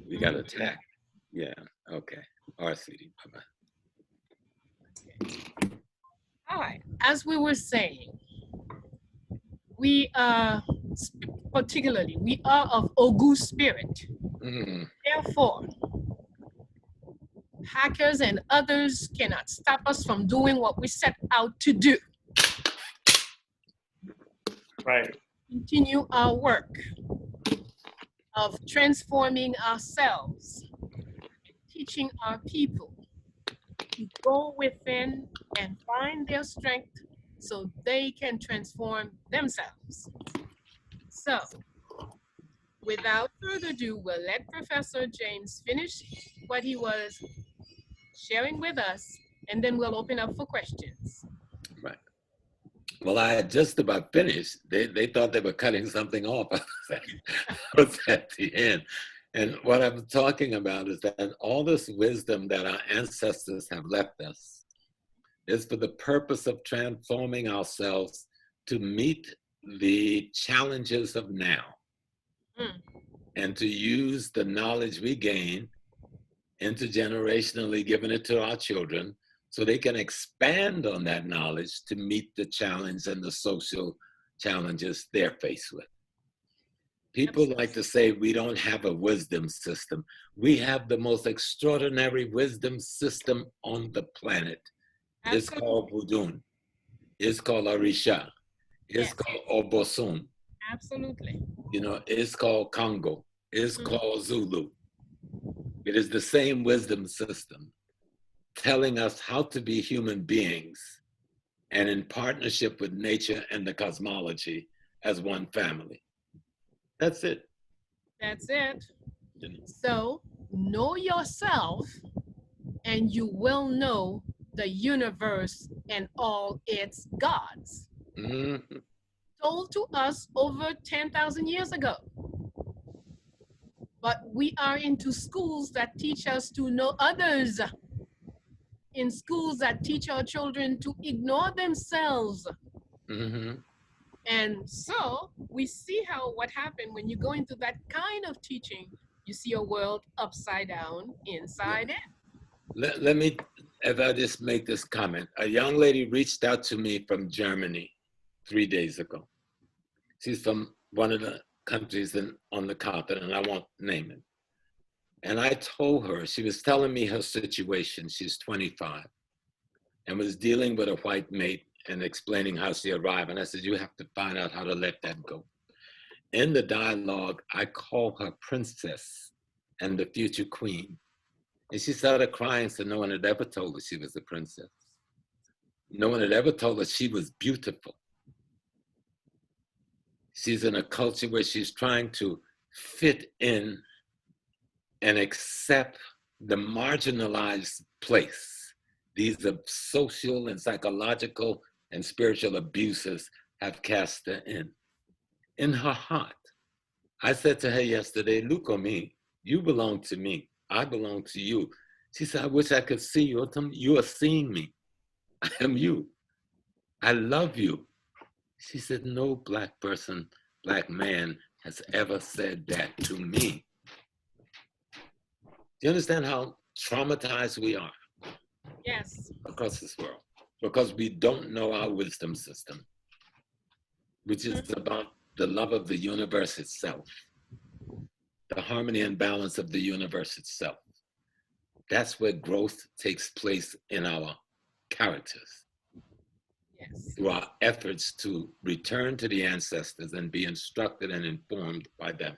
We got attacked. Yeah. Okay. All right, sweetie. Bye-bye. All right. As we were saying, we are, particularly, we are of Ogu spirit. Therefore, hackers and others cannot stop us from doing what we set out to do. Right. Continue our work of transforming ourselves, teaching our people to go within and find their strength so they can transform themselves. So, without further ado, we'll let Professor James finish what he was sharing with us, and then we'll open up for questions. Right. Well, I had just about finished. They thought they were cutting something off. I was at the end. And what I'm talking about is that all this wisdom that our ancestors have left us is for the purpose of transforming ourselves to meet the challenges of now and to use the knowledge we gain intergenerationally, giving it to our children so they can expand on that knowledge to meet the challenge and the social challenges they're faced with. People like to say we don't have a wisdom system. We have the most extraordinary wisdom system on the planet. It's called Budun. It's called Orisha. It's called Obosun. Absolutely. You know, it's called Congo. It's called Zulu. It is the same wisdom system telling us how to be human beings and in partnership with nature and the cosmology as one family. That's it. That's it. So know yourself and you will know the universe and all its gods. Told to us over 10,000 years ago. But we are into schools that teach us to know others. In schools that teach our children to ignore themselves. And so we see how what happened when you go into that kind of teaching, you see a world upside down, inside in. Let me, if I just make this comment. A young lady reached out to me from Germany 3 days ago. She's from one of the countries on the continent, I won't name it. And I told her, she was telling me her situation. She's 25 and was dealing with a white mate and explaining how she arrived. And I said, you have to find out how to let that go. In the dialogue, I call her princess and the future queen. And she started crying, so no one had ever told her she was a princess. No one had ever told her she was beautiful. She's in a culture where she's trying to fit in and accept the marginalized place. These are social and psychological and spiritual abuses have cast her in. In her heart, I said to her yesterday, look at me, you belong to me, I belong to you. She said, I wish I could see you. You are seeing me. I am you. I love you. She said, no Black person, Black man has ever said that to me. Do you understand how traumatized we are? Yes. Across this world, because we don't know our wisdom system, which is about the love of the universe itself, the harmony and balance of the universe itself. That's where growth takes place in our characters. Yes. Through our efforts to return to the ancestors and be instructed and informed by them.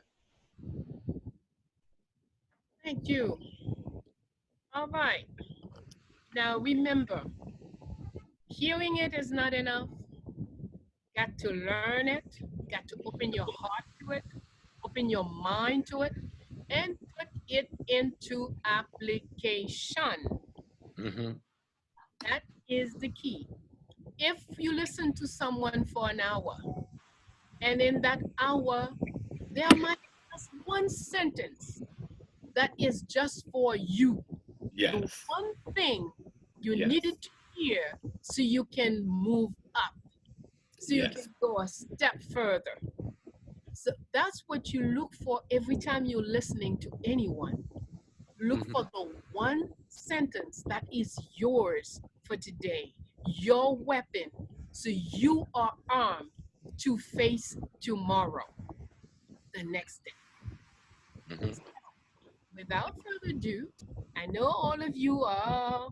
Thank you. All right. Now remember, hearing it is not enough. Got to learn it. Got to open your heart to it, open your mind to it, and put it into application. That is the key. If you listen to someone for an hour, and in that hour, there might be just one sentence that is just for you. Yes. The one thing you needed to hear so you can move up, so you can go a step further. So that's what you look for every time you're listening to anyone. Look for the one sentence that is yours for today, your weapon, so you are armed to face tomorrow, the next day. Mm-hmm. So, without further ado, I know all of you are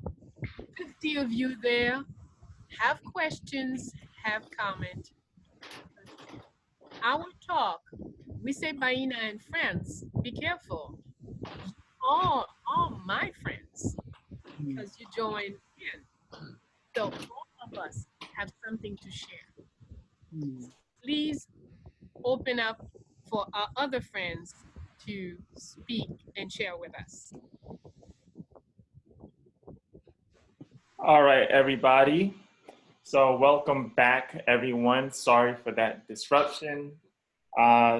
50 of you there, have questions, have comment. Our talk, we say Bayyinah and friends, be careful. All my friends, because you join in. So all of us have something to share. Please open up for our other friends to speak and share with us. All right, everybody. So welcome back, everyone. Sorry for that disruption.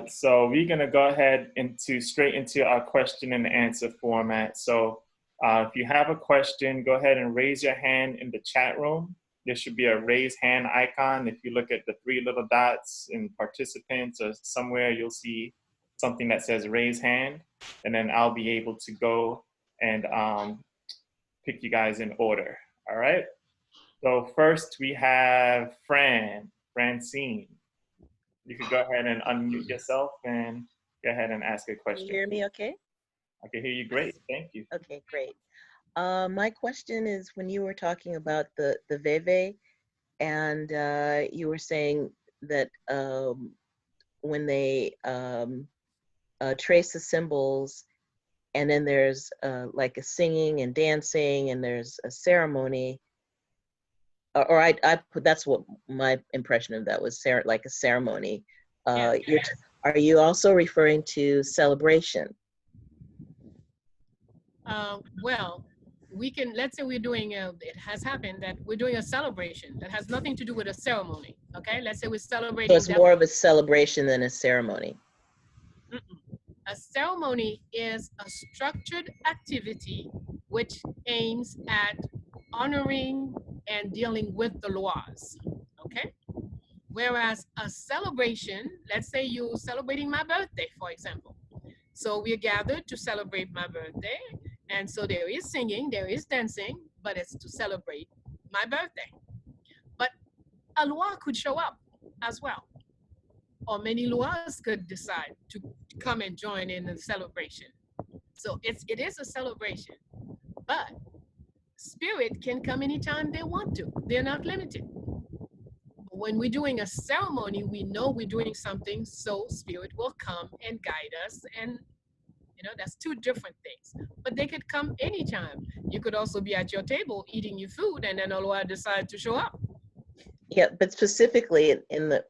So we're gonna go ahead straight into our question and answer format. So if you have a question, go ahead and raise your hand in the chat room. There should be a raise hand icon. If you look at the three little dots in participants or somewhere, you'll see something that says raise hand, and then I'll be able to go and pick you guys in order. All right. So first we have Francine. You could go ahead and unmute yourself and go ahead and ask a question. Can you hear me okay? I can hear you great. Thank you. Okay, great. My question is, when you were talking about the Veve, and you were saying that when they trace the symbols, and then there's like a singing and dancing, and there's a ceremony, or I put, that's what my impression of that was, like a ceremony. Yes. Are you also referring to celebration? Well, we can, let's say we're doing it has happened that we're doing a celebration that has nothing to do with a ceremony. Okay, let's say we're celebrating. So it's more of a celebration than a ceremony. A ceremony is a structured activity which aims at honoring and dealing with the laws. Okay, whereas a celebration, let's say you're celebrating my birthday, for example. So we're gathered to celebrate my birthday. And so there is singing, there is dancing, but it's to celebrate my birthday. But a loi could show up as well. Or many lois could decide to come and join in the celebration. So it is a celebration, but spirit can come anytime they want to. They're not limited. When we're doing a ceremony, we know we're doing something, so spirit will come and guide us, and that's two different things. But they could come anytime. You could also be at your table eating your food, and then Oloa decide to show up. Yeah, but specifically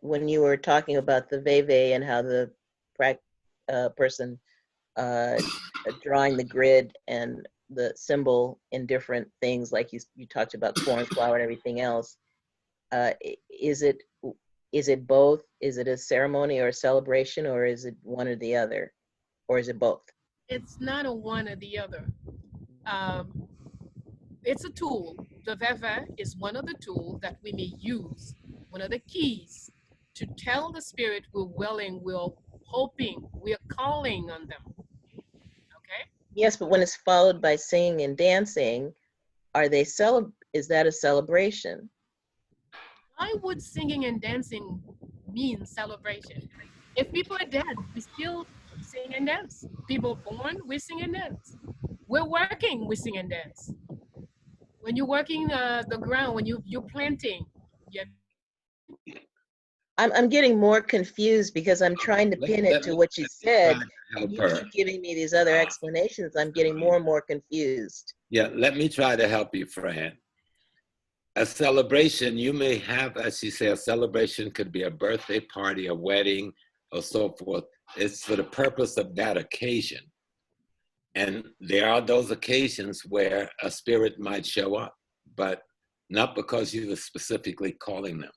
when you were talking about the Veve and how the person drawing the grid and the symbol in different things, like you talked about corn flour and everything else, is it both? Is it a ceremony or a celebration, or is it one or the other, or is it both? It's not a one or the other. It's a tool. The Veve is one of the tools that we may use, one of the keys to tell the spirit we're willing, we're hoping, we're calling on them. Okay? Yes, but when it's followed by singing and dancing, is that a celebration? Why would singing and dancing mean celebration? If people are dead, we still sing and dance. People born, we sing and dance. We're working, we sing and dance. When you're working the ground, when you're planting, I'm getting more confused because I'm trying to pin it to what you said. You keep giving me these other explanations. I'm getting more and more confused. Yeah, let me try to help you, Fran. A celebration, you may have, as you say, a celebration could be a birthday party, a wedding, or so forth. It's for the purpose of that occasion. And there are those occasions where a spirit might show up, but not because you were specifically calling them.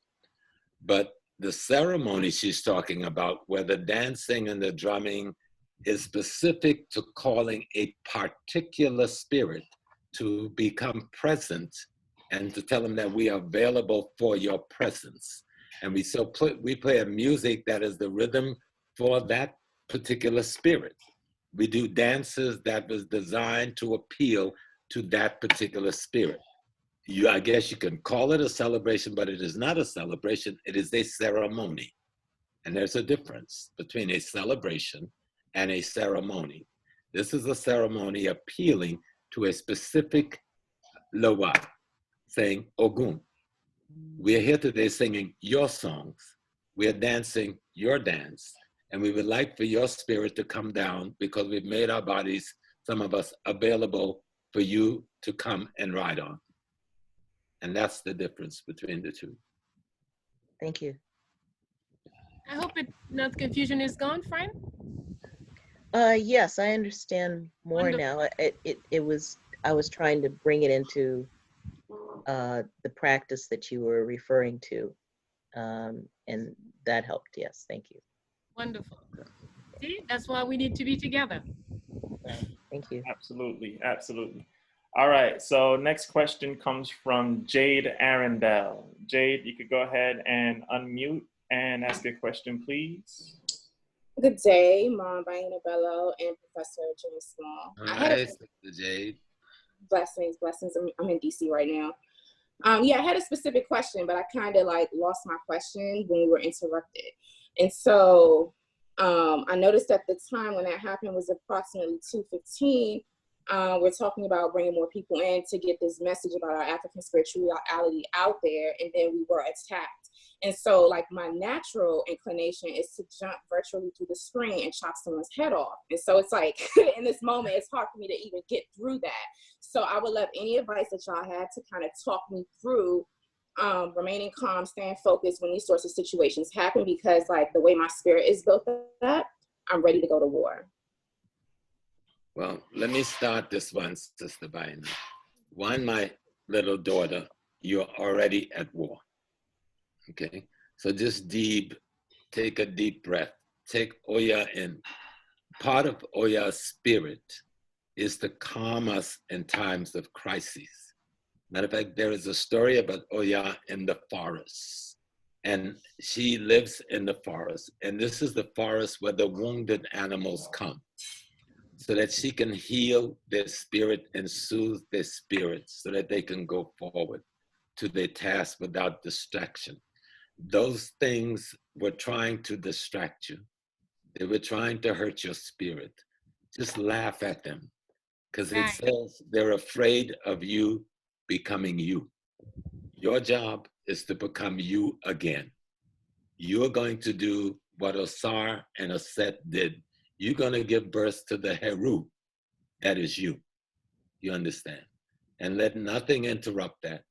But the ceremony she's talking about, where the dancing and the drumming is specific to calling a particular spirit to become present and to tell them that we are available for your presence. And we play a music that is the rhythm for that particular spirit. We do dances that was designed to appeal to that particular spirit. I guess you can call it a celebration, but it is not a celebration. It is a ceremony. And there's a difference between a celebration and a ceremony. This is a ceremony appealing to a specific loa, saying Ogun. We are here today singing your songs. We are dancing your dance. And we would like for your spirit to come down because we've made our bodies, some of us, available for you to come and ride on. And that's the difference between the two. Thank you. I hope enough confusion is gone, friend. Yes, I understand more Wonderful. now. I was trying to bring it into the practice that you were referring to, and that helped. Yes, thank you. Wonderful. See, that's why we need to be together. Thank you. Absolutely, absolutely. All right, so next question comes from Jade Arundel. Jade, you could go ahead and unmute and ask a question, please. Good day, Mom, Bayyinah Bello, and Professor Jimmy Small. Hi, Sister Jade. Blessings. I'm in DC right now. Yeah, I had a specific question, but I kind of like lost my question when we were interrupted. And so I noticed at the time when that happened was approximately 2:15. We're talking about bringing more people in to get this message about our African spirituality out there, and then we were attacked. And so like my natural inclination is to jump virtually through the screen and chop someone's head off. And so it's like in this moment, it's hard for me to even get through that. So I would love any advice that y'all had to kind of talk me through remaining calm, staying focused when these sorts of situations happen, because like the way my spirit is built up, I'm ready to go to war. Well, let me start this one, Sister Bayyinah. One, my little daughter, you're already at war. Okay, so just take a deep breath. Take Oya in. Part of Oya's spirit is to calm us in times of crises. Matter of fact, there is a story about Oya in the forest. And she lives in the forest. And this is the forest where the wounded animals come, so that she can heal their spirit and soothe their spirits so that they can go forward to their task without distraction. Those things were trying to distract you. They were trying to hurt your spirit. Just laugh at them, because it says they're afraid of you becoming you. Your job is to become you again. You're going to do what Osar and Aset did. You're going to give birth to the Heru. That is you. You understand? And let nothing interrupt that.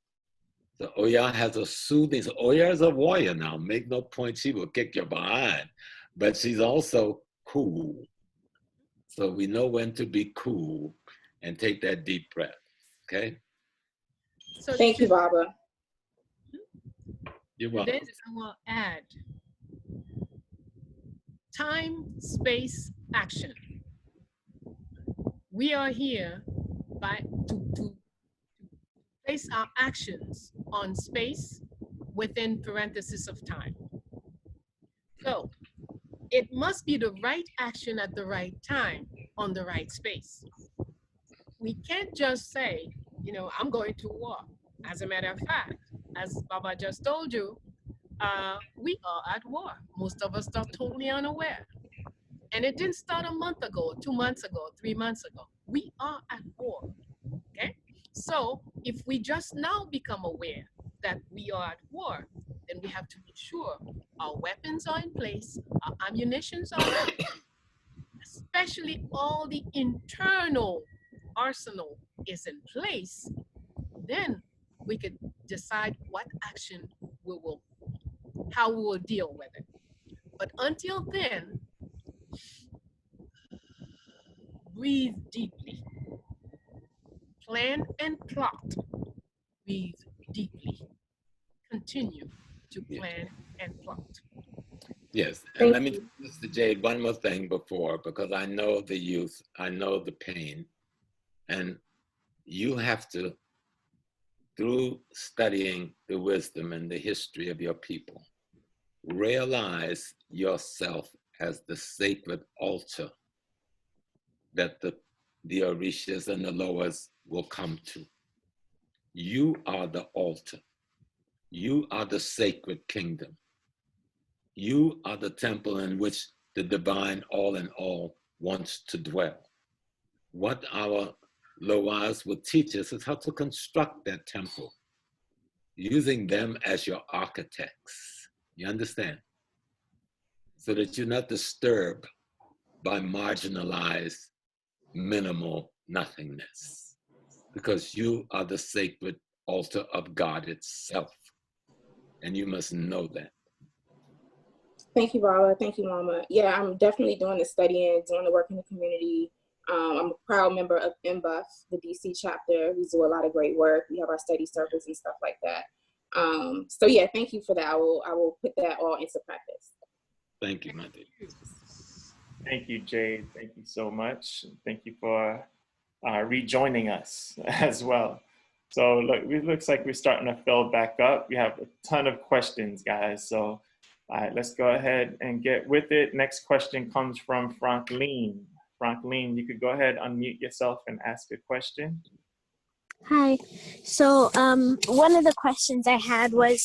So Oya has a soothing. So Oya is a warrior now. Make no point, she will kick your behind. But she's also cool. So we know when to be cool and take that deep breath. Okay? So Thank you, Baba. You're welcome. This I will add time, space, action. We are here to place our actions on space within parenthesis of time. So it must be the right action at the right time on the right space. We can't just say, I'm going to war. As a matter of fact, as Baba just told you, we are at war. Most of us are totally unaware. And it didn't start a month ago, 2 months ago, 3 months ago. We are at war, okay? So if we just now become aware that we are at war, then we have to make sure our weapons are in place, our ammunitions are in place, especially all the internal arsenal is in place. Then we could decide what action how we will deal with it. But until then, breathe deeply. Plan and plot. Breathe deeply. Continue to plan and plot. Yes, and let me, Mr. Jade, one more thing before, because I know the youth, I know the pain, and you have to, through studying the wisdom and the history of your people, realize yourself as the sacred altar that the Orishas and the Loas will come to. You are the altar. You are the sacred kingdom. You are the temple in which the divine all in all wants to dwell. What our Loas will teach us is how to construct that temple, using them as your architects. You understand? So that you're not disturbed by marginalized, minimal nothingness, because you are the sacred altar of God itself, and you must know that. Thank you, Baba. Thank you, Mama. Yeah, I'm definitely doing the studying, doing the work in the community. I'm a proud member of Invader, the DC chapter. We do a lot of great work. We have our study circles and stuff like that. So yeah, thank you for that. I will put that all into practice. Thank you, my dear. Thank you, Jade. Thank you so much. Thank you for rejoining us as well. So look, it looks like we're starting to fill back up. We have a ton of questions, guys. So all right, let's go ahead and get with it. Next question comes from Franklin. Franklin, you could go ahead, unmute yourself and ask a question. Hi. So one of the questions I had was,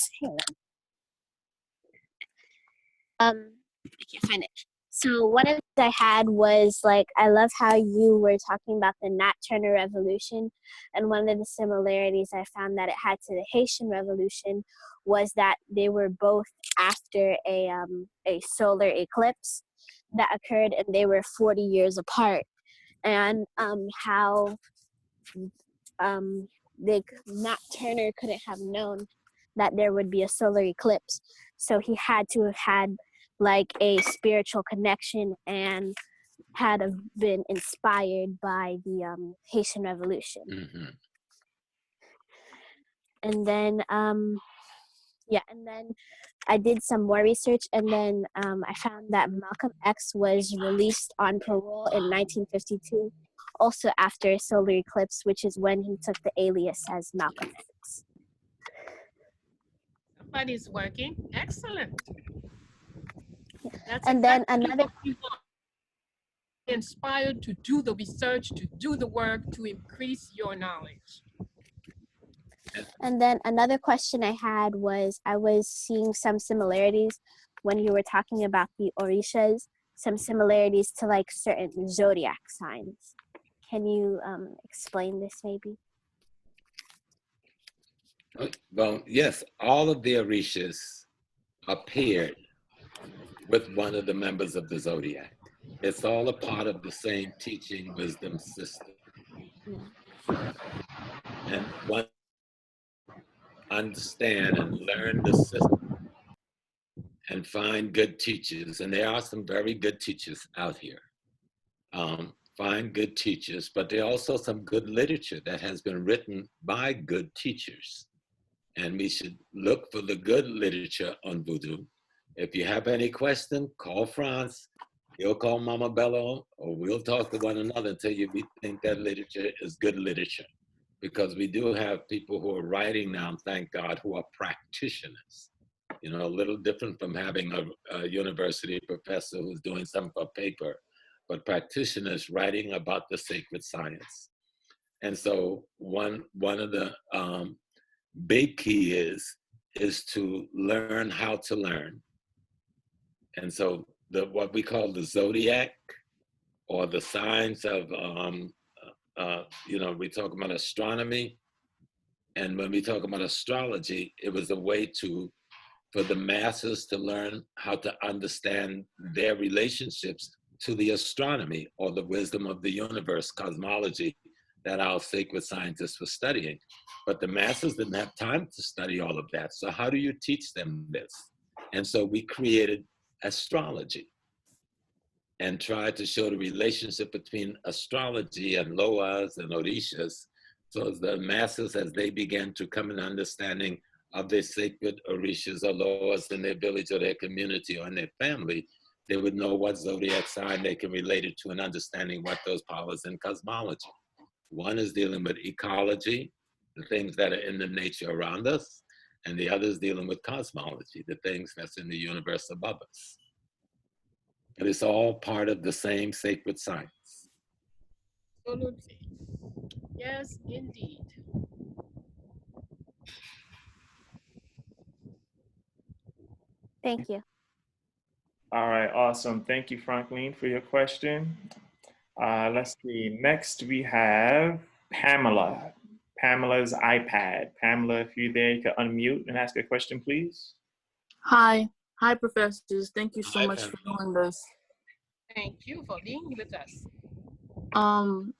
I can't find it. So one of the I had was like, I love how you were talking about the Nat Turner Revolution, and one of the similarities I found that it had to the Haitian Revolution was that they were both after a solar eclipse that occurred, and they were 40 years apart, and how Nat Turner couldn't have known that there would be a solar eclipse, so he had to have had like a spiritual connection and had been inspired by the Haitian Revolution. Mm-hmm. And then and then I did some more research, and then I found that Malcolm X was released on parole in 1952, also after a solar eclipse, which is when he took the alias as Malcolm X. Somebody's working. Excellent. That's And then exactly another what we want. Inspired to do the research, to do the work, to increase your knowledge. And then another question I had was, I was seeing some similarities when you were talking about the Orishas, some similarities to like certain zodiac signs. Can you explain this maybe? Well, yes, all of the Orishas appeared with one of the members of the zodiac. It's all a part of the same teaching wisdom system. And one understand and learn the system and find good teachers. And there are some very good teachers out here. Find good teachers, but there are also some good literature that has been written by good teachers. And we should look for the good literature on voodoo. If you have any question, call Franz. He'll call Mama Bello, or we'll talk to one another until you think that literature is good literature. Because we do have people who are writing now, thank God, who are practitioners. You know, a little different from having a university professor who's doing something for paper, but practitioners writing about the sacred science. And so one of the big key is to learn how to learn. And so what we call the zodiac, or the signs of, we talk about astronomy. And when we talk about astrology, it was a way for the masses to learn how to understand their relationships to the astronomy, or the wisdom of the universe, cosmology, that our sacred scientists were studying. But the masses didn't have time to study all of that. So how do you teach them this? And so we created astrology and tried to show the relationship between astrology and Loas and Orishas. So as the masses, as they began to come in understanding of their sacred Orishas or Loas in their village or their community or in their family, they would know what zodiac sign they can relate it to, and understanding what those powers in cosmology. One is dealing with ecology, the things that are in the nature around us, and the other is dealing with cosmology, the things that's in the universe above us. It is all part of the same sacred science. Absolutely. Yes, indeed. Thank you. All right, awesome. Thank you, Franklin, for your question. Let's see. Next, we have Pamela. Pamela's iPad. Pamela, if you're there, you can unmute and ask a question, please. Hi. Hi, professors. Thank you so Hi, much for Pamela. doing this. Thank you for being with us.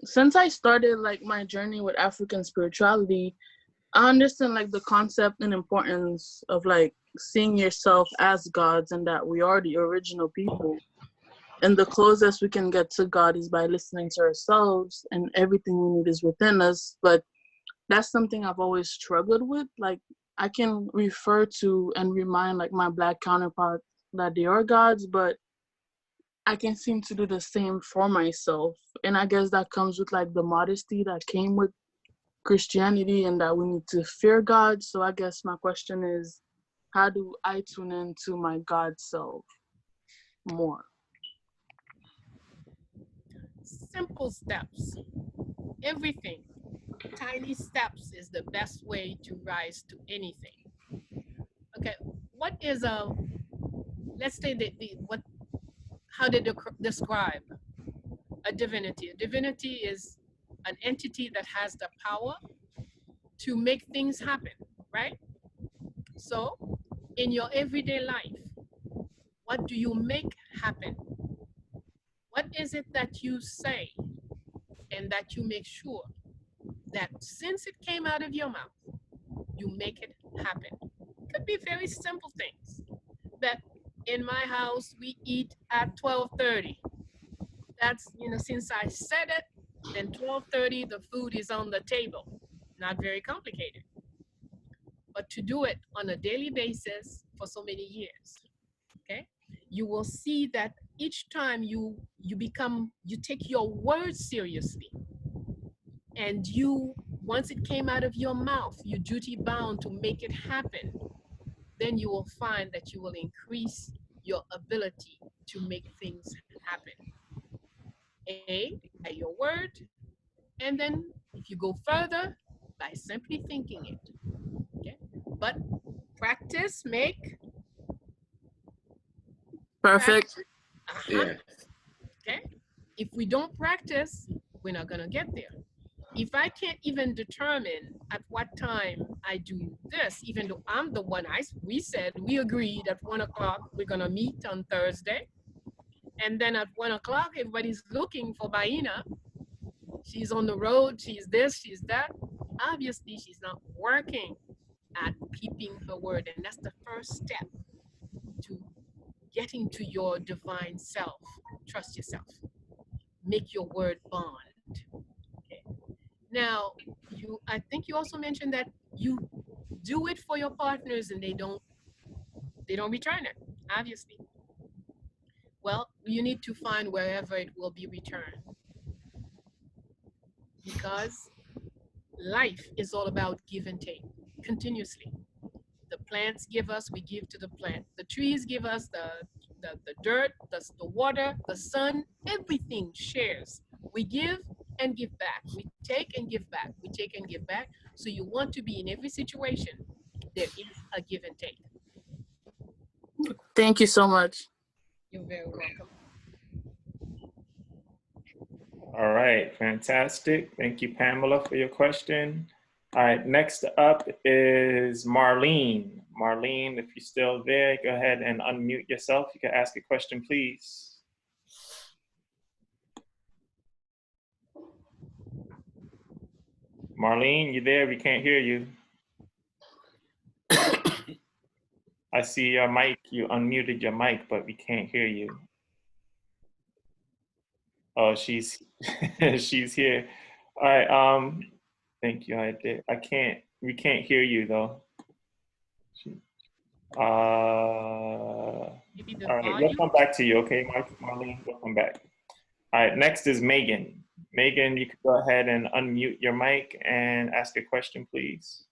Since I started like my journey with African spirituality, I understand like the concept and importance of like seeing yourself as gods and that we are the original people. And the closest we can get to God is by listening to ourselves, and everything we need is within us. But that's something I've always struggled with. Like I can refer to and remind like my Black counterparts that they are gods, but I can seem to do the same for myself. And I guess that comes with like the modesty that came with Christianity and that we need to fear God. So I guess my question is, how do I tune into my God self more? Simple steps. Everything. Tiny steps is the best way to rise to anything. Okay, what is let's say how they describe a divinity? A divinity is an entity that has the power to make things happen, right? So in your everyday life, what do you make happen? What is it that you say and that you make sure that since it came out of your mouth, you make it happen? Could be very simple things. That in my house we eat at 12:30. That's, since I said it, then 12:30 the food is on the table. Not very complicated. But to do it on a daily basis for so many years, okay? You will see that each time you take your words seriously, and once it came out of your mouth, you duty bound to make it happen, then you will find that you will increase your ability to make things happen. By your word, and then if you go further, by simply thinking it. Okay? But practice make Perfect. Yeah. Okay? If we don't practice, we're not gonna get there. If I can't even determine at what time I do this, even though I'm the one, we agreed at 1:00 we're gonna meet on Thursday, and then at 1:00 everybody's looking for Bayyinah. She's on the road, she's this, she's that. Obviously, she's not working at keeping her word, and that's the first step to getting to your divine self. Trust yourself. Make your word bond. Okay. Now, I think you also mentioned that you do it for your partners and they don't return it, obviously. Well, you need to find wherever it will be returned, because life is all about give and take continuously. The plants give us, we give to the plant. The trees give us the dirt, the water, the sun, everything shares. We give and give back. We take and give back. We take and give back. So you want to be in every situation, there is a give and take. Thank you so much. You're very welcome. All right, fantastic. Thank you, Pamela, for your question. All right, next up is Marlene. Marlene, if you're still there, go ahead and unmute yourself. You can ask a question, please. Marlene, you there? We can't hear you. I see your mic. You unmuted your mic, but we can't hear you. Oh, she's she's here. All right. Thank you. We can't hear you though. All Maybe the right, we'll volume. come back to you, okay, Marlene? We'll come back. All right, next is Megan. Megan, you can go ahead and unmute your mic and ask a question, please.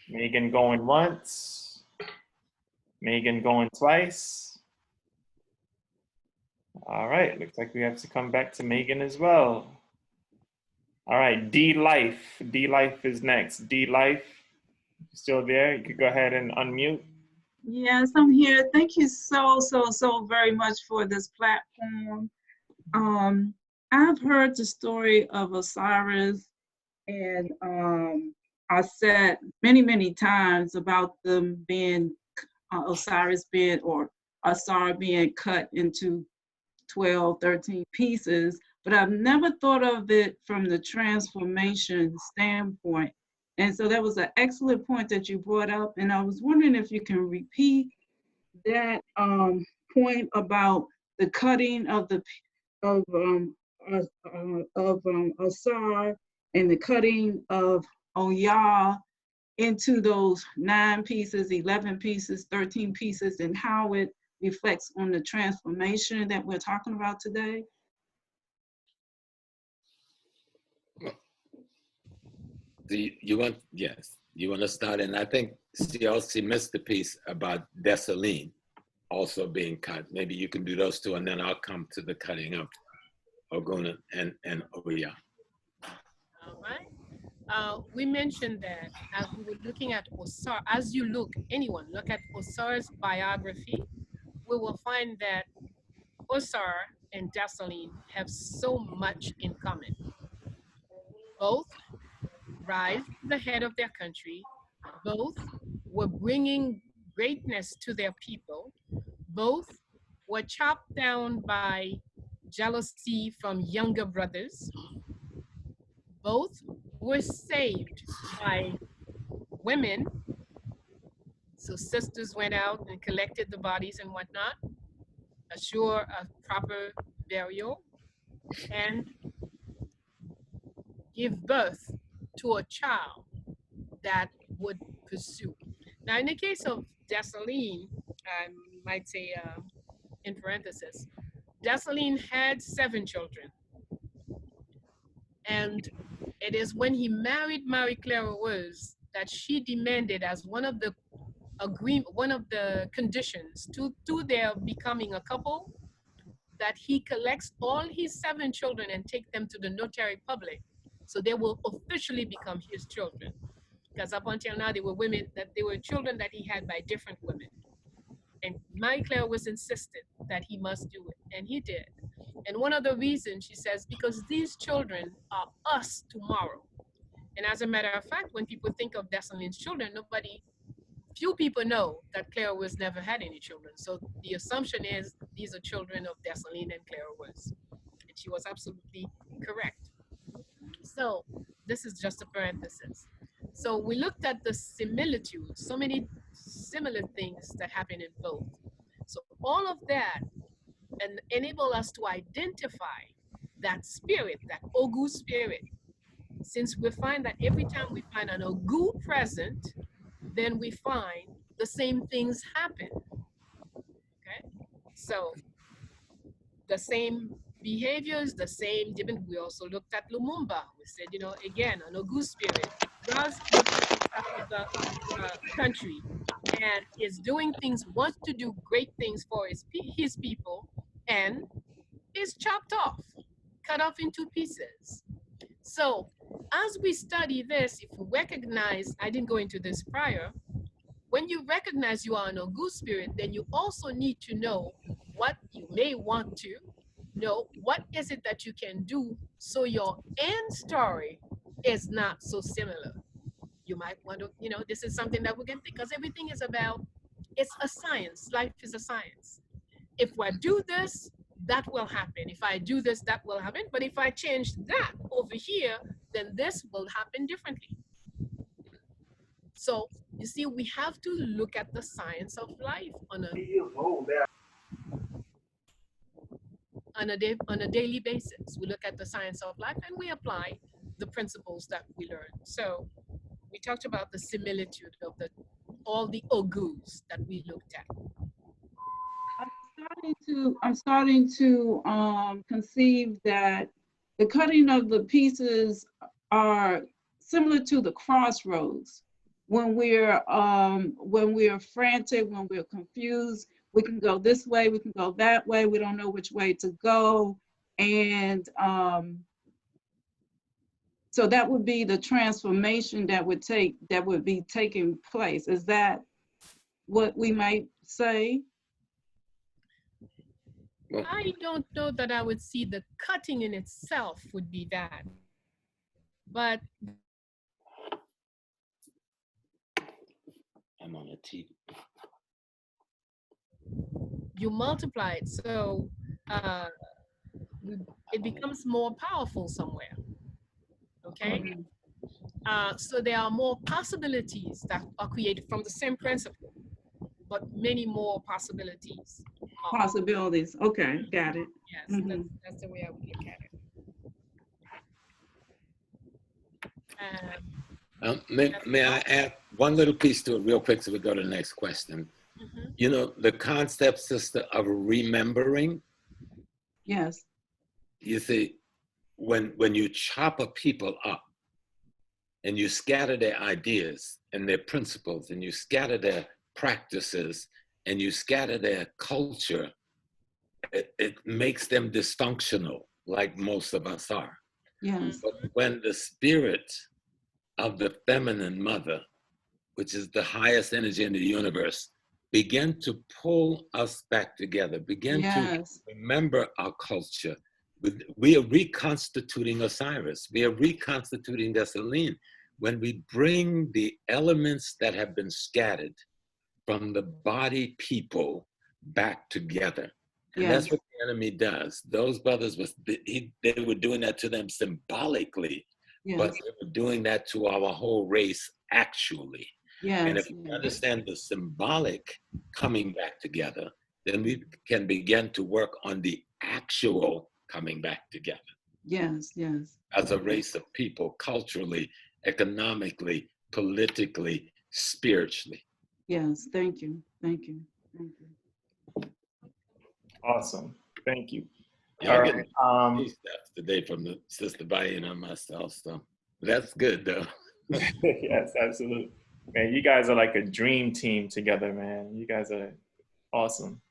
Megan going once. Megan going twice. All right, looks like we have to come back to Megan as well. All right, D Life. D Life is next. D Life, still there? You could go ahead and unmute. Yes, I'm here. Thank you so very much for this platform. I've heard the story of Osiris and Aset many times about them being Osiris being or Asar being cut into 12, 13 pieces, but I've never thought of it from the transformation standpoint. And so that was an excellent point that you brought up. And I was wondering if you can repeat that point about the cutting of the Asar and the cutting of Oya into those 9 pieces, 11 pieces, 13 pieces, and how it reflects on the transformation that we're talking about today? You want to start? And I think CLC missed the piece about Dessalines also being cut. Maybe you can do those two, and then I'll come to the cutting of Oguna and Oya. All right. We mentioned that as we were looking at Osar, as you anyone look at Osar's biography, we will find that Osar and Dessalines have so much in common. Both rise to the head of their country. Both were bringing greatness to their people. Both were chopped down by jealousy from younger brothers. Both were saved by women. So sisters went out and collected the bodies and whatnot, assure a proper burial, and give birth to a child that would pursue. Now, in the case of Dessalines, I might say in parenthesis, Dessalines had 7 children. And it is when he married Marie-Claire Rose that she demanded as one of the conditions to their becoming a couple, that he collects all his 7 children and take them to the notary public, so they will officially become his children. Because up until now, they were children that he had by different women. And Marie-Claire was insisted that he must do it, and he did. And one of the reasons, she says, because these children are us tomorrow. And as a matter of fact, when people think of Dessalines' children, few people know that Claire was never had any children. So the assumption is these are children of Dessalines and Claire was. And she was absolutely correct. So this is just a parenthesis. So we looked at the similitudes, so many similar things that happen in both. So all of that and enable us to identify that spirit, that Ogu spirit. Since we find that every time we find an Ogu present, then we find the same things happen. Okay, so the same behaviors, the same. We also looked at Lumumba. We said, again, an Ogu spirit does the country and is doing things, wants to do great things for his people, and is chopped off, cut off into pieces. So as we study this, if we recognize, I didn't go into this prior, when you recognize you are an Ogu spirit, then you also need to know what you may want to know. What is it that you can do so your end story is not so similar? You might want to, this is something that we can think, because everything is it's a science. Life is a science. If I do this, that will happen. If I do this, that will happen. But if I change that over here, then this will happen differently. So you see, we have to look at the science of life on a daily basis. We look at the science of life and we apply the principles that we learn. So we talked about the similitude of all the Ogus that we looked at. I'm starting to conceive that the cutting of the pieces are similar to the crossroads. when we're frantic, when we're confused, we can go this way, we can go that way, we don't know which way to go. And so that would be the transformation that would be taking place. Is that what we might say? I don't know that I would see the cutting in itself would be that. But I'm on a TV. you multiply it, so it becomes more powerful somewhere. Okay? So there are more possibilities that are created from the same principle, but many more possibilities. Possibilities. Okay, got it. Yes, that's the way I would look at it. May I add one little piece to it real quick so we go to the next question? You know, the concept, sister, of remembering. Yes. You see, when you chop a people up and you scatter their ideas and their principles and you scatter their practices and you scatter their culture, it makes them dysfunctional, like most of us are. Yes. But when the spirit of the feminine mother, which is the highest energy in the universe, begin to pull us back together, begin to remember our culture. We are reconstituting Osiris. We are reconstituting Dessalines. When we bring the elements that have been scattered from the body people back together. And that's what the enemy does. Those brothers, they were doing that to them symbolically, but they were doing that to our whole race actually. And if we understand the symbolic coming back together, then we can begin to work on the actual coming back together. Yes, yes. As a race of people, culturally, economically, politically, spiritually. Yes, thank you, thank you, thank you. Awesome, thank you. Yeah, all right. These steps today from the sister Bayyinah and myself, so that's good though. Yes, absolutely. Man, you guys are like a dream team together, man. You guys are awesome.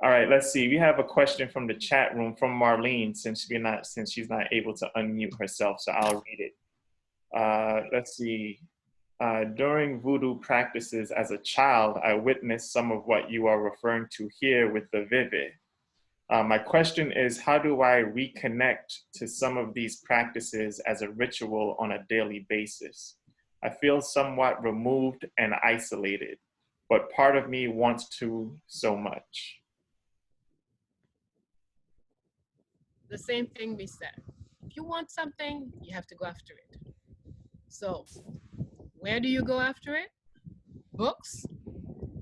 All right, let's see. We have a question from the chat room from Marlene, since she's not able to unmute herself, so I'll read it. Let's see. During voodoo practices as a child, I witnessed some of what you are referring to here with the vivid. My question is, how do I reconnect to some of these practices as a ritual on a daily basis? I feel somewhat removed and isolated, but part of me wants to so much. The same thing we said. If you want something, you have to go after it. So, where do you go after it? Books,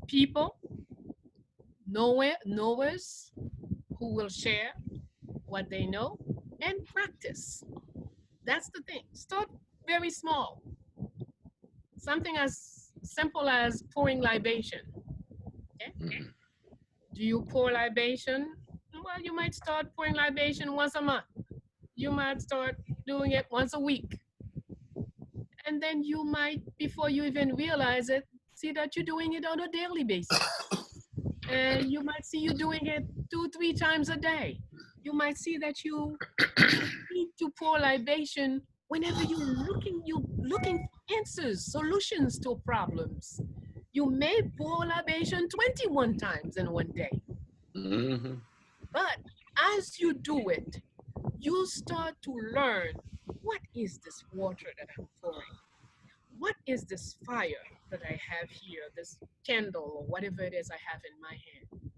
people, knowers who will share what they know, and practice. That's the thing. Start very small. Something as simple as pouring libation. Okay? Do you pour libation? Well, you might start pouring libation once a month. You might start doing it once a week. And then you might, before you even realize it, see that you're doing it on a daily basis. And you might see you doing it 2-3 times a day. You might see that you need to pour libation whenever you're looking for answers, solutions to problems. You may pour libation 21 times in one day. But as you do it, you start to learn, what is this water that I'm pouring? What is this fire that I have here, this candle or whatever it is I have in my hand?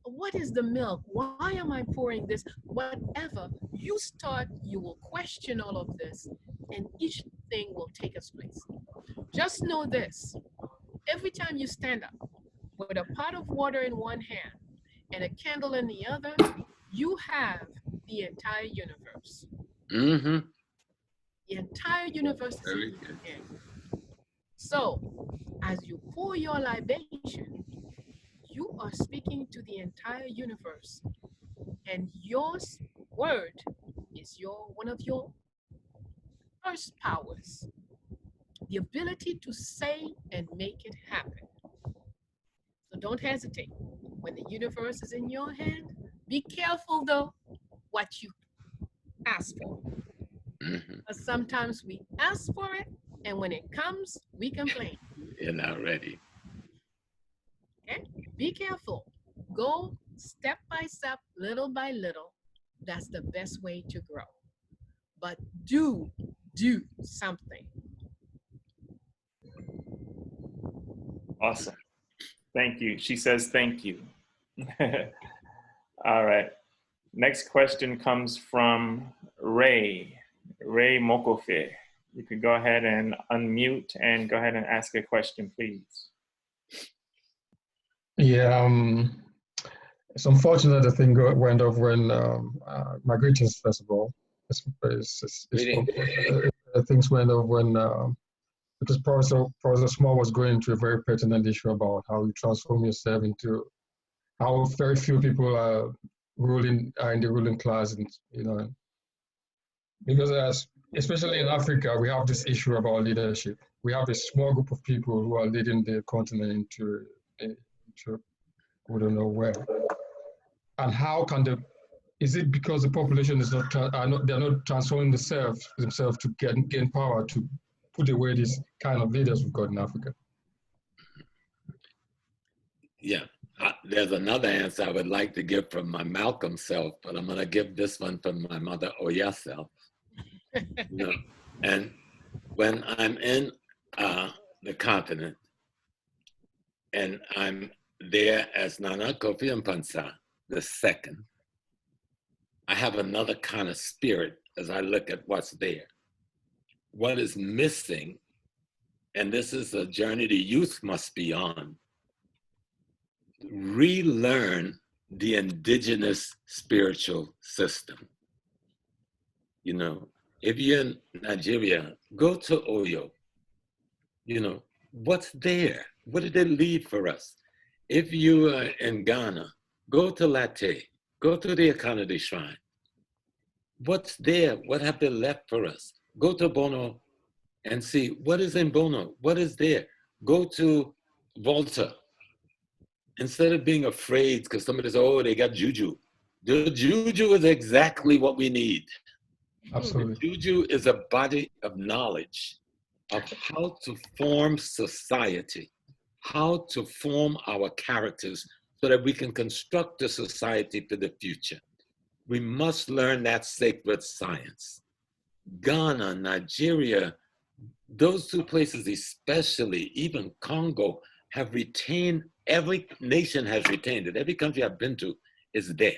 What is the milk? Why am I pouring this? Whatever, you will question all of this, and each thing will take its place. Just know this, every time you stand up with a pot of water in one hand and a candle in the other, you have the entire universe. The entire universe is in your hand. So, as you pour your libation, you are speaking to the entire universe, and your word is one of your first powers. the ability to say and make it happen. So don't hesitate. When the universe is in your hand, be careful though what you ask for. Mhm. Because sometimes we ask for it, and when it comes, we complain. You're not ready. Okay? Be careful. Go step by step, little by little. That's the best way to grow. But do something. Awesome. Thank you. She says thank you. All right. Next question comes from Ray Mokofe. You can go ahead and unmute and go ahead and ask a question, please. Yeah, it's unfortunate the thing went off when my greetings, first of all. Things went off when because Professor Small was going into a very pertinent issue about how you transform yourself into how very few people are in the ruling class, and because especially in Africa, we have this issue about leadership. We have a small group of people who are leading the continent into we don't know where. And how can is it because the population is they're not transforming themselves to gain power to put away these kind of leaders we've got in Africa? Yeah, there's another answer I would like to give from my Malcolm self, but I'm going to give this one from my mother Oya self. And when I'm in the continent and I'm there as Nana Kofi Mpansa II, I have another kind of spirit as I look at what's there. What is missing, and this is a journey the youth must be on, relearn the indigenous spiritual system. If you're in Nigeria, go to Oyo. What's there? What did they leave for us? If you are in Ghana, go to Latte, go to the Akanadi Shrine. What's there? What have they left for us? Go to Bono and see what is in Bono, what is there. Go to Volta. Instead of being afraid because somebody says, oh, they got juju. The juju is exactly what we need. Absolutely. The juju is a body of knowledge of how to form society, how to form our characters so that we can construct a society for the future. We must learn that sacred science. Ghana, Nigeria, those two places especially, even Congo, have retained, every nation has retained it. Every country I've been to is there.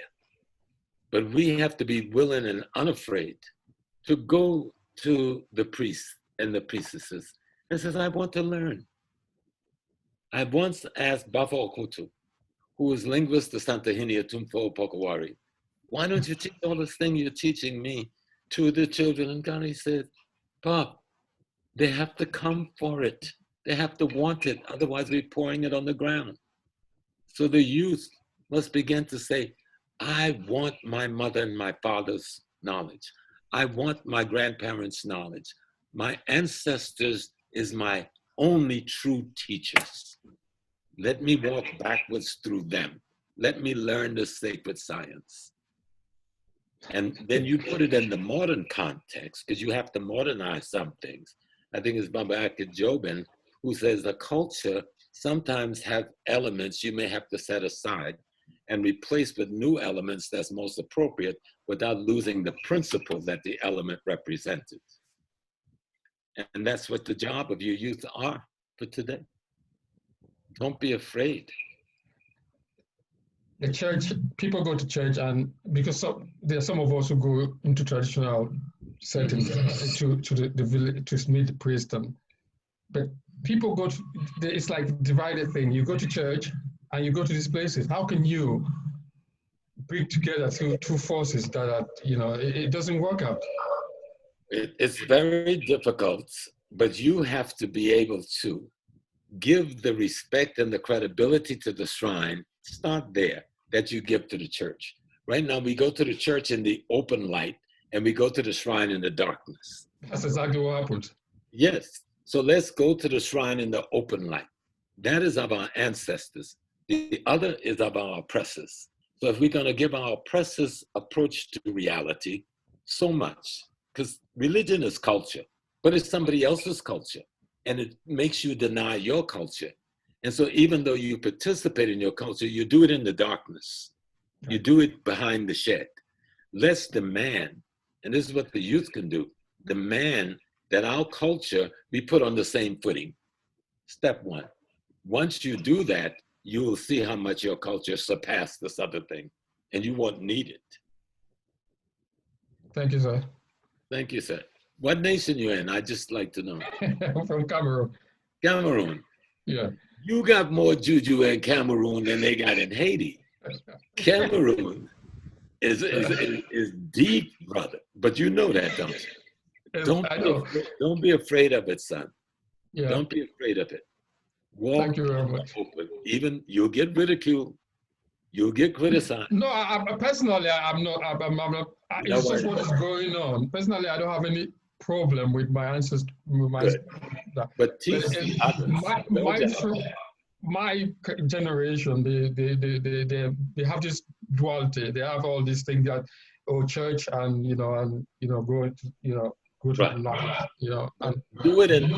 But we have to be willing and unafraid to go to the priests and the priestesses and says, I want to learn. I once asked Bafo Okutu, who is linguist of Santa Hinia Tumfo Pokawari, why don't you teach all this thing you're teaching me to the children in Ghana? He said, Pop, they have to come for it. They have to want it. Otherwise, we're pouring it on the ground. So the youth must begin to say, I want my mother and my father's knowledge. I want my grandparents' knowledge. My ancestors is my only true teachers. Let me walk backwards through them. Let me learn the sacred science. And then you put it in the modern context, because you have to modernize some things. I think it's Baba Akid Jobin who says the culture sometimes have elements you may have to set aside and replace with new elements that's most appropriate without losing the principle that the element represented. And that's what the job of your youth are for today. Don't be afraid. The church, people go to church, and because there are some of us who go into traditional settings to the village to meet the priest, but people go to, it's like divided thing. You go to church and you go to these places. How can you bring together two forces that are, it doesn't work out? It's very difficult, but you have to be able to give the respect and the credibility to the shrine. Start there, that you give to the church. Right now, we go to the church in the open light, and we go to the shrine in the darkness. That's exactly what happened. Yes. So let's go to the shrine in the open light. That is of our ancestors. The other is of our oppressors. So if we're going to give our oppressors approach to reality, so much, because religion is culture, but it's somebody else's culture, and it makes you deny your culture. And so even though you participate in your culture, you do it in the darkness. You do it behind the shed. Let's demand, and this is what the youth can do, demand that our culture be put on the same footing. Step one. Once you do that, you will see how much your culture surpassed this other thing, and you won't need it. Thank you, sir. Thank you, sir. What nation you in? I'd just like to know. I'm from Cameroon. Cameroon. Yeah. You got more juju in Cameroon than they got in Haiti. Cameroon is deep, brother. But you know that, don't you? Don't be afraid of it, son. Yeah. Don't be afraid of it. Walk. Thank you very much. Open. Even you'll get ridiculed. You'll get criticized. No, personally, I'm not. It's just what is going on. Personally, I don't have any problem with my ancestors. But teach the others. My generation, they have this duality. They have all these things that, church and go to the light, and do it and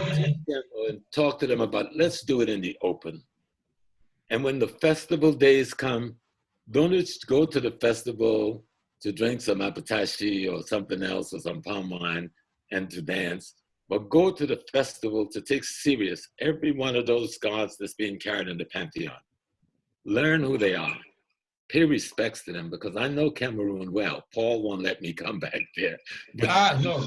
talk to them about. Let's do it in the open. And when the festival days come, don't just go to the festival to drink some apetashi or something else or some palm wine and to dance, but go to the festival to take serious every one of those gods that's being carried in the pantheon. Learn who they are. Pay respects to them, because I know Cameroon well. Paul won't let me come back there. No,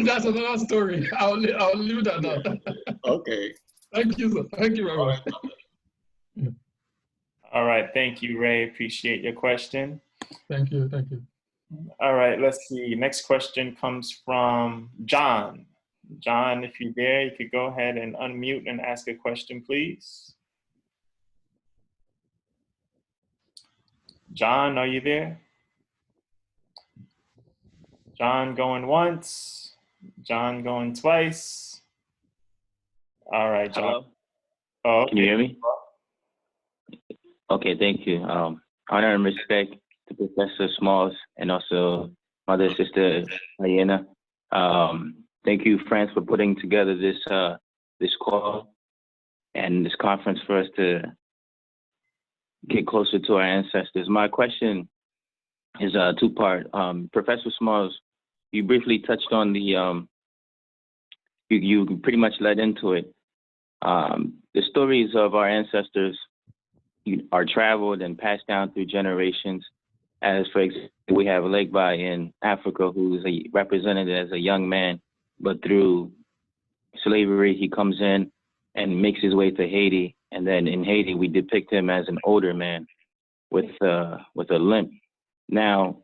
that's another story. I'll leave that down. Okay. Thank you, sir. Thank you very much. All right, thank you, Ray. Appreciate your question. Thank you, thank you. All right, let's see. Next question comes from John. John, if you're there, you could go ahead and unmute and ask a question, please. John, are you there? John going once. John going twice. All right, John. Hello? Oh, Can you hear me? Okay, thank you. Honor and respect to Professor Smalls and also Mother Sister Bayyinah. Thank you, friends, for putting together this call and this conference for us to get closer to our ancestors. My question is two-part. Professor Smalls, you briefly touched on the, you pretty much led into it. The stories of our ancestors are traveled and passed down through generations. As for example, we have Legba in Africa, who is represented as a young man, but through slavery, he comes in and makes his way to Haiti. And then in Haiti, we depict him as an older man with a limp. Now,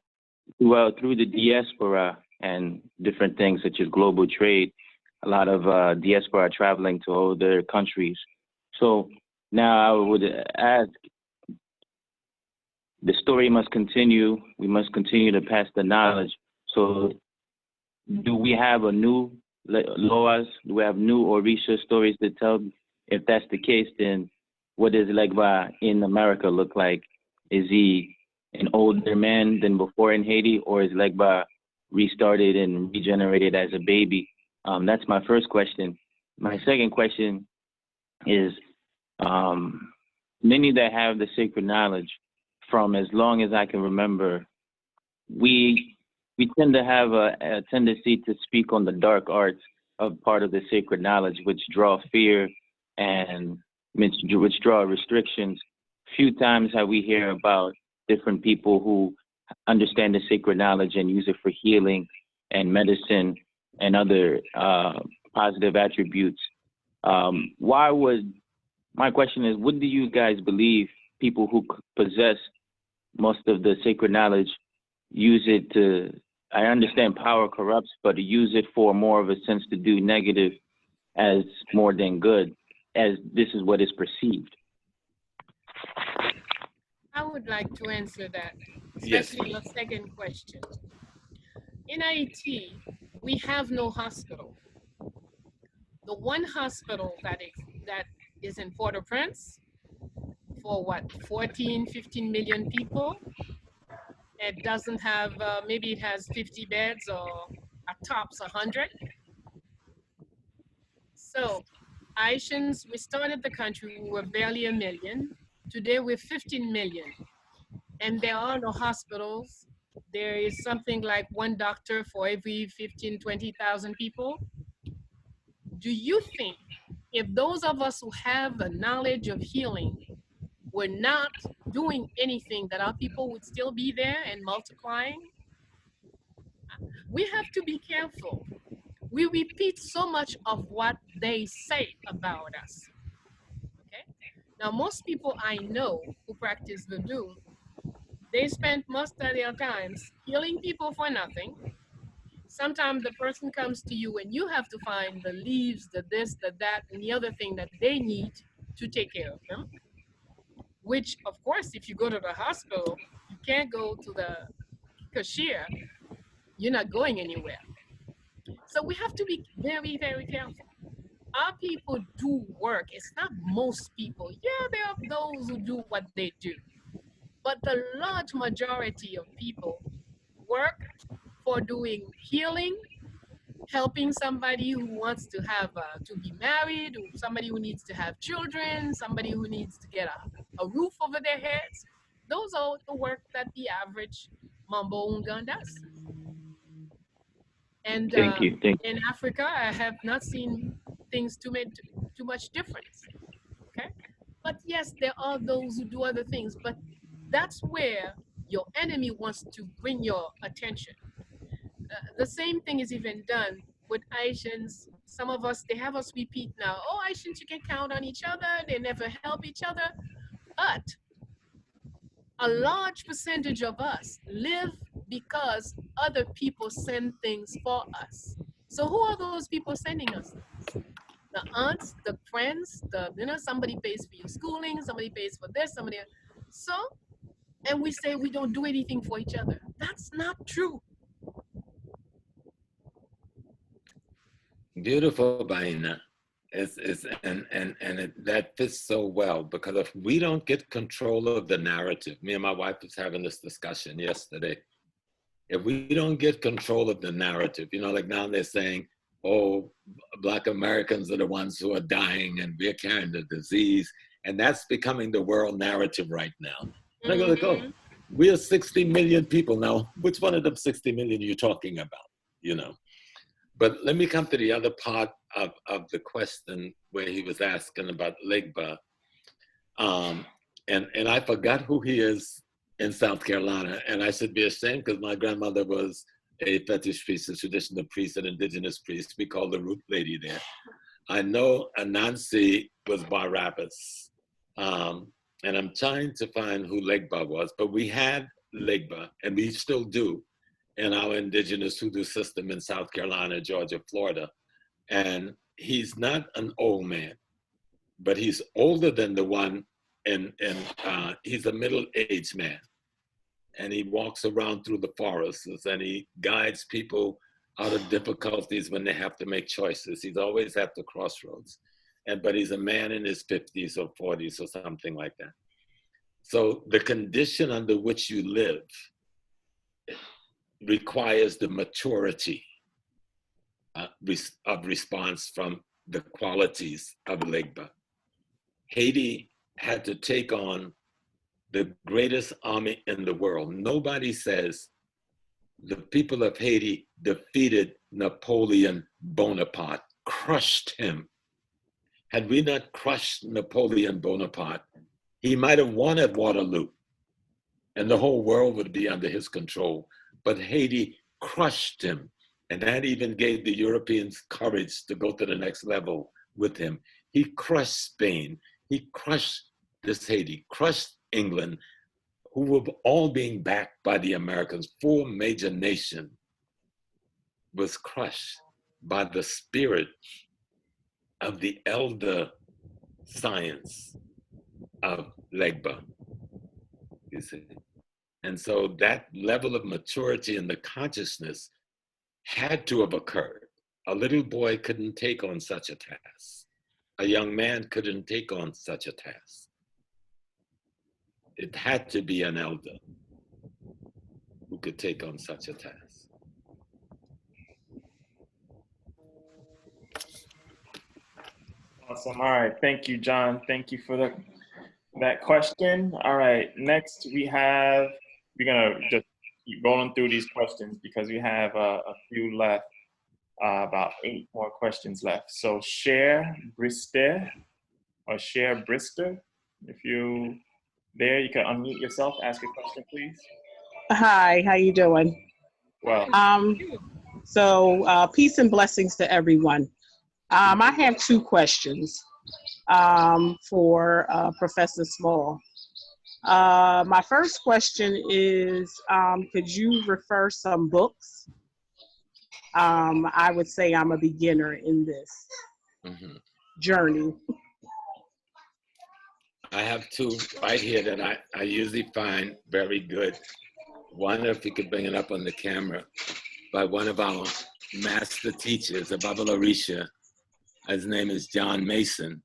through the diaspora and different things such as global trade, a lot of diaspora are traveling to other countries. So now I would ask, the story must continue. We must continue to pass the knowledge. So do we have a new Loas? Do we have new Orisha stories to tell? If that's the case, then what does Legba in America look like? Is he an older man than before in Haiti, or is Legba restarted and regenerated as a baby? That's my first question. My second question is, many that have the sacred knowledge, from as long as I can remember, we tend to have a tendency to speak on the dark arts of part of the sacred knowledge, which draw fear and which draw restrictions. Few times have we hear about different people who understand the sacred knowledge and use it for healing and medicine and other positive attributes. My question is, what do you guys believe people who possess most of the sacred knowledge use it to, I understand power corrupts, but to use it for more of a sense to do negative as more than good, as this is what is perceived? I would like to answer that, Yes. especially your second question. In Haiti, we have no hospital. The one hospital that is in Port-au-Prince for what, 14, 15 million people, it doesn't have, maybe it has 50 beds or at tops 100. So Haitians, we started the country, we were barely 1 million. Today we're 15 million. And there are no hospitals. There is something like one doctor for every 15, 20,000 people. Do you think if those of us who have the knowledge of healing were not doing anything, that our people would still be there and multiplying? We have to be careful. We repeat so much of what they say about us. Okay? Now, most people I know who practice voodoo, they spend most of their times healing people for nothing. Sometimes the person comes to you and you have to find the leaves, the this, the that, and the other thing that they need to take care of them. Which, of course, if you go to the hospital, you can't go to the cashier. You're not going anywhere. So we have to be very, very careful. Our people do work. It's not most people. Yeah, there are those who do what they do. But the large majority of people work for doing healing, helping somebody who wants to have to be married, or somebody who needs to have children, somebody who needs to get a roof over their heads. Those are the work that the average Mambo Ungan does. And Thank you. Thank in Africa, I have not seen things too much difference. Okay, but yes, there are those who do other things, but that's where your enemy wants to bring your attention. The same thing is even done with Haitians. Some of us, they have us repeat now, oh, Haitians, you can count on each other. They never help each other. But a large percentage of us live because other people send things for us. So who are those people sending us things? The aunts, the friends, somebody pays for your schooling, somebody pays for this, somebody. So, and we say we don't do anything for each other. That's not true. Beautiful, Bayyinah. That fits so well, because if we don't get control of the narrative, me and my wife was having this discussion yesterday. If we don't get control of the narrative, like now they're saying, oh, Black Americans are the ones who are dying and we're carrying the disease. And that's becoming the world narrative right now. And I go, like, oh, we are 60 million people now. Which one of them 60 million are you talking about, But let me come to the other part of the question where he was asking about Legba. And I forgot who he is in South Carolina. And I should be ashamed because my grandmother was a fetish priest, a traditional priest, an indigenous priest. We call the root lady there. I know Anansi was Barabbas. And I'm trying to find who Legba was, but we had Legba, and we still do, in our indigenous hoodoo system in South Carolina, Georgia, Florida. And he's not an old man, but he's older than the one, and he's a middle-aged man. And he walks around through the forests and he guides people out of difficulties when they have to make choices. He's always at the crossroads. But he's a man in his 50s or 40s or something like that. So the condition under which you live requires the maturity of response from the qualities of Legba. Haiti had to take on the greatest army in the world. Nobody says the people of Haiti defeated Napoleon Bonaparte, crushed him. Had we not crushed Napoleon Bonaparte, he might have won at Waterloo and the whole world would be under his control. But Haiti crushed him, and that even gave the Europeans courage to go to the next level with him. He crushed Spain. He crushed this Haiti, crushed England, who were all being backed by the Americans. 4 major nations was crushed by the spirit of the elder science of Legba, you see. And so that level of maturity in the consciousness had to have occurred. A little boy couldn't take on such a task. A young man couldn't take on such a task. It had to be an elder who could take on such a task. Awesome. All right. Thank you, John. Thank you for that question. All right. Next, we're going to just keep rolling through these questions because we have a few left, about 8 more questions left. So Cher Brister, if you there, you can unmute yourself, ask your question, please. Hi, how you doing? Well, so peace and blessings to everyone. I have 2 questions for Professor Small. My first question is, could you refer some books? I would say I'm a beginner in this journey. I have 2 right here that I usually find very good. One, if you could bring it up on the camera, by one of our master teachers, a Baba Orisha. His name is John Mason.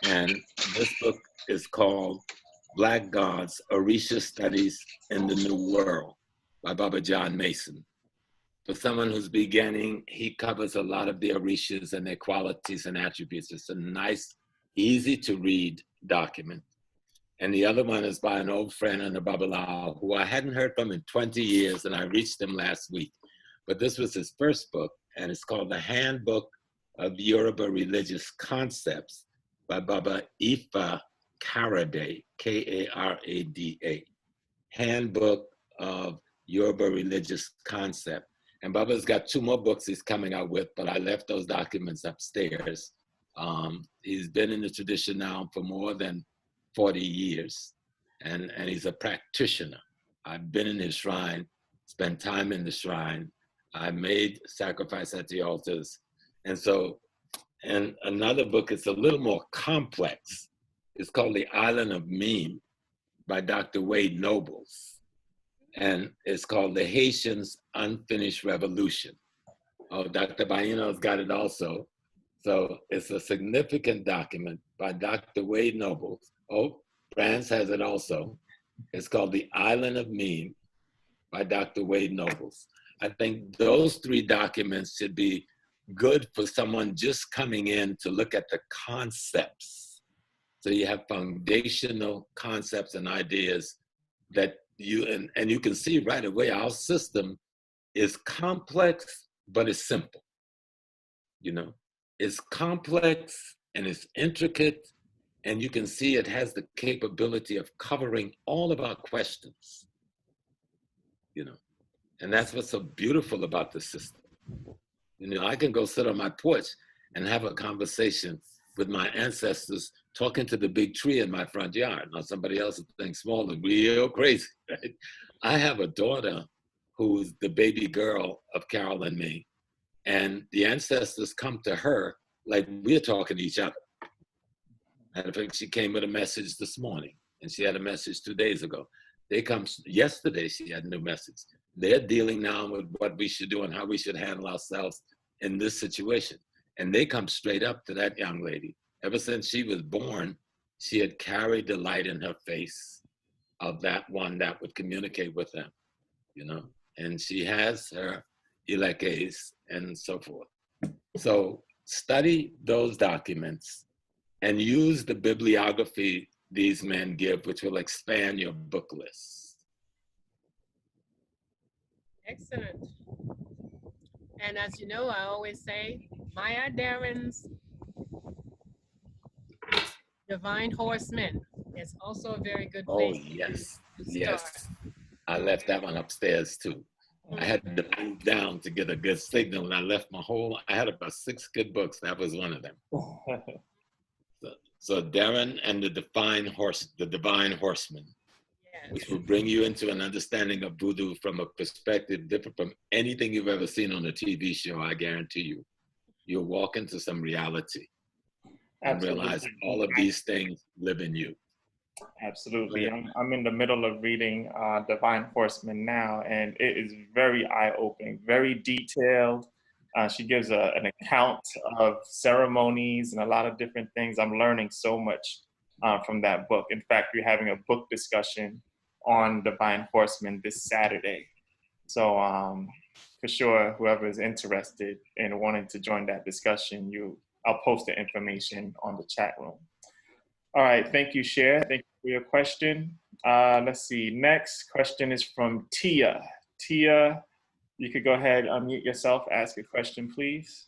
And this book is called Black Gods, Orisha Studies in the New World by Baba John Mason. For someone who's beginning, he covers a lot of the Orishas and their qualities and attributes. It's a nice, easy to read document. And the other one is by an old friend in the Babalawo who I hadn't heard from in 20 years, and I reached him last week. But this was his first book, and it's called The Handbook of Yerba Religious Concepts by Baba Aoife Karade, K-A-R-A-D-A. Handbook of Yerba Religious Concept. And Baba's got 2 more books he's coming out with, but I left those documents upstairs. He's been in the tradition now for more than 40 years, and he's a practitioner. I've been in his shrine, spent time in the shrine. I made sacrifice at the altars. And so, and another book is a little more complex. It's called The Island of Meme by Dr. Wade Nobles. And it's called The Haitians' Unfinished Revolution. Oh, Dr. Bayyinah's got it also. So it's a significant document by Dr. Wade Nobles. Oh, France has it also. It's called The Island of Meme by Dr. Wade Nobles. I think those 3 documents should be good for someone just coming in to look at the concepts. So you have foundational concepts and ideas that you, and you can see right away our system is complex, but it's simple. You know, it's complex and it's intricate, and you can see it has the capability of covering all of our questions, you know, and that's what's so beautiful about the system. You know, I can go sit on my porch and have a conversation with my ancestors talking to the big tree in my front yard. Now somebody else thinks small and real crazy, right? I have a daughter who's the baby girl of Carol and me, and the ancestors come to her like we're talking to each other. Matter of fact, she came with a message this morning, and she had a message 2 days ago. They come, yesterday she had a new message. They're dealing now with what we should do and how we should handle ourselves in this situation. And they come straight up to that young lady. Ever since she was born, she had carried the light in her face of that one that would communicate with them, you know? And she has her ilekes and so forth. So study those documents and use the bibliography these men give, which will expand your book list. Excellent. And as you know, I always say, Maya Daren's Divine Horsemen is also a very good place. Oh, yes, to yes. start. I left that one upstairs too. I had to move down to get a good signal, and I left I had about 6 good books. That was one of them. So Darren and the Divine Horseman, Yes. which will bring you into an understanding of voodoo from a perspective different from anything you've ever seen on a TV show. I guarantee you, you'll walk into some reality and realize all of these things live in you. Absolutely. I'm in the middle of reading Divine Horseman now, and it is very eye-opening, very detailed. She gives an account of ceremonies and a lot of different things. I'm learning so much from that book. In fact, we're having a book discussion on Divine Horsemen this Saturday. So for sure, whoever is interested in wanting to join that discussion, I'll post the information on the chat room. All right, thank you, Cher. Thank you for your question. Let's see, next question is from Tia. Tia, you could go ahead, unmute yourself, ask a question, please.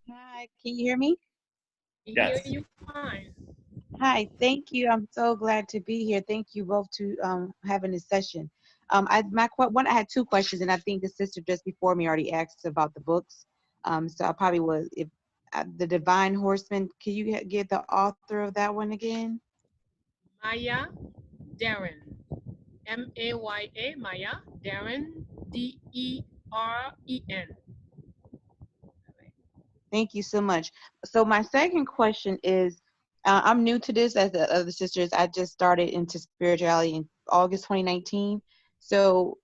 Hi, can you hear me? Yes. Hear you fine. Hi, thank you. I'm so glad to be here. Thank you both to having this session. I had two questions, and I think the sister just before me already asked about the books. So I probably was the Divine Horseman. Can you get the author of that one again? Maya Deren. M-A-Y-A, Maya Deren, D-E-R-E-N. Thank you so much. So my second question is, I'm new to this as the other sisters. I just started into spirituality in August 2019. So,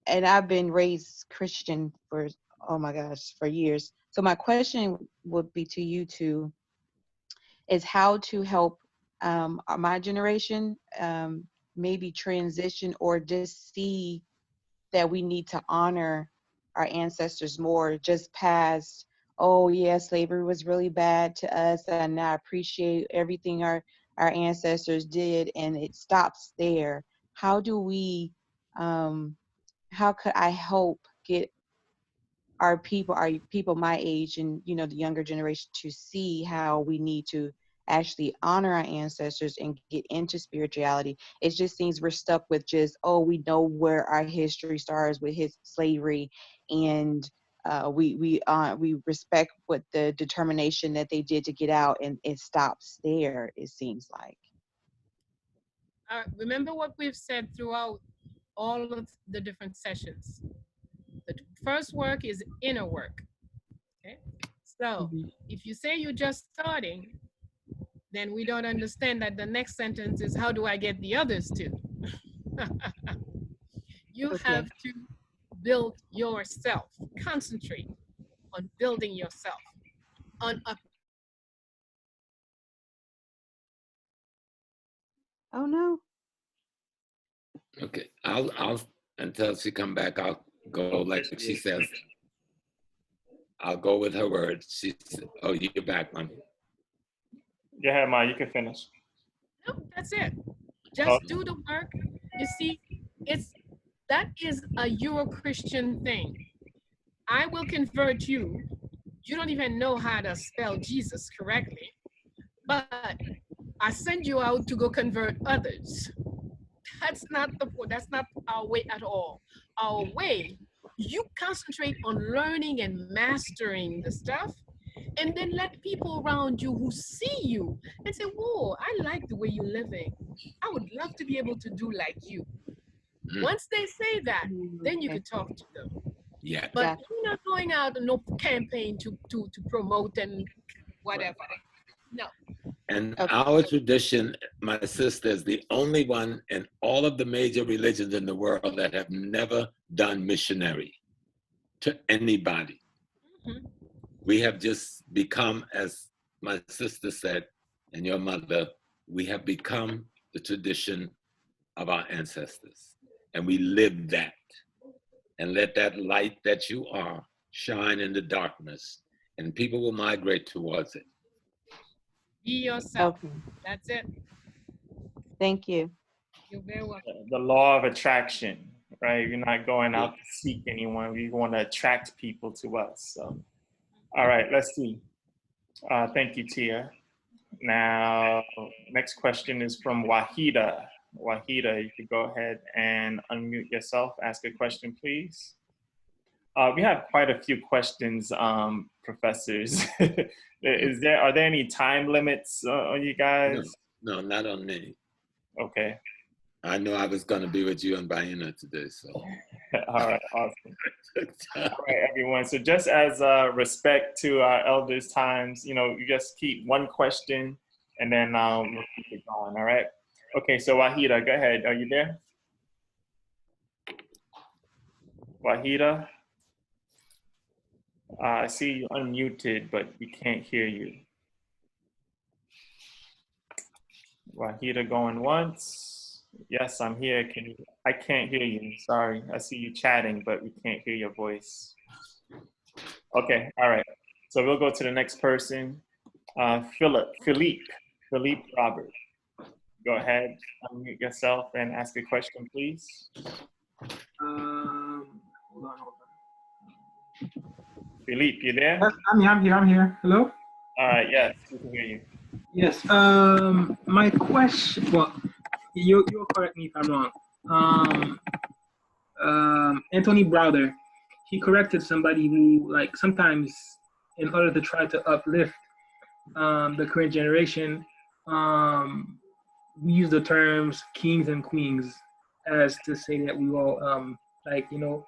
and I've been raised Christian for, oh my gosh, for years. So my question would be to you two is how to help my generation maybe transition or just see that we need to honor our ancestors more, just past, oh yeah, slavery was really bad to us and I appreciate everything our ancestors did, and it stops there. How do we, how could I help get our people my age and, you know, the younger generation to see how we need to actually honor our ancestors and get into spirituality? It just seems we're stuck with just, oh, we know where our history starts with his slavery, and we respect what the determination that they did to get out, and it stops there, it seems like. Remember what we've said throughout all of the different sessions. The first work is inner work. Okay? So if you say you're just starting, then we don't understand that the next sentence is, how do I get the others to? You have to build yourself. Concentrate on building yourself. Oh no. Okay, I'll until she come back, I'll go like she says. I'll go with her words. She said, oh, you're back, Mommy. Go ahead, Ma, you can finish. No, that's it. Just do the work. You see, that is a Euro-Christian thing. I will convert you. You don't even know how to spell Jesus correctly, but I send you out to go convert others. That's not our way at all. Our way, you concentrate on learning and mastering the stuff, and then let people around you who see you and say, whoa, I like the way you're living. I would love to be able to do like you. Once they say that, then you can talk to them. Yeah. But you're not going out on no campaign to promote and whatever. No. And our tradition, my sister, is the only one in all of the major religions in the world that have never done missionary to anybody. We have just become, as my sister said, and your mother, we have become the tradition of our ancestors. And we live that. And let that light that you are shine in the darkness, and people will migrate towards it. Be yourself. That's it. Thank you. You're very welcome. The law of attraction, right? You're not going out to seek anyone. We want to attract people to us. So, all right, let's see. Thank you, Tia. Now, next question is from Wahida. Wahida, you could go ahead and unmute yourself. Ask a question, please. We have quite a few questions, professors. Are there any time limits on you guys? No, not on me. Okay. I know I was going to be with you and Bayyinah today, so. All right, awesome. All right, everyone. So just as respect to our elders' times, you know, you just keep one question, and then we'll keep it going. All right. Okay. So Wahida, go ahead. Are you there? Wahida. I see you unmuted, but we can't hear you. Wahida going once. Yes, I'm here. Can you? I can't hear you. Sorry. I see you chatting, but we can't hear your voice. Okay. All right. So we'll go to the next person. Philippe Robert. Go ahead, unmute yourself and ask a question, please. Hold on. Philippe, you there? Yes, I'm here. Hello? All right, yes, we can hear you. Yes, my question, well, you'll correct me if I'm wrong. Anthony Browder, he corrected somebody who, like, sometimes in order to try to uplift the current generation, we use the terms kings and queens as to say that we all, like, you know,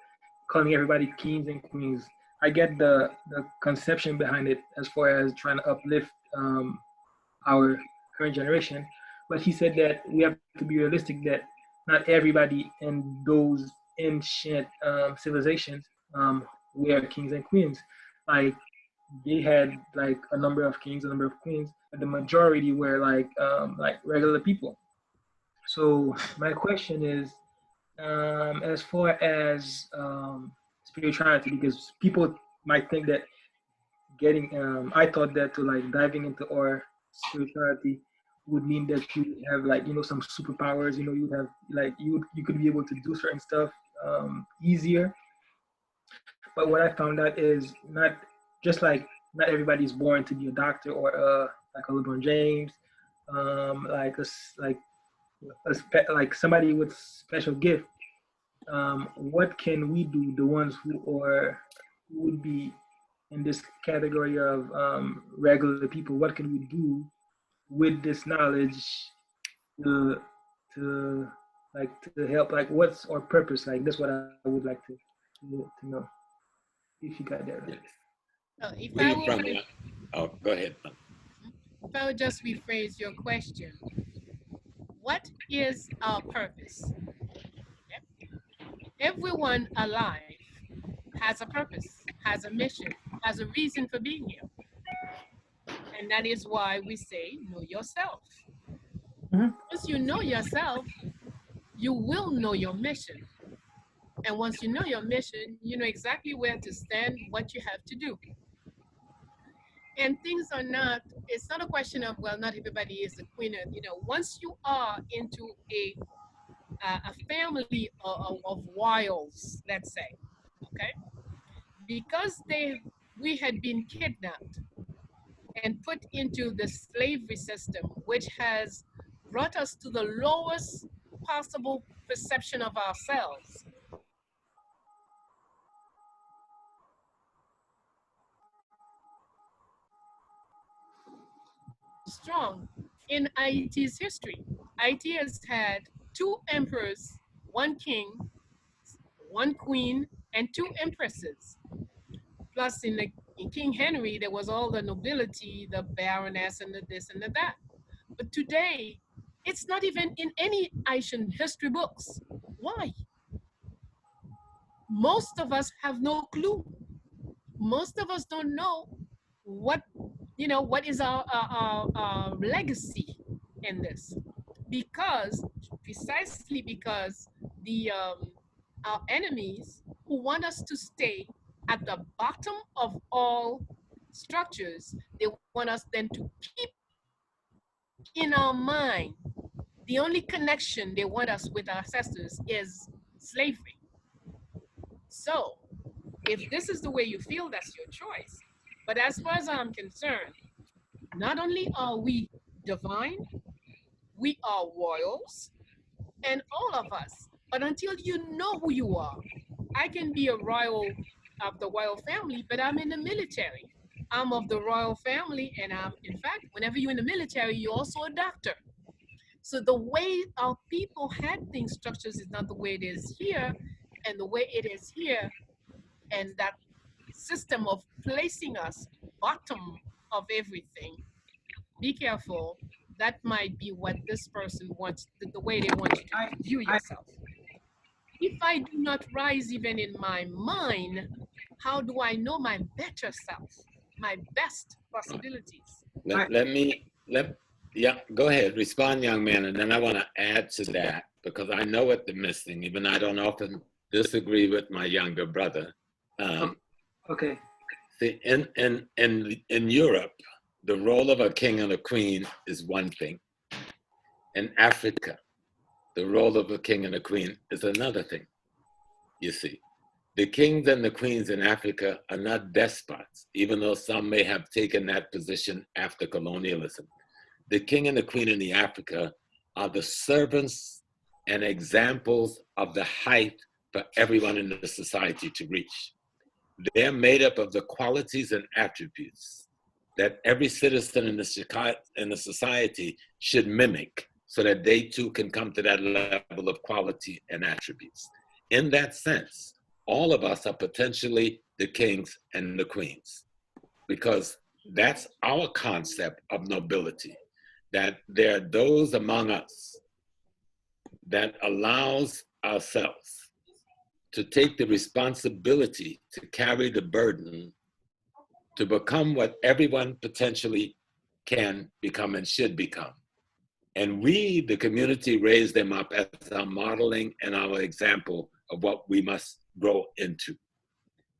calling everybody kings and queens. I get the conception behind it as far as trying to uplift our current generation, but he said that we have to be realistic that not everybody in those ancient civilizations were kings and queens. Like, they had like a number of kings, a number of queens, but the majority were like regular people. So my question is, as far as spirituality, because people might think that getting, I thought that to like diving into our spirituality would mean that you have like, you know, some superpowers, you know, you have like, you could be able to do certain stuff easier. But what I found out is not just like, not everybody's born to be a doctor or like a LeBron James, like like somebody with special gift. What can we do, the ones who are who would be in this category of regular people? What can we do with this knowledge to to like to help? Like, what's our purpose? Like, that's what I would like to know. If you got that right. If Where I are you from? would, Yeah? Oh, go ahead. if I would just rephrase your question, what is our purpose? Everyone alive has a purpose, has a mission, has a reason for being here. And that is why we say, know yourself. Once you know yourself, you will know your mission. And once you know your mission, you know exactly where to stand, what you have to do. And things are not, it's not a question of, well, not everybody is a queen. You know, once you are into a family of wiles, let's say, okay? Because we had been kidnapped and put into the slavery system, which has brought us to the lowest possible perception of ourselves. Strong in Haiti's history. Haiti has had 2 emperors, 1 king, 1 queen, and 2 empresses. Plus, in King Henry, there was all the nobility, the baroness, and the this and the that. But today, it's not even in any Haitian history books. Why? Most of us have no clue. Most of us don't know what, you know, what is our legacy in this. Because, precisely because our enemies who want us to stay at the bottom of all structures, they want us then to keep in our mind, the only connection they want us with our ancestors is slavery. So, if this is the way you feel, that's your choice. But as far as I'm concerned, not only are we divine, we are royals, and all of us. But until you know who you are, I can be a royal of the royal family, but I'm in the military. I'm of the royal family, and in fact, whenever you're in the military, you're also a doctor. So the way our people had things structures is not the way it is here, and the way it is here, and that system of placing us bottom of everything. Be careful. That might be what this person wants, the way they want you to view yourself. If I do not rise even in my mind, How do I know my better self, my best possibilities? Yeah, go ahead, respond, young man, and then I want to add to that because I know what the missing, even I don't often disagree with my younger brother. Okay. See, in Europe, the role of a king and a queen is one thing. In Africa, the role of a king and a queen is another thing, you see. The kings and the queens in Africa are not despots, even though some may have taken that position after colonialism. The king and the queen in the Africa are the servants and examples of the height for everyone in the society to reach. They're made up of the qualities and attributes that every citizen in the society should mimic so that they too can come to that level of quality and attributes. In that sense, all of us are potentially the kings and the queens because that's our concept of nobility, that there are those among us that allows ourselves to take the responsibility to carry the burden to become what everyone potentially can become and should become. And we, the community, raise them up as our modeling and our example of what we must grow into.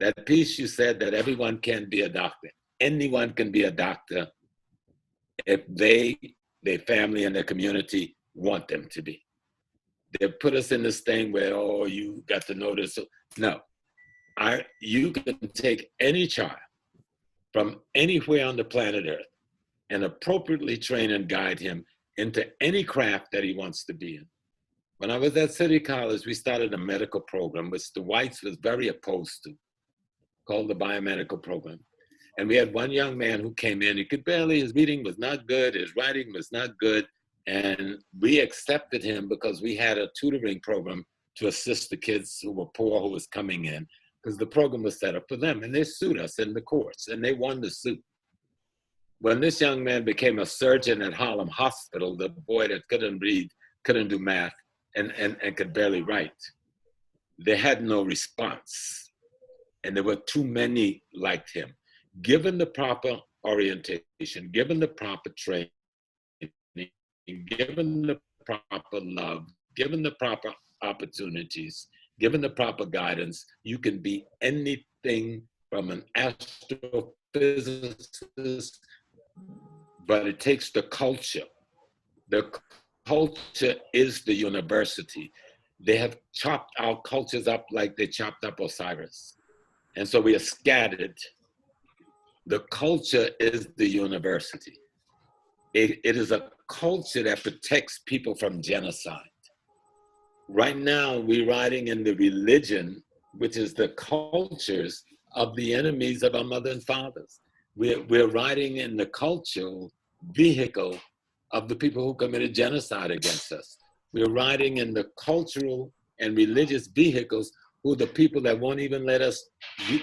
That piece you said that everyone can be a doctor. Anyone can be a doctor if they, their family, and their community want them to be. They put us in this thing where, oh, you got to know this. No, you can take any child from anywhere on the planet Earth and appropriately train and guide him into any craft that he wants to be in. When I was at City College, we started a medical program, which the whites was very opposed to, called the biomedical program. And we had one young man who came in, he could barely, his reading was not good, his writing was not good, and we accepted him because we had a tutoring program to assist the kids who were poor who was coming in, because the program was set up for them, and they sued us in the courts, and they won the suit. When this young man became a surgeon at Harlem Hospital, the boy that couldn't read, couldn't do math, and could barely write, they had no response. And there were too many like him. Given the proper orientation, given the proper training, given the proper love, given the proper opportunities, given the proper guidance, you can be anything from an astrophysicist, but it takes the culture. The culture is the university. They have chopped our cultures up like they chopped up Osiris. And so we are scattered. The culture is the university. It is a culture that protects people from genocide. Right now, we're riding in the religion, which is the cultures of the enemies of our mother and fathers. We're riding in the cultural vehicle of the people who committed genocide against us. We're riding in the cultural and religious vehicles who are the people that won't even let us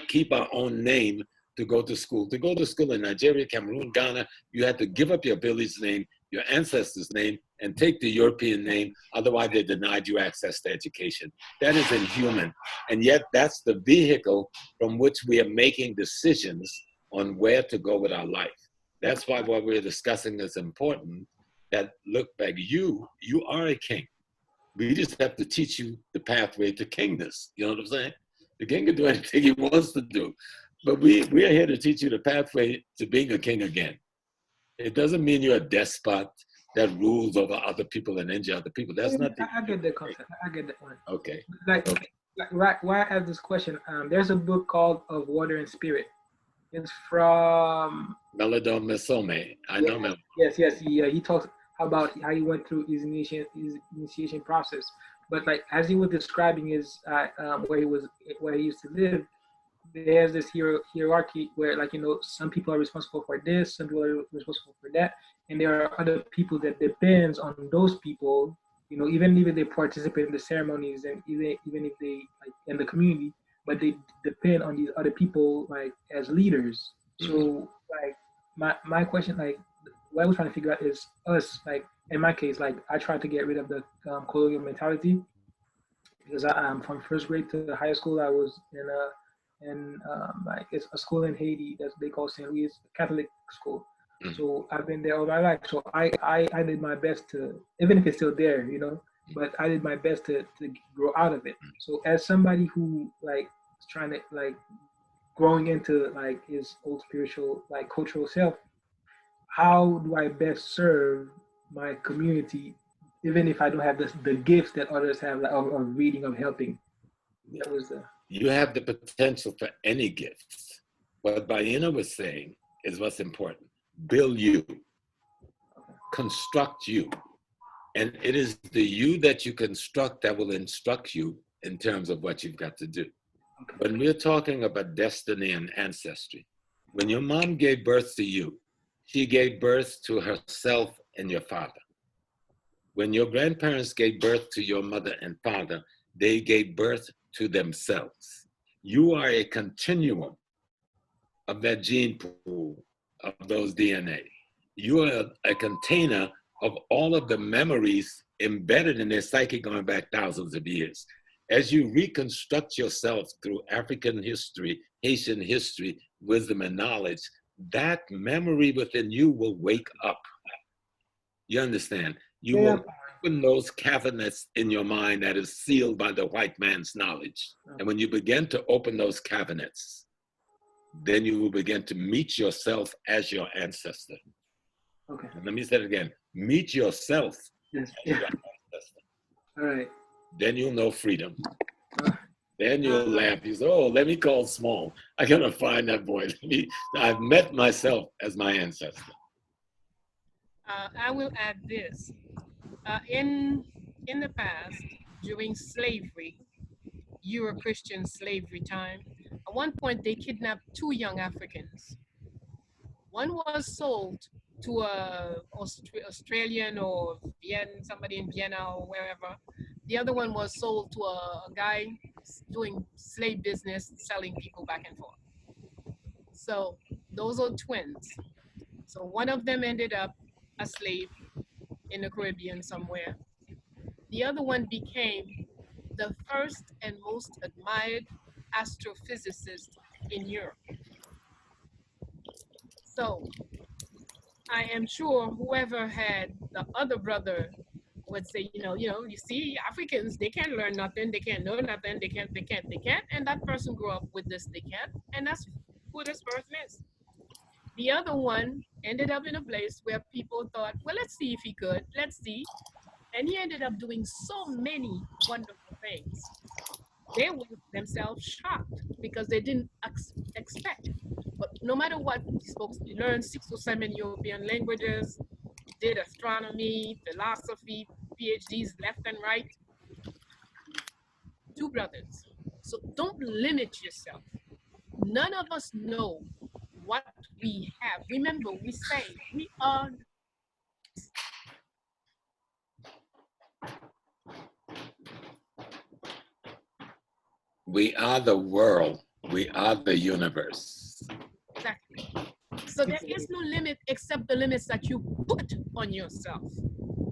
keep our own name to go to school. To go to school in Nigeria, Cameroon, Ghana, you had to give up your village name, your ancestors' name, and take the European name. Otherwise, they denied you access to education. That is inhuman. And yet, that's the vehicle from which we are making decisions on where to go with our life. That's why what we're discussing is important. That look back, you are a king. We just have to teach you the pathway to kingness. You know what I'm saying? The king can do anything he wants to do. But we are here to teach you the pathway to being a king again. It doesn't mean you're a despot that rules over other people and injure other people. That's not the... I get that concept. I get that one. Okay. Like why I have this question, there's a book called Of Water and Spirit. It's from Melodon Mesome. I know Melodon. Yes. He talks about how he went through his initiation process. But like as he was describing his where he used to live, there's this hierarchy where, like, you know, some people are responsible for this, some people are responsible for that, and there are other people that depends on those people, you know, even if they participate in the ceremonies and even if they like in the community, but they depend on these other people like as leaders. So like my question, like what I was trying to figure out is us, like in my case, like I tried to get rid of the colonial mentality because I'm from first grade to high school. I was in a and like it's a school in Haiti that they call St. Louis Catholic school. So I've been there all my life. So I did my best to, even if it's still there, you know, but I did my best to grow out of it. So as somebody who like is trying to like growing into like his old spiritual like cultural self, how do I best serve my community, even if I don't have the gifts that others have, like of reading, of helping? That was the. You have the potential for any gifts. What Bayyinah was saying is what's important. Build you, construct you. And it is the you that you construct that will instruct you in terms of what you've got to do. When we're talking about destiny and ancestry, when your mom gave birth to you, she gave birth to herself and your father. When your grandparents gave birth to your mother and father, they gave birth to themselves. You are a continuum of that gene pool, of those DNA. You are a container of all of the memories embedded in their psyche going back thousands of years. As you reconstruct yourself through African history, Haitian history, wisdom and knowledge, that memory within you will wake up. You understand? You will open those cabinets in your mind that is sealed by the white man's knowledge. And when you begin to open those cabinets, then you will begin to meet yourself as your ancestor. Okay. Let me say it again. Meet yourself Yes. as your ancestor. All right. Then you'll know freedom. Then you'll laugh. You say, oh, let me call small. I gotta find that boy. I've met myself as my ancestor. I will add this. In the past, during slavery, Euro-Christian slavery time, at one point they kidnapped 2 young Africans. One was sold to a Australian or somebody in Vienna or wherever. The other one was sold to a guy doing slave business, selling people back and forth. So those are twins. So one of them ended up a slave in the Caribbean somewhere. The other one became the first and most admired astrophysicist in Europe. So I am sure whoever had the other brother would say, you see, Africans, they can't learn nothing, they can't know nothing, they can't, and that person grew up with this, they can't, and that's who this person is. The other one ended up in a place where people thought, well, let's see if he could, let's see. And he ended up doing so many wonderful things. They were themselves shocked because they didn't expect. But no matter what, he learned 6 or 7 European languages, did astronomy, philosophy, PhDs left and right. 2 brothers. So don't limit yourself. None of us know what we have. Remember, we say we are. We are the world. We are the universe. Exactly. So there is no limit except the limits that you put on yourself.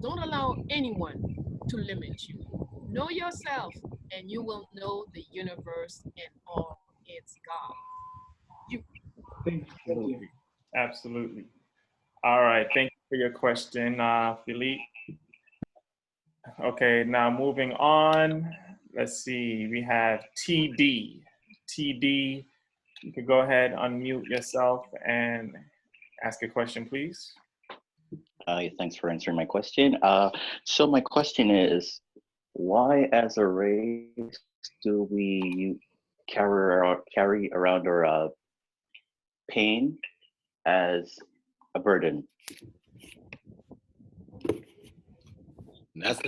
Don't allow anyone to limit you. Know yourself and you will know the universe and all its God. You. Absolutely. Absolutely. All right. Thank you for your question, Philippe. Okay, now moving on. Let's see. We have TD. TD, you could go ahead, unmute yourself and ask a question, please. Thanks for answering my question. So my question is, why as a race do we carry around our pain as a burden? That's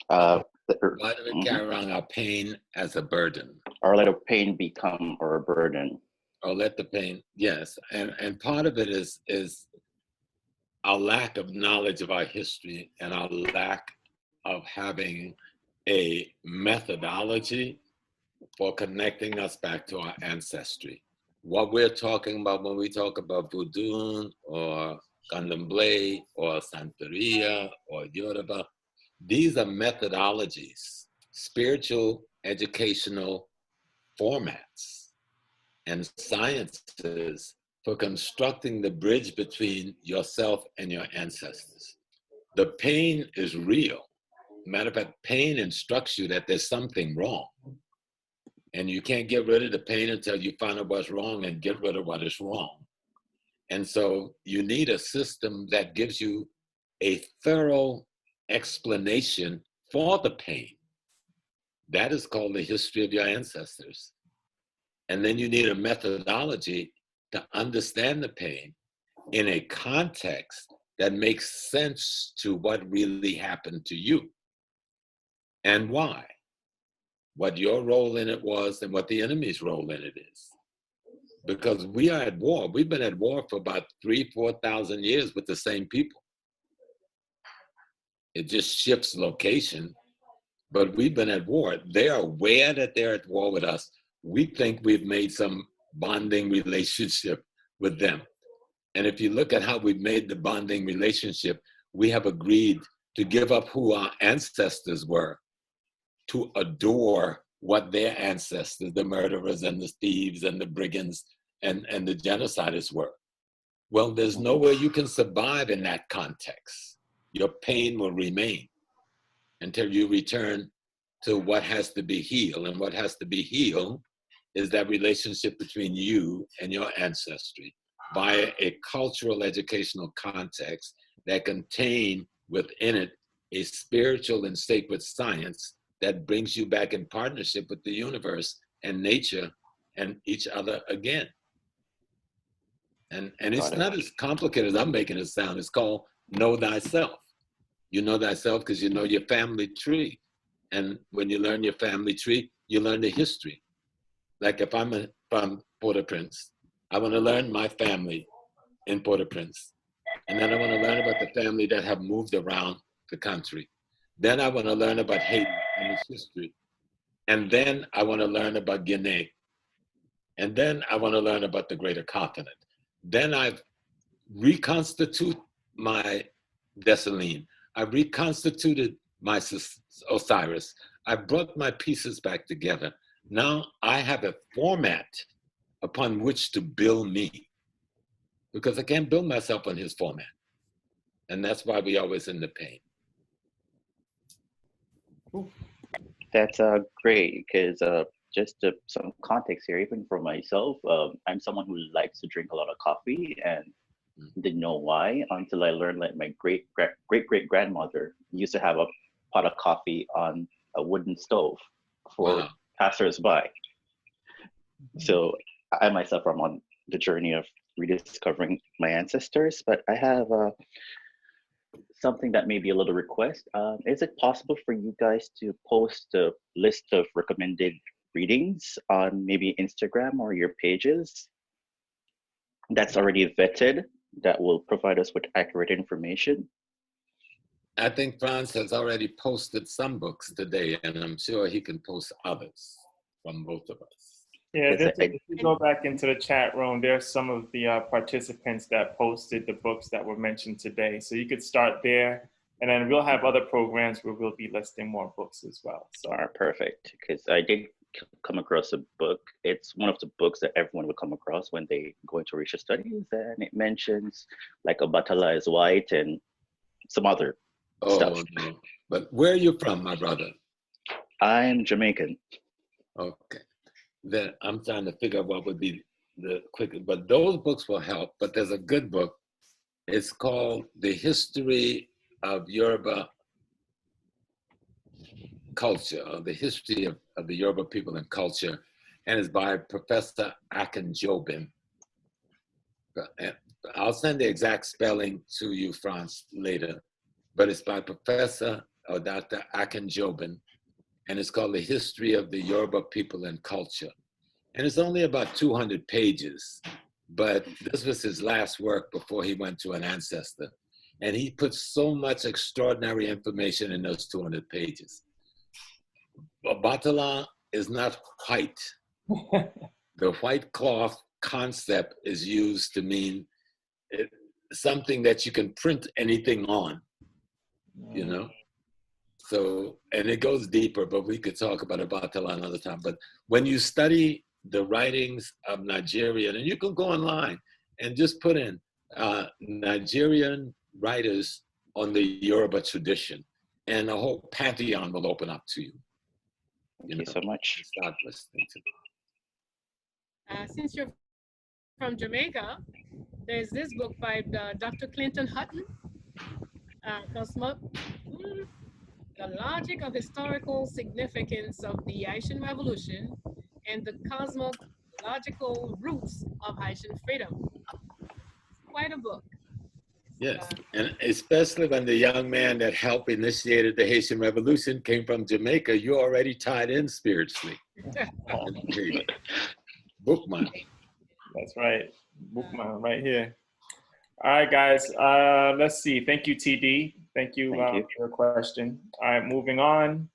why do we carry around our pain as a burden? Or let a pain become or a burden? Or let the pain, yes. And part of it is our lack of knowledge of our history and our lack of having a methodology for connecting us back to our ancestry. What we're talking about when we talk about voodoo or candomblé or santeria or Yerba, these are methodologies, spiritual educational formats and sciences for constructing the bridge between yourself and your ancestors. The pain is real. Matter of fact, pain instructs you that there's something wrong. And you can't get rid of the pain until you find out what's wrong and get rid of what is wrong. And so you need a system that gives you a thorough explanation for the pain. That is called the history of your ancestors. And then you need a methodology to understand the pain in a context that makes sense to what really happened to you and why, what your role in it was and what the enemy's role in it is. Because we are at war. We've been at war for about 3,000 to 4,000 years with the same people. It just shifts location, but we've been at war. They are aware that they're at war with us. We think we've made some bonding relationship with them. And if you look at how we've made the bonding relationship, we have agreed to give up who our ancestors were to adore what their ancestors, the murderers and the thieves and the brigands and the genocidists were. Well, there's nowhere you can survive in that context. Your pain will remain until you return to what has to be healed. And what has to be healed is that relationship between you and your ancestry via a cultural educational context that contain within it a spiritual and sacred science that brings you back in partnership with the universe and nature and each other again. And it's not as complicated as I'm making it sound. It's called know thyself. You know thyself because you know your family tree. And when you learn your family tree, you learn the history. Like if I'm from Port-au-Prince, I want to learn my family in Port-au-Prince. And then I want to learn about the family that have moved around the country. Then I want to learn about Haiti and its history. And then I want to learn about Guinea. And then I want to learn about the greater continent. Then I've reconstituted my Dessalines. I've reconstituted my Osiris. I brought my pieces back together. Now I have a format upon which to build me, because I can't build myself on his format. And that's why we always in the pain. That's great, because just some context here, even for myself, I'm someone who likes to drink a lot of coffee and didn't know why until I learned that my great grandmother used to have a pot of coffee on a wooden stove for passers-by. So I myself am on the journey of rediscovering my ancestors, but I have something that may be a little request. Is it possible for you guys to post a list of recommended readings on maybe Instagram or your pages that's already vetted, that will provide us with accurate information? I think Franz has already posted some books today, and I'm sure he can post others from both of us. Yeah, if you go back into the chat room, there's some of the participants that posted the books that were mentioned today. So you could start there, and then we'll have other programs where we'll be listing more books as well. So Perfect, because I did come across a book. It's one of the books that everyone would come across when they go into research studies, and it mentions like Obatala is white and some other stuff. No. But where are you from, my brother? I'm Jamaican. Okay. Then I'm trying to figure out what would be the quickest, but those books will help. But there's a good book. It's called The History of Yerba Culture, or the history of the Yerba people and culture, and it's by Professor Akinjobin. I'll send the exact spelling to you, Franz, later, but it's by Professor or Dr. Akinjobin, and it's called The History of the Yerba People and Culture. And it's only about 200 pages, but this was his last work before he went to an ancestor. And he put so much extraordinary information in those 200 pages. Obatala is not white. The white cloth concept is used to mean something that you can print anything on, you know? So, and it goes deeper, but we could talk about Obatala another time. But when you study the writings of Nigerian, and you can go online and just put in Nigerian writers on the Yerba tradition, and a whole pantheon will open up to you. Thank you so much. Start listening to them. Since you're from Jamaica, there's this book by Dr. Clinton Hutton, The Logic of Historical Significance of the Haitian Revolution and the Cosmological Roots of Haitian Freedom. It's quite a book. Yes, and especially when the young man that helped initiated the Haitian Revolution came from Jamaica, you're already tied in spiritually. Bookmark. That's right. Bookmark right here. All right, guys. Let's see. Thank you, TD. Thank you for your question. All right, moving on.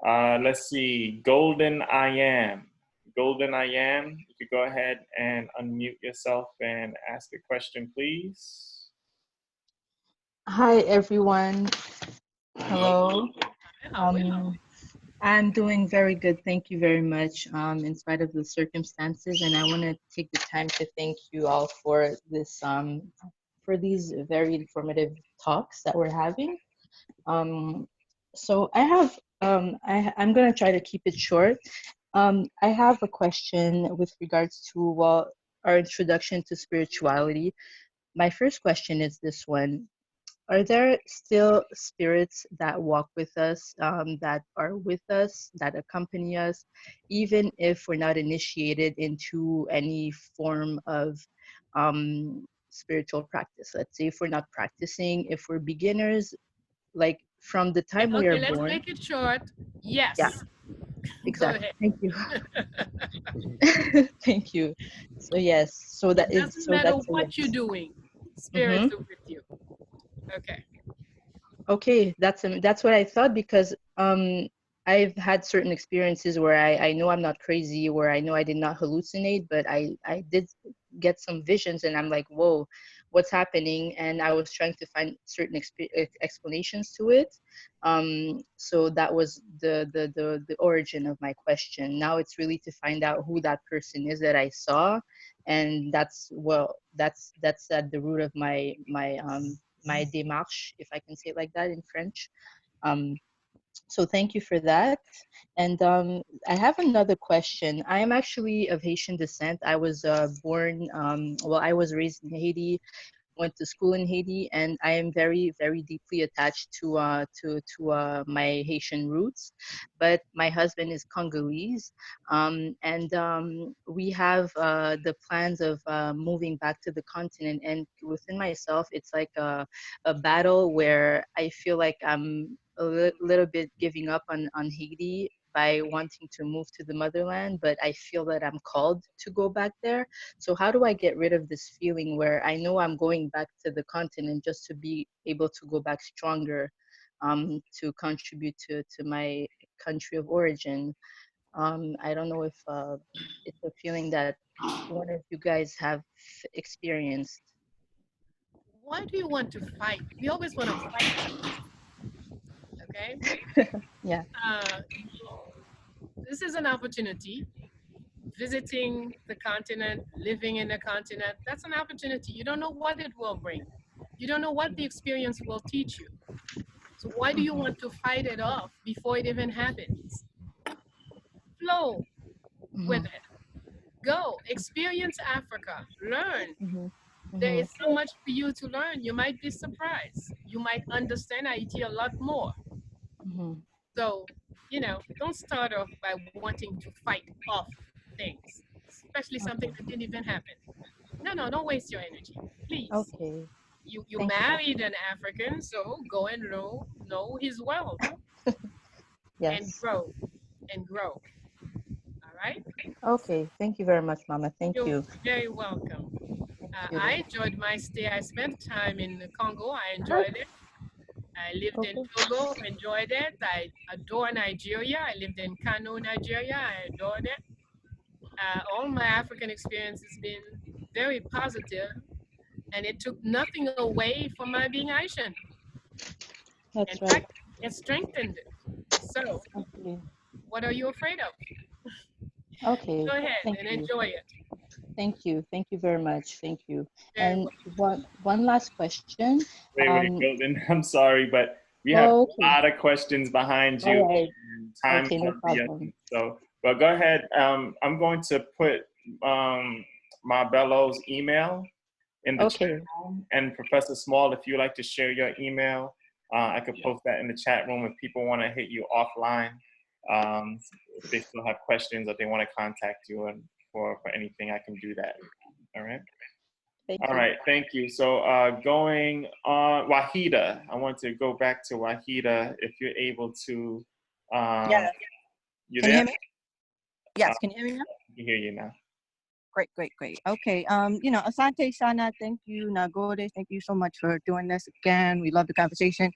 Let's see. Golden I Am. Golden I Am. You could go ahead and unmute yourself and ask a question, please. Hi, everyone. Hello. I'm doing very good. Thank you very much, in spite of the circumstances. And I want to take the time to thank you all for this, for these very informative talks that we're having. So I have, I'm going to try to keep it short. I have a question with regards to, well, our introduction to spirituality. My first question is this one. Are there still spirits that walk with us, that are with us, that accompany us, even if we're not initiated into any form of spiritual practice? Let's say if we're not practicing, if we're beginners, like from the time we are born. Okay, let's make it short. Yes. Yeah, exactly. Thank you. Thank you. So yes, so that is. Doesn't matter what you're doing, spirits are with you. Okay. Okay, that's what I thought, because I've had certain experiences where I know I'm not crazy, where I know I did not hallucinate, but I did get some visions, and I'm like, whoa, what's happening? And I was trying to find certain explanations to it. So that was the origin of my question. Now it's really to find out who that person is that I saw, and that's at the root of my démarche, if I can say it like that in French. So thank you for that. And I have another question. I am actually of Haitian descent. I was born, I was raised in Haiti, went to school in Haiti, and I am very, very deeply attached to my Haitian roots. But my husband is Congolese, and we have the plans of moving back to the continent. And within myself, it's like a battle where I feel like I'm a little bit giving up on Haiti by wanting to move to the motherland, but I feel that I'm called to go back there. So how do I get rid of this feeling where I know I'm going back to the continent just to be able to go back stronger, to contribute to my country of origin? I don't know if it's a feeling that one of you guys have experienced. Why do you want to fight? We always want to fight. Okay? Yeah. This is an opportunity. Visiting the continent, living in the continent, that's an opportunity. You don't know what it will bring. You don't know what the experience will teach you. So why do you want to fight it off before it even happens? Flow with it. Go, experience Africa, learn. There is so much for you to learn. You might be surprised. You might understand Haiti a lot more. So, don't start off by wanting to fight off things, especially something that didn't even happen. No, don't waste your energy, please. Okay. You married an African, so go and know his world. Yes. And grow. All right? Okay. Thank you very much, Mama. Thank you. You're very welcome. I enjoyed my stay. I spent time in the Congo. I enjoyed it. I lived in Togo, enjoyed it. I adore Nigeria. I lived in Kano, Nigeria. I adored it. All my African experience has been very positive, and it took nothing away from my being Haitian. That's in fact, it strengthened it. So, what are you afraid of? Okay, Go ahead thank and you. enjoy it. Thank you. Thank you very much. Thank you. Very And well. one last question. Wait, Golden. I'm sorry, but we have a Okay. lot of questions behind you. All right. And time Okay, is no of the problem. essence. So, but go ahead. I'm going to put my Bello's email in the chat Okay. room. And Professor Small, if you'd like to share your email, I could post that in the chat room if people want to hit you offline. If they still have questions or they want to contact you and for anything, I can do that. All right. Thank All you. right, thank you. So going on, Wahida, I want to go back to Wahida, if you're able to, Yeah. you Can you there? hear me? Yes. Can you hear me now? I can hear you now. Great, great, great. Okay. You know, Asante Sana, thank you. Nagode, thank you so much for doing this again. We love the conversation.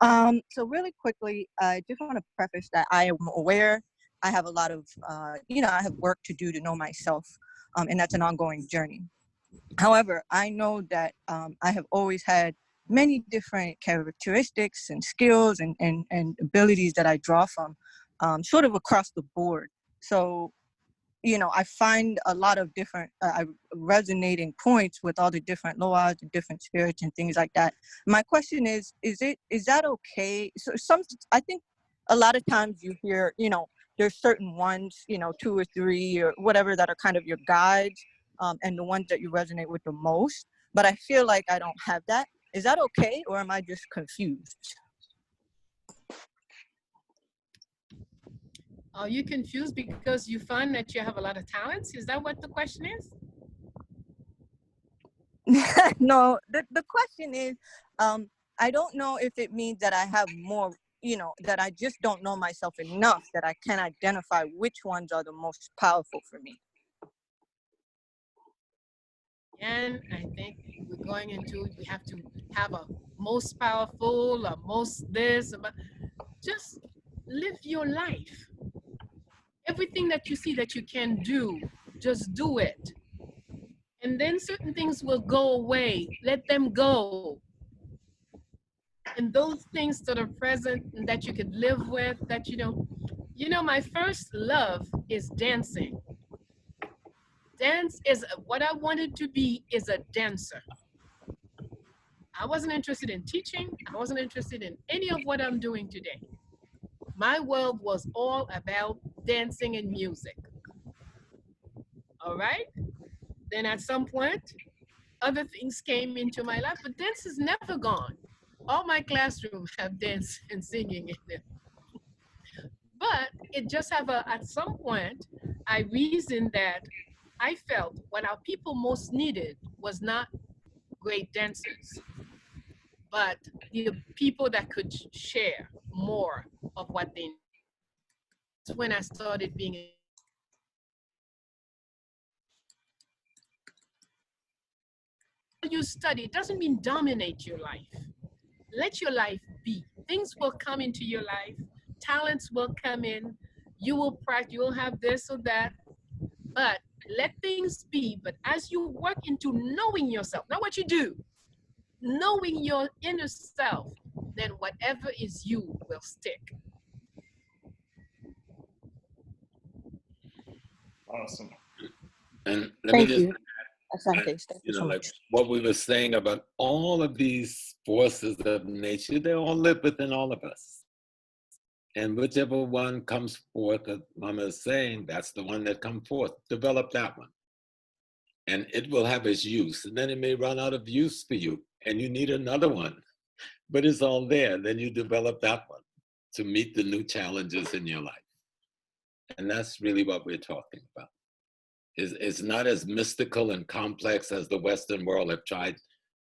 So really quickly, I just want to preface that I am aware I have a lot of, you know, I have work to do to know myself, and that's an ongoing journey. However, I know that I have always had many different characteristics and skills and abilities that I draw from, sort of across the board. So, you know, I find a lot of different resonating points with all the different loas, the different spirits and things like that. My question is that okay? So I think a lot of times you hear, you know, there's certain ones, you know, 2 or 3 or whatever that are kind of your guides, and the ones that you resonate with the most. But I feel like I don't have that. Is that okay, or am I just confused? Are you confused because you find that you have a lot of talents? Is that what the question is? No, the question is, I don't know if it means that I have more, you know, that I just don't know myself enough that I can identify which ones are the most powerful for me. And I think we're going into, we have to have a most powerful, a most this, but just live your life. Everything that you see that you can do, just do it. And then certain things will go away. Let them go. And those things that are present and that you could live with, that you know, my first love is dancing. Dance is what I wanted to be, is a dancer. I wasn't interested in teaching. I wasn't interested in any of what I'm doing today. My world was all about dancing and music. All right? Then at some point, other things came into my life, but dance is never gone. All my classrooms have dance and singing in it. But it just have at some point, I reasoned that I felt what our people most needed was not great dancers, but the people that could share more of what they need. That's when I started being you study, it doesn't mean dominate your life. Let your life be. Things will come into your life, talents will come in, you will practice, you will have this or that, but let things be. But as you work into knowing yourself, not what you do, knowing your inner self, then whatever is you will stick. Awesome. And let me Thank just you. Asante, thank you you know, so like much. what we were saying about all of these forces of nature, they all live within all of us. And whichever one comes forth, as Mama is saying, that's the one that comes forth. Develop that one. And it will have its use. And then it may run out of use for you, and you need another one. But it's all there. Then you develop that one to meet the new challenges in your life. And that's really what we're talking about. It's not as mystical and complex as the Western world have tried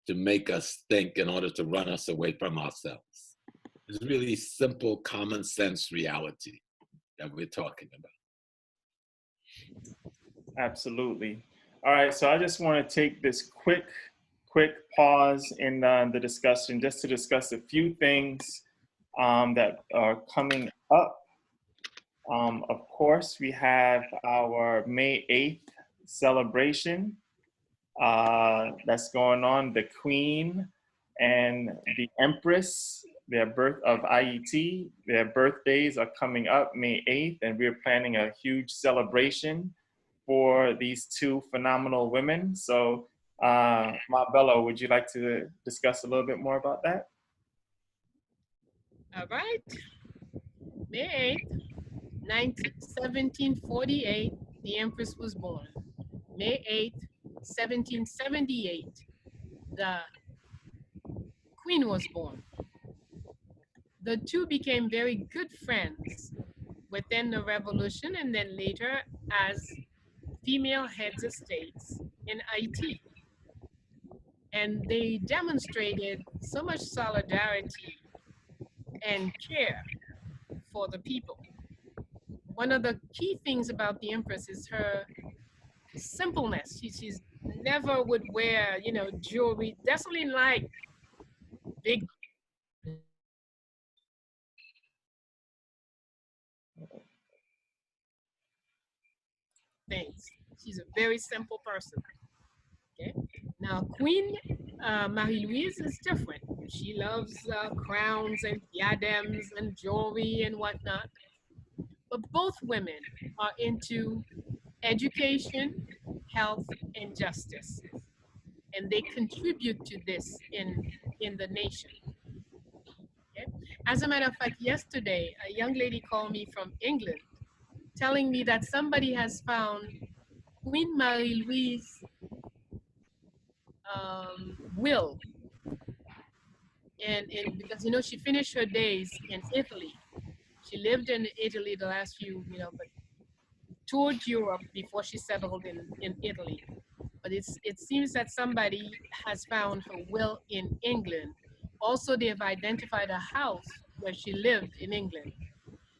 to make us think in order to run us away from ourselves. It's really simple, common sense reality that we're talking about. Absolutely. All right, so I just want to take this quick pause in the discussion just to discuss a few things that are coming up. Of course, we have our May 8th celebration that's going on. The Queen and the Empress their birth of IET. Their birthdays are coming up May 8th, and we're planning a huge celebration for these two phenomenal women. So, Ma Bello, would you like to discuss a little bit more about that? All right. May 8th, 1748, the Empress was born. May 8th, 1778, the Queen was born. The two became very good friends within the revolution and then later as female heads of states in IT. And they demonstrated so much solidarity and care for the people. One of the key things about the Empress is her simpleness. She's never would wear, you know, jewelry. Definitely like big things. She's a very simple person. Okay. Now, Queen Marie-Louise is different. She loves crowns and diadems and jewelry and whatnot. But both women are into education, health, and justice. And they contribute to this in the nation. Okay? As a matter of fact, yesterday, a young lady called me from England telling me that somebody has found Queen Marie-Louise will. And because, you know, she finished her days in Italy. She lived in Italy the last few, you know, but toured Europe before she settled in Italy. But it seems that somebody has found her will in England. Also, they have identified a house where she lived in England.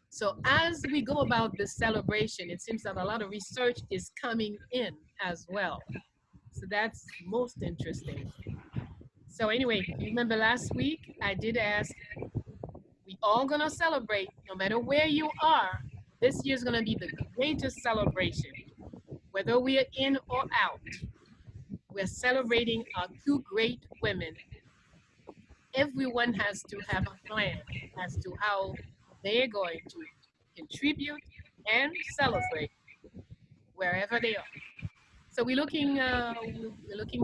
So as we go about this celebration, it seems that a lot of research is coming in as well. So that's most interesting. So anyway, you remember last week, I did ask, we all gonna celebrate, no matter where you are, this year's gonna be the greatest celebration. Whether we are in or out, we're celebrating our two great women. Everyone has to have a plan as to how they're going to contribute and celebrate wherever they are. So we're looking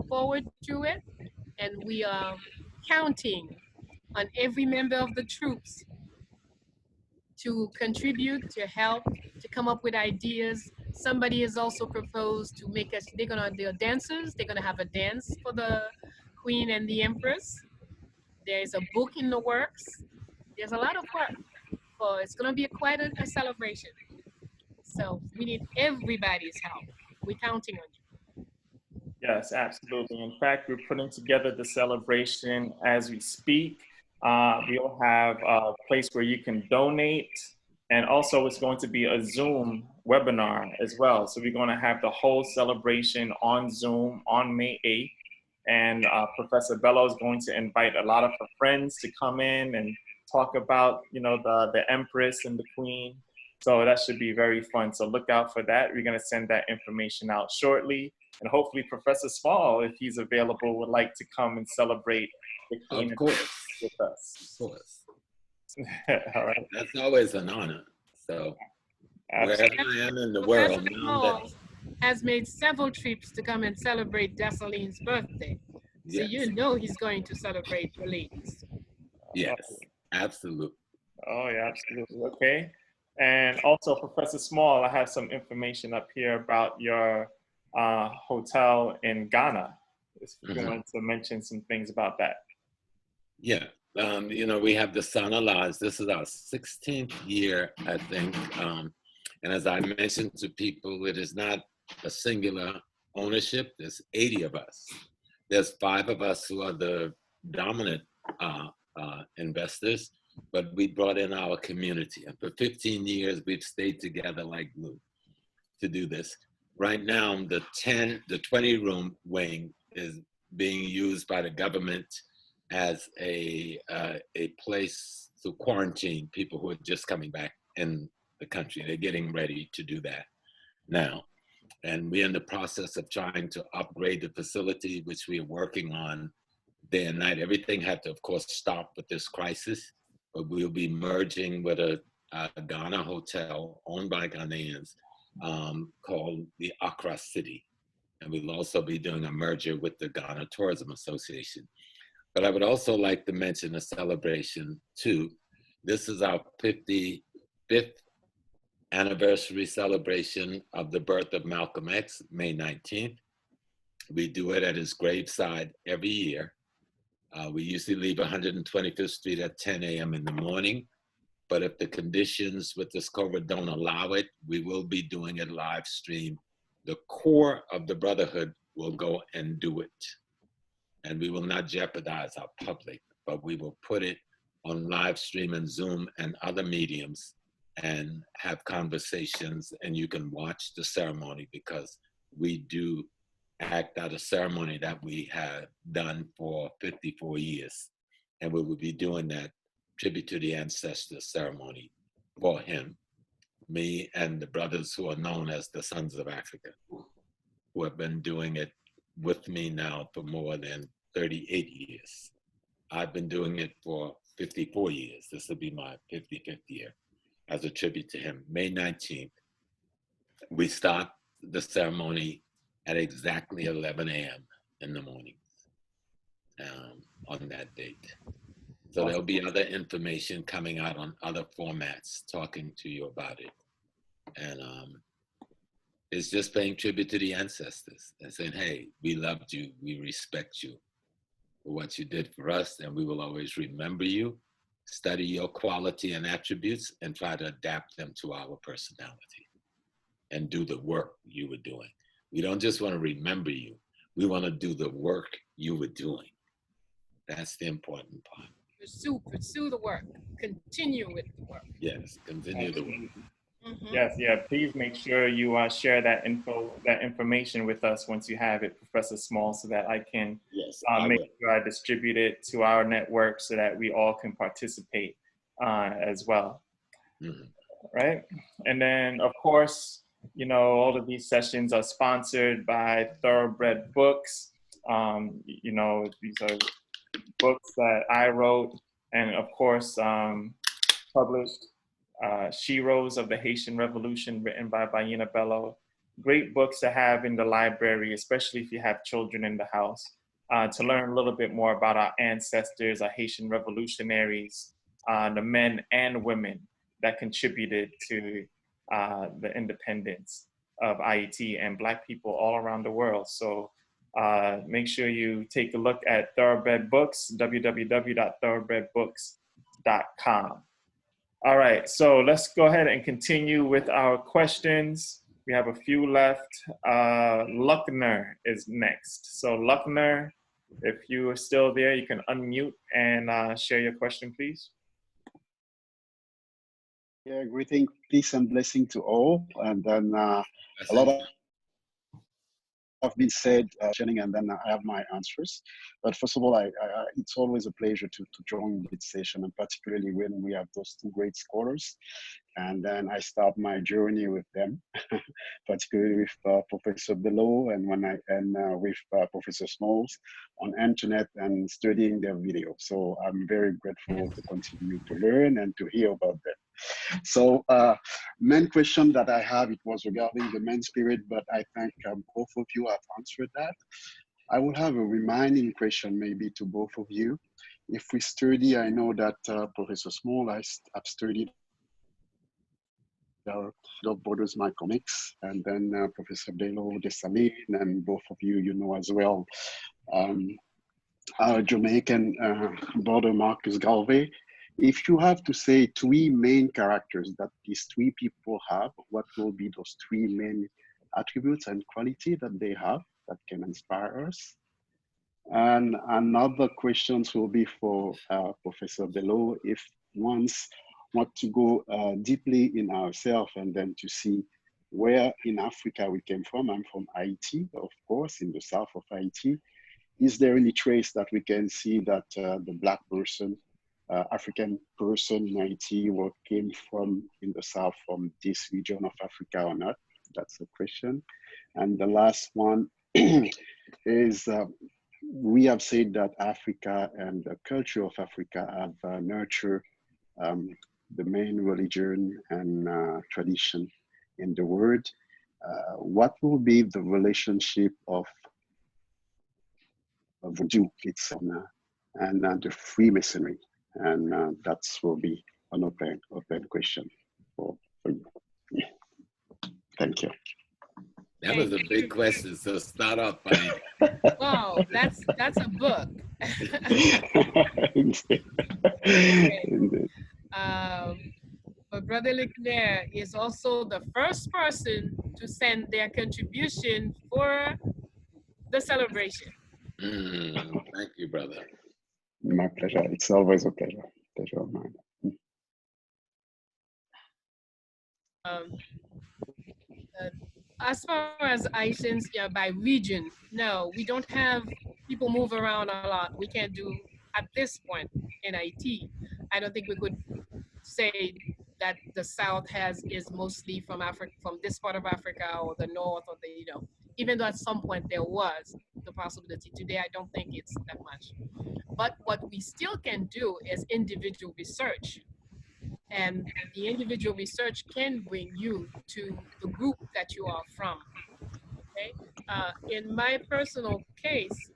forward to it, and we are counting on every member of the troops to contribute, to help, to come up with ideas. Somebody has also proposed to make us, they're dancers, they're gonna have a dance for the Queen and the Empress. There's a book in the works. There's a lot of work for, it's gonna be quite a celebration. So we need everybody's help. We're counting on you. Yes, absolutely. In fact, we're putting together the celebration as we speak. We'll have a place where you can donate, and also it's going to be a Zoom webinar as well. So we're going to have the whole celebration on Zoom on May 8th. And Professor Bello is going to invite a lot of her friends to come in and talk about, you know, the Empress and the Queen. So that should be very fun. So look out for that. We're going to send that information out shortly. And hopefully Professor Small, if he's available, would like to come and celebrate the Queen Of course. with us. Of course. All right. That's always an honor. So Absolutely. wherever I am in the Professor world, now Small has made several trips to come and celebrate Desaline's birthday. So Yes. you know he's going to celebrate the ladies. Yes, absolutely. Oh, yeah, absolutely. Okay. And also, Professor Small, I have some information up here about your hotel in Ghana. If you wanted to mention some things about that. Yeah. You know, we have the Sana Lodge. This is our 16th year, I think. And as I mentioned to people, it is not a singular ownership. There's 80 of us. There's 5 of us who are the dominant investors, but we brought in our community. And for 15 years, we've stayed together like glue to do this. Right now, the 20-room wing is being used by the government as a place to quarantine people who are just coming back in the country. They're getting ready to do that now. And we're in the process of trying to upgrade the facility, which we are working on day and night. Everything had to, of course, stop with this crisis, but we'll be merging with a Ghana hotel owned by Ghanaians called the Accra City. And we'll also be doing a merger with the Ghana Tourism Association. But I would also like to mention a celebration too. This is our 55th anniversary celebration of the birth of Malcolm X, May 19th. We do it at his graveside every year. We usually leave 125th Street at 10 a.m. in the morning, but if the conditions with this COVID don't allow it, we will be doing it live stream. The core of the Brotherhood will go and do it. And we will not jeopardize our public, but we will put it on live stream and Zoom and other mediums and have conversations, and you can watch the ceremony because we do act out a ceremony that we have done for 54 years. And we will be doing that tribute to the ancestors ceremony for him, me and the brothers who are known as the Sons of Africa, who have been doing it with me now for more than 38 years. I've been doing it for 54 years. This will be my 55th year as a tribute to him. May 19th, we start the ceremony at exactly 11 a.m. in the morning on that date. So there'll be other information coming out on other formats talking to you about it. And it's just paying tribute to the ancestors and saying, hey, we loved you, we respect you for what you did for us, and we will always remember you, study your quality and attributes, and try to adapt them to our personality and do the work you were doing. We don't just want to remember you, we want to do the work you were doing. That's the important part. Pursue the work, continue with the work. Yes, continue the work. Yes, yeah. Please make sure you share that information with us once you have it, Professor Small, so that I can make sure I distribute it to our network so that we all can participate as well. Right? And then, of course, you know, all of these sessions are sponsored by Thoroughbred Books. You know, these are books that I wrote and, of course, published. Sheroes of the Haitian Revolution, written by Bayyinah Bello. Great books to have in the library, especially if you have children in the house, to learn a little bit more about our ancestors, our Haitian revolutionaries, the men and women that contributed to the independence of IET and Black people all around the world. So make sure you take a look at Thoroughbred Books, www.thoroughbredbooks.com. All right, so let's go ahead and continue with our questions. We have a few left. Luckner is next. So Luckner, if you are still there, you can unmute and share your question, please. Yeah, greeting, peace and blessing to all. And then a lot of have been said, and then I have my answers. But first of all, it's always a pleasure to join this session, and particularly when we have those two great scholars. And then I start my journey with them, particularly with Professor Bello and with Professor Smalls on internet and studying their videos. So I'm very grateful to continue to learn and to hear about them. So main question that I have, it was regarding the main spirit, but I think both of you have answered that. I will have a reminding question maybe to both of you. If we study, I know that Professor Small, I've studied Borders My Comics, and then Professor Bello, Desaline, and both of you, you know as well, our Jamaican brother Marcus Garvey. If you have to say three main characters that these three people have, what will be those three main attributes and quality that they have that can inspire us? And another questions will be for Professor Bello. If once want to go deeply in ourselves and then to see where in Africa we came from. I'm from Haiti, of course, in the south of Haiti. Is there any trace that we can see that the Black person, African person in Haiti came from in the south from this region of Africa or not? That's the question. And the last one is we have said that Africa and the culture of Africa have nurtured the main religion and tradition in the world. What will be the relationship of voodoo itself and the Freemasonry? And that will be an open question for you. Thank you. That was a big question, so start off by. Wow, that's a book. Indeed. Indeed. But Brother Leclerc is also the first person to send their contribution for the celebration. Thank you, brother. My pleasure. It's always a pleasure. Pleasure of mine. As far as Haitians, yeah, by region, no, we don't have people move around a lot. We can't do at this point in IT. I don't think we could say that the South is mostly from Africa, from this part of Africa, or the North, or the even though at some point there was the possibility. Today, I don't think it's that much. But what we still can do is individual research. And the individual research can bring you to the group that you are from. Okay. In my personal case,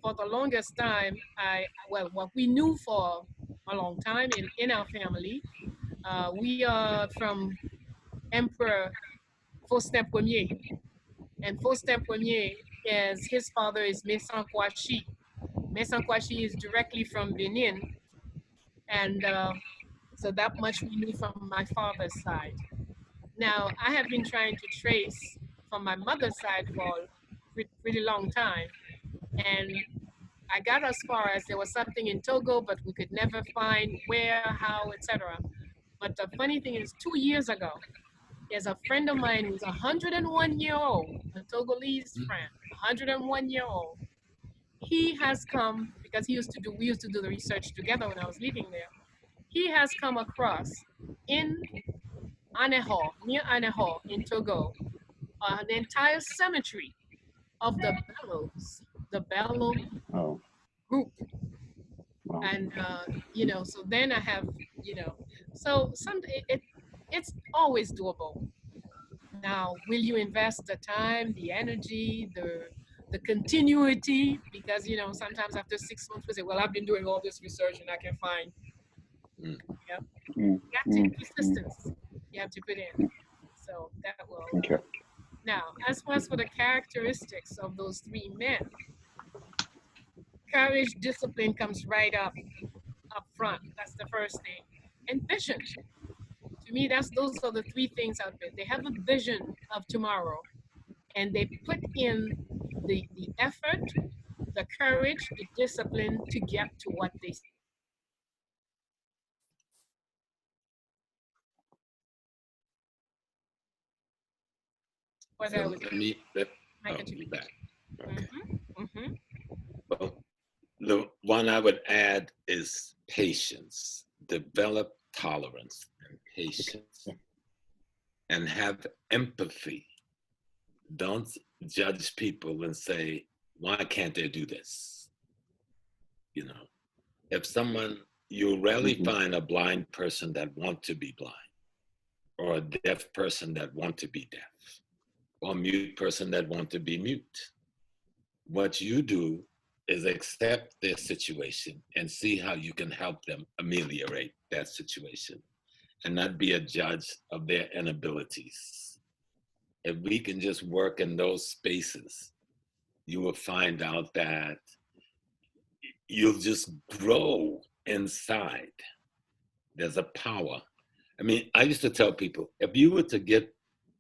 for the longest time, what we knew for a long time in our family, we are from Emperor Faustin Ier. And Faustin Ier is, his father is Mesan Kwashi. Mesan Kwashi is directly from Benin. And so that much we knew from my father's side. Now, I have been trying to trace from my mother's side for a pretty long time. And I got as far as there was something in Togo, but we could never find where, how, etc. But the funny thing is, 2 years ago, there's a friend of mine who's 101-year-old, a Togolese friend, 101-year-old. He has come, because we used to do the research together when I was living there. He has come across in Aneho, near Aneho in Togo, an entire cemetery of the Bellos, the Bello group. Wow. And, so then I have, so it's always doable. Now, will you invest the time, the energy, the continuity? Because, sometimes after 6 months, we say, well, I've been doing all this research and I can find, you have to persistence. You have to put in. So that will. Thank you. Now, as far as for the characteristics of those three men, courage, discipline comes right up front. That's the first thing. And vision. To me, those are the three things out there. They have a vision of tomorrow, and they put in the effort, the courage, the discipline to get to what they. What I would be back. Okay. Well, the one I would add is patience. Develop tolerance and patience, and have empathy. Don't judge people and say, why can't they do this? If you rarely find a blind person that want to be blind, or a deaf person that want to be deaf, or a mute person that want to be mute. What you do is accept their situation and see how you can help them ameliorate that situation, and not be a judge of their inabilities. If we can just work in those spaces, you will find out that you'll just grow inside. There's a power. I mean, I used to tell people, if you were to get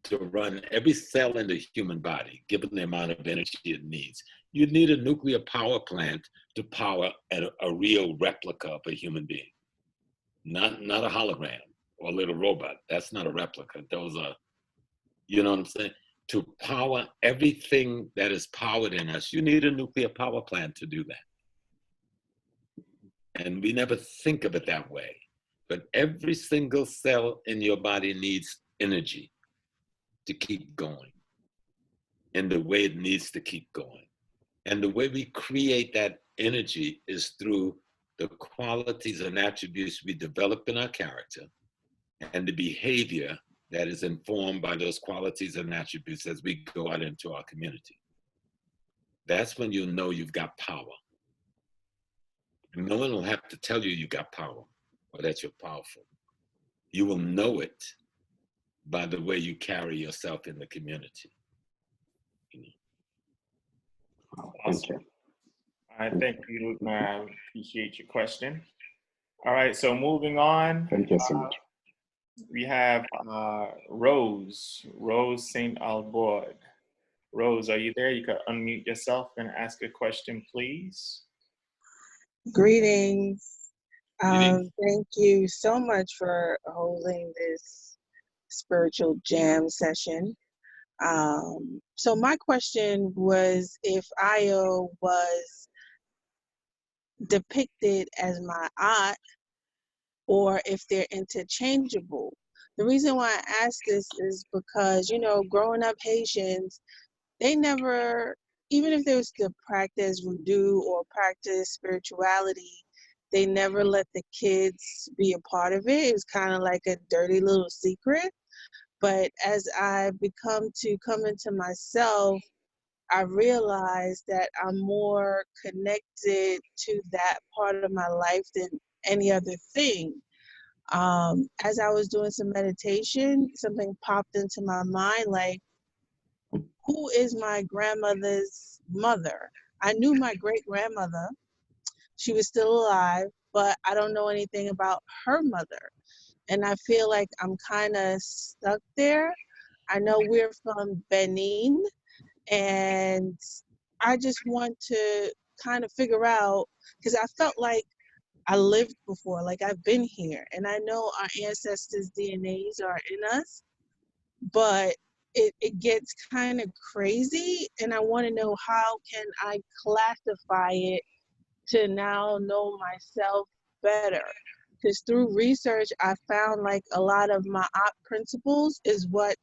to run every cell in the human body, given the amount of energy it needs, you'd need a nuclear power plant to power a real replica of a human being. Not a hologram or a little robot. That's not a replica. Those are, you know what I'm saying? To power everything that is powered in us, you need a nuclear power plant to do that. And we never think of it that way. But every single cell in your body needs energy to keep going in the way it needs to keep going. And the way we create that energy is through the qualities and attributes we develop in our character and the behavior that is informed by those qualities and attributes as we go out into our community. That's when you know you've got power. And no one will have to tell you you got power or that you're powerful. You will know it by the way you carry yourself in the community. Awesome. All right, thank you, Luke. I appreciate your question. All right, so moving on. Thank you so much. We have Rose St. Albord. Rose, are you there? You can unmute yourself and ask a question, please. Greetings. Thank you so much for holding this spiritual jam session. So my question was if Io was depicted as my aunt or if they're interchangeable. The reason why I ask this is because, you know, growing up Haitians, they never, even if they was to practice voodoo or practice spirituality, they never let the kids be a part of it. It was kind of like a dirty little secret. But as I come into myself, I realized that I'm more connected to that part of my life than any other thing. As I was doing some meditation, something popped into my mind like, who is my grandmother's mother? I knew my great-grandmother. She was still alive, but I don't know anything about her mother. And I feel like I'm kind of stuck there. I know we're from Benin, and I just want to kind of figure out, because I felt like I lived before, like I've been here, and I know our ancestors' DNAs are in us, but it gets kind of crazy, and I want to know how can I classify it to now know myself better. Because through research, I found like a lot of my op principles is what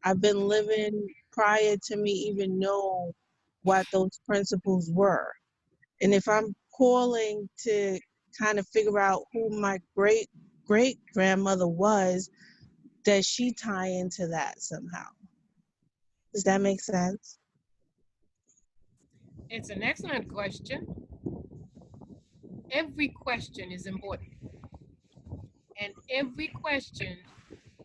I've been living prior to me even know what those principles were. And if I'm calling to kind of figure out who my great-great-grandmother was, does she tie into that somehow? Does that make sense? It's an excellent question. Every question is important. And every question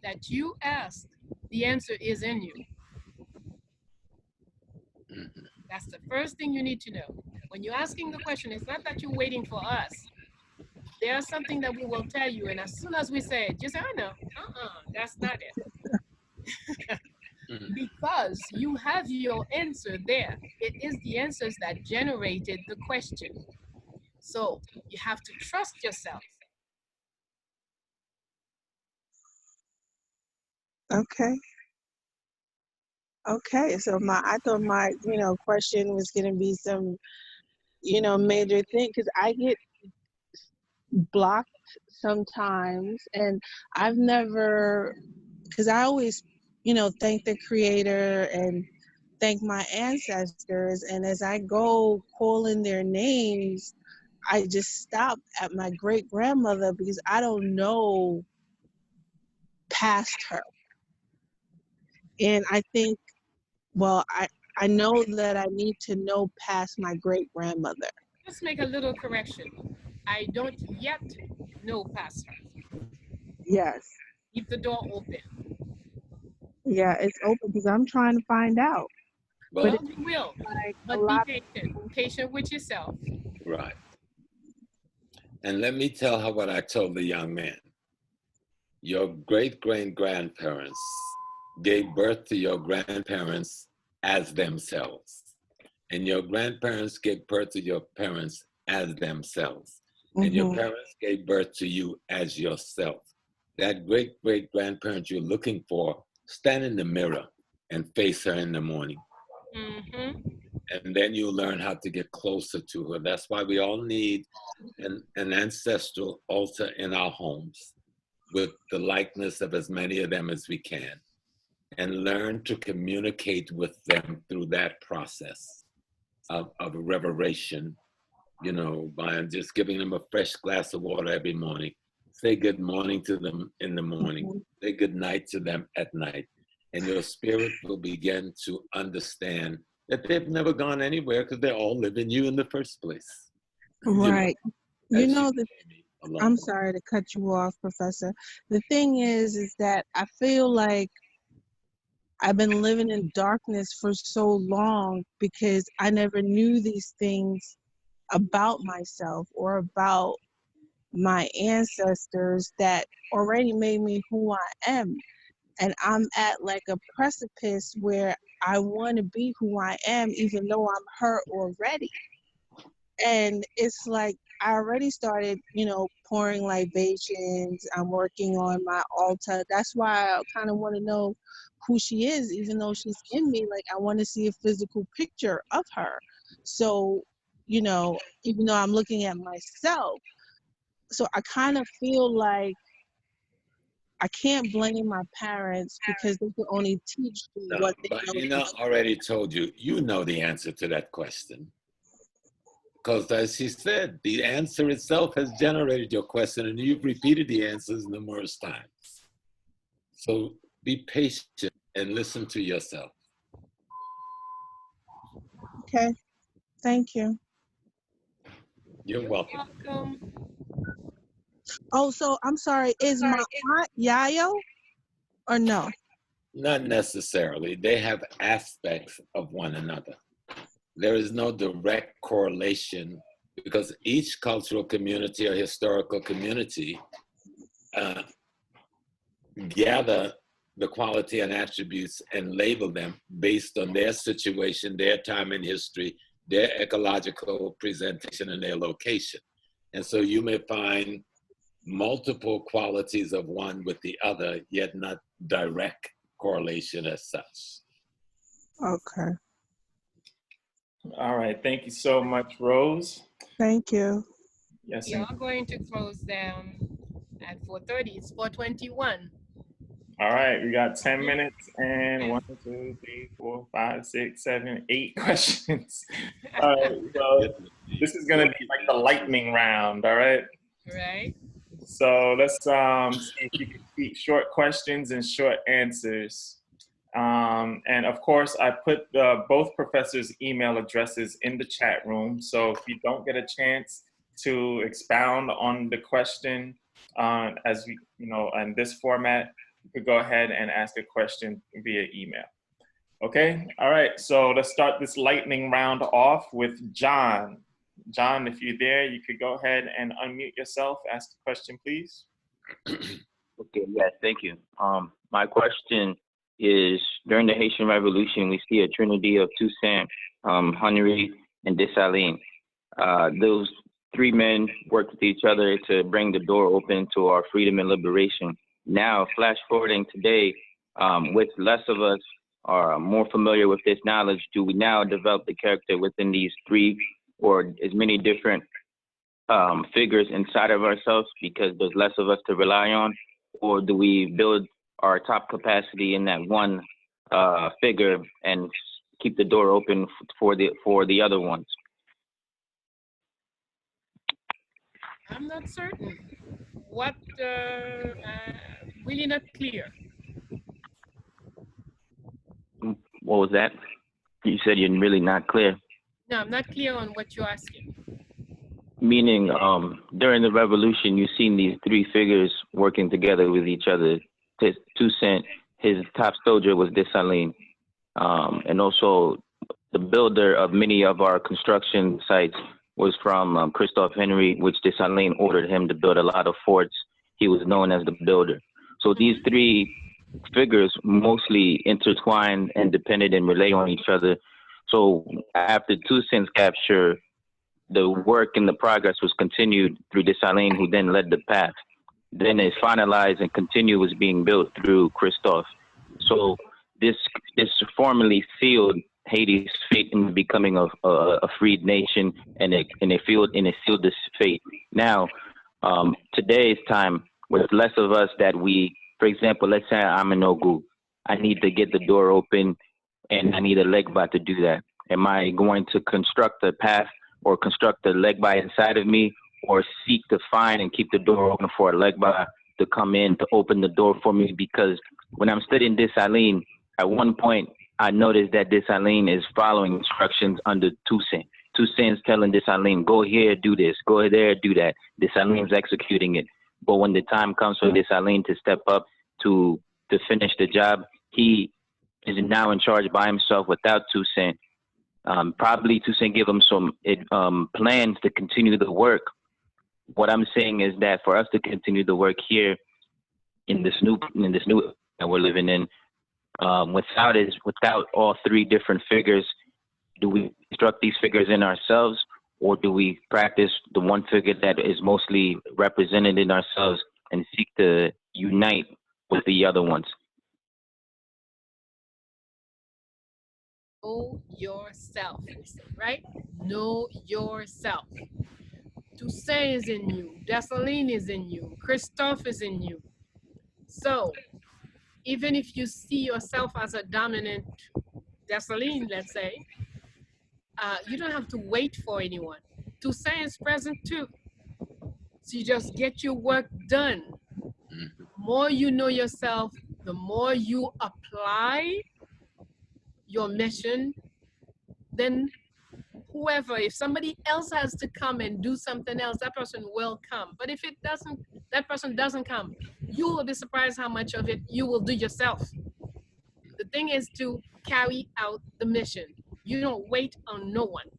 that you ask, the answer is in you. That's the first thing you need to know. When you're asking the question, it's not that you're waiting for us. There's something that we will tell you, and as soon as we say it, just say, oh no, that's not it. Because you have your answer there. It is the answers that generated the question. So you have to trust yourself. Okay. Okay, so I thought my, question was gonna be some, major thing, because I get blocked sometimes, and I've never, because I always, thank the creator and thank my ancestors, and as I go calling their names, I just stop at my great-grandmother because I don't know past her. And I think, well, I know that I need to know past my great-grandmother. Let's make a little correction. I don't yet know past her. Yes. Keep the door open. Yeah, it's open because I'm trying to find out. Well, you will, but be patient. Patient with yourself. Right. And let me tell her what I told the young man. Your great-great-grandparents gave birth to your grandparents as themselves. And your grandparents gave birth to your parents as themselves. And your parents gave birth to you as yourself. That great-great-grandparent you're looking for, stand in the mirror and face her in the morning. And then you'll learn how to get closer to her. That's why we all need an ancestral altar in our homes with the likeness of as many of them as we can, and learn to communicate with them through that process. of a revelation, you know, by just giving them a fresh glass of water every morning. Say good morning to them in the morning. Say good night to them at night. And your spirit will begin to understand that they've never gone anywhere because they all live in you in the first place. Right. You know, alone. I'm sorry to cut you off, Professor. The thing is that I feel like I've been living in darkness for so long because I never knew these things about myself or about my ancestors that already made me who I am. And I'm at like a precipice where I want to be who I am, even though I'm hurt already. And it's like I already started, you know, pouring libations. I'm working on my altar. That's why I kind of want to know who she is, even though she's in me. Like, I want to see a physical picture of her. So, you know, even though I'm looking at myself, so I kind of feel like I can't blame my parents because they could only teach me No, what they but know. you know, already told you, you know the answer to that question. Because as she said, the answer itself has generated your question and you've repeated the answers numerous times. So be patient and listen to yourself. Okay, thank you. You're welcome. Oh, so I'm sorry, is my aunt Yayo or no? Not necessarily. They have aspects of one another. There is no direct correlation because each cultural community or historical community gather the quality and attributes and label them based on their situation, their time in history, their ecological presentation, and their location. And so you may find multiple qualities of one with the other, yet not direct correlation as such. Okay, All right, thank you so much, Rose. thank you. Yes, We are going to close down at 4:30. It's 4:21. all right, we got 10 minutes and 1, 2, 3, 4, 5, 6, 7, 8 questions. All right, so this is gonna be like the lightning round, all right? Right. So let's see if you can speak short questions and short answers. And of course, I put both professors' email addresses in the chat room. So if you don't get a chance to expound on the question as we, you know, in this format, you could go ahead and ask a question via email. Okay, all right, so let's start this lightning round off with John. John, if you're there, you could go ahead and unmute yourself, ask a question, please. Okay, yes, thank you. My question is, during the Haitian Revolution, we see a trinity of Toussaint, Henry, and Dessalines. Those three men worked with each other to bring the door open to our freedom and liberation. Now, flash forwarding today, with less of us are more familiar with this knowledge, do we now develop the character within these three or as many different figures inside of ourselves because there's less of us to rely on? Or do we build our top capacity in that one figure and keep the door open for the other ones? I'm not certain. What, really not clear. What was that? You said you're really not clear. No, I'm not clear on what you're asking. Meaning, during the revolution, you've seen these three figures working together with each other. Toussaint, his top soldier was Dessalines. And also the builder of many of our construction sites was from Christophe Henry, which Dessalines ordered him to build a lot of forts. He was known as the builder. So these three figures mostly intertwined and depended and relay on each other. So after Toussaint's capture, the work and the progress was continued through Dessalines, who then led the path. Then it's finalized and continued was being built through Christophe. So this formally sealed Haiti's fate in becoming a freed nation, and it sealed this fate. Now, today's time, with less of us that we, for example, let's say I'm an Ogu. I need to get the door open, and I need a legba to do that. Am I going to construct a path or construct a leg by inside of me, or seek to find and keep the door open for a leg by to come in to open the door for me? Because when I'm studying Dessalines, at one point I noticed that Dessalines is following instructions under Toussaint. Toussaint's telling Dessalines, go here, do this, go there, do that. Dessalines is executing it. But when the time comes for Dessalines to step up to finish the job, he is now in charge by himself without Toussaint. Probably Toussaint give him some plans to continue the work. What I'm saying is that for us to continue the work here in this new that we're living in, without all three different figures, do we construct these figures in ourselves, or do we practice the one figure that is mostly represented in ourselves and seek to unite with the other ones? Know yourself, right? Know yourself. Toussaint is in you. Dessalines is in you. Christophe is in you. So even if you see yourself as a dominant Dessalines, let's say, you don't have to wait for anyone. Toussaint is present too. So you just get your work done. The more you know yourself, the more you apply your mission, then whoever, if somebody else has to come and do something else, that person will come. But if it doesn't, that person doesn't come, you will be surprised how much of it you will do yourself. The thing is to carry out the mission. You don't wait on no one.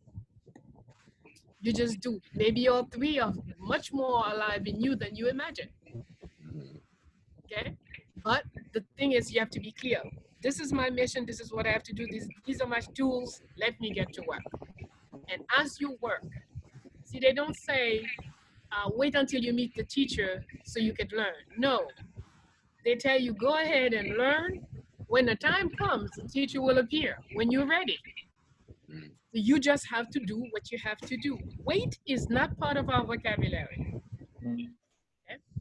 You just do. Maybe all three are much more alive in you than you imagine. Okay? But the thing is, you have to be clear. This is my mission. This is what I have to do. These are my tools. Let me get to work. And as you work, see, they don't say, wait until you meet the teacher so you can learn. No. They tell you, go ahead and learn. When the time comes, the teacher will appear when you're ready. So you just have to do what you have to do. Wait is not part of our vocabulary. Okay?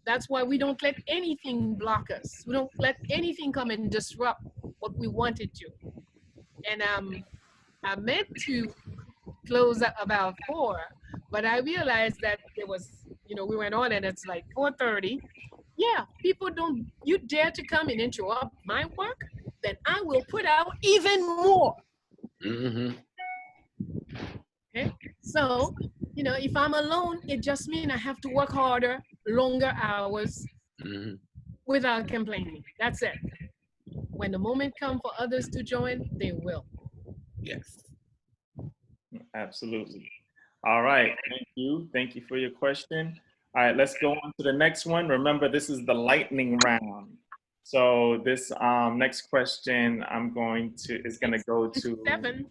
That's why we don't let anything block us. We don't let anything come and disrupt what we wanted to. And I meant to close at about 4, but I realized that there was, we went on and it's like 4:30. Yeah, people don't, you dare to come and interrupt my work, then I will put out even more. Okay, so, if I'm alone, it just means I have to work harder, longer hours, without complaining. That's it. When the moment comes for others to join, they will. Yes. Absolutely. All right. Thank you. Thank you for your question. All right, let's go on to the next one. Remember, this is the lightning round. So this next question is going to go to 7.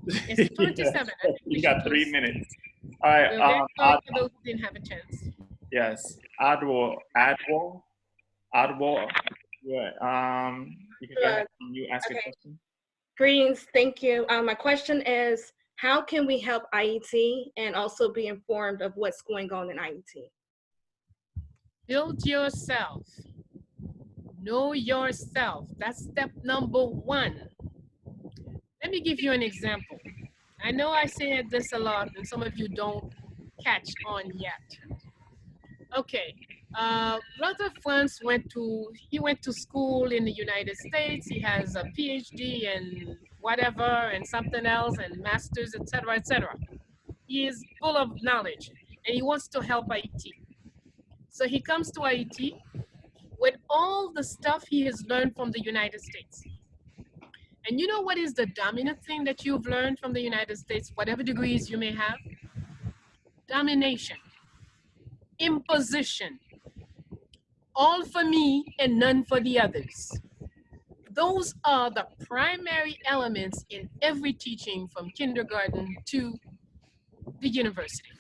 It's 27. Yeah, you got 3 minutes. All right. For those who didn't have a chance. Yes. Adwal. Yeah. You can go ahead and you ask a question. Greetings. Thank you. My question is, how can we help IET and also be informed of what's going on in IET? Build yourself. Know yourself. That's step number 1. Let me give you an example. I know I said this a lot and some of you don't catch on yet. Okay, Brother Franz went to school in the United States. He has a PhD in whatever and something else and masters, etc., etc. He is full of knowledge and he wants to help IET. So he comes to IET with all the stuff he has learned from the United States. And you know what is the dominant thing that you've learned from the United States, whatever degrees you may have? Domination, imposition, all for me and none for the others. Those are the primary elements in every teaching from kindergarten to the university.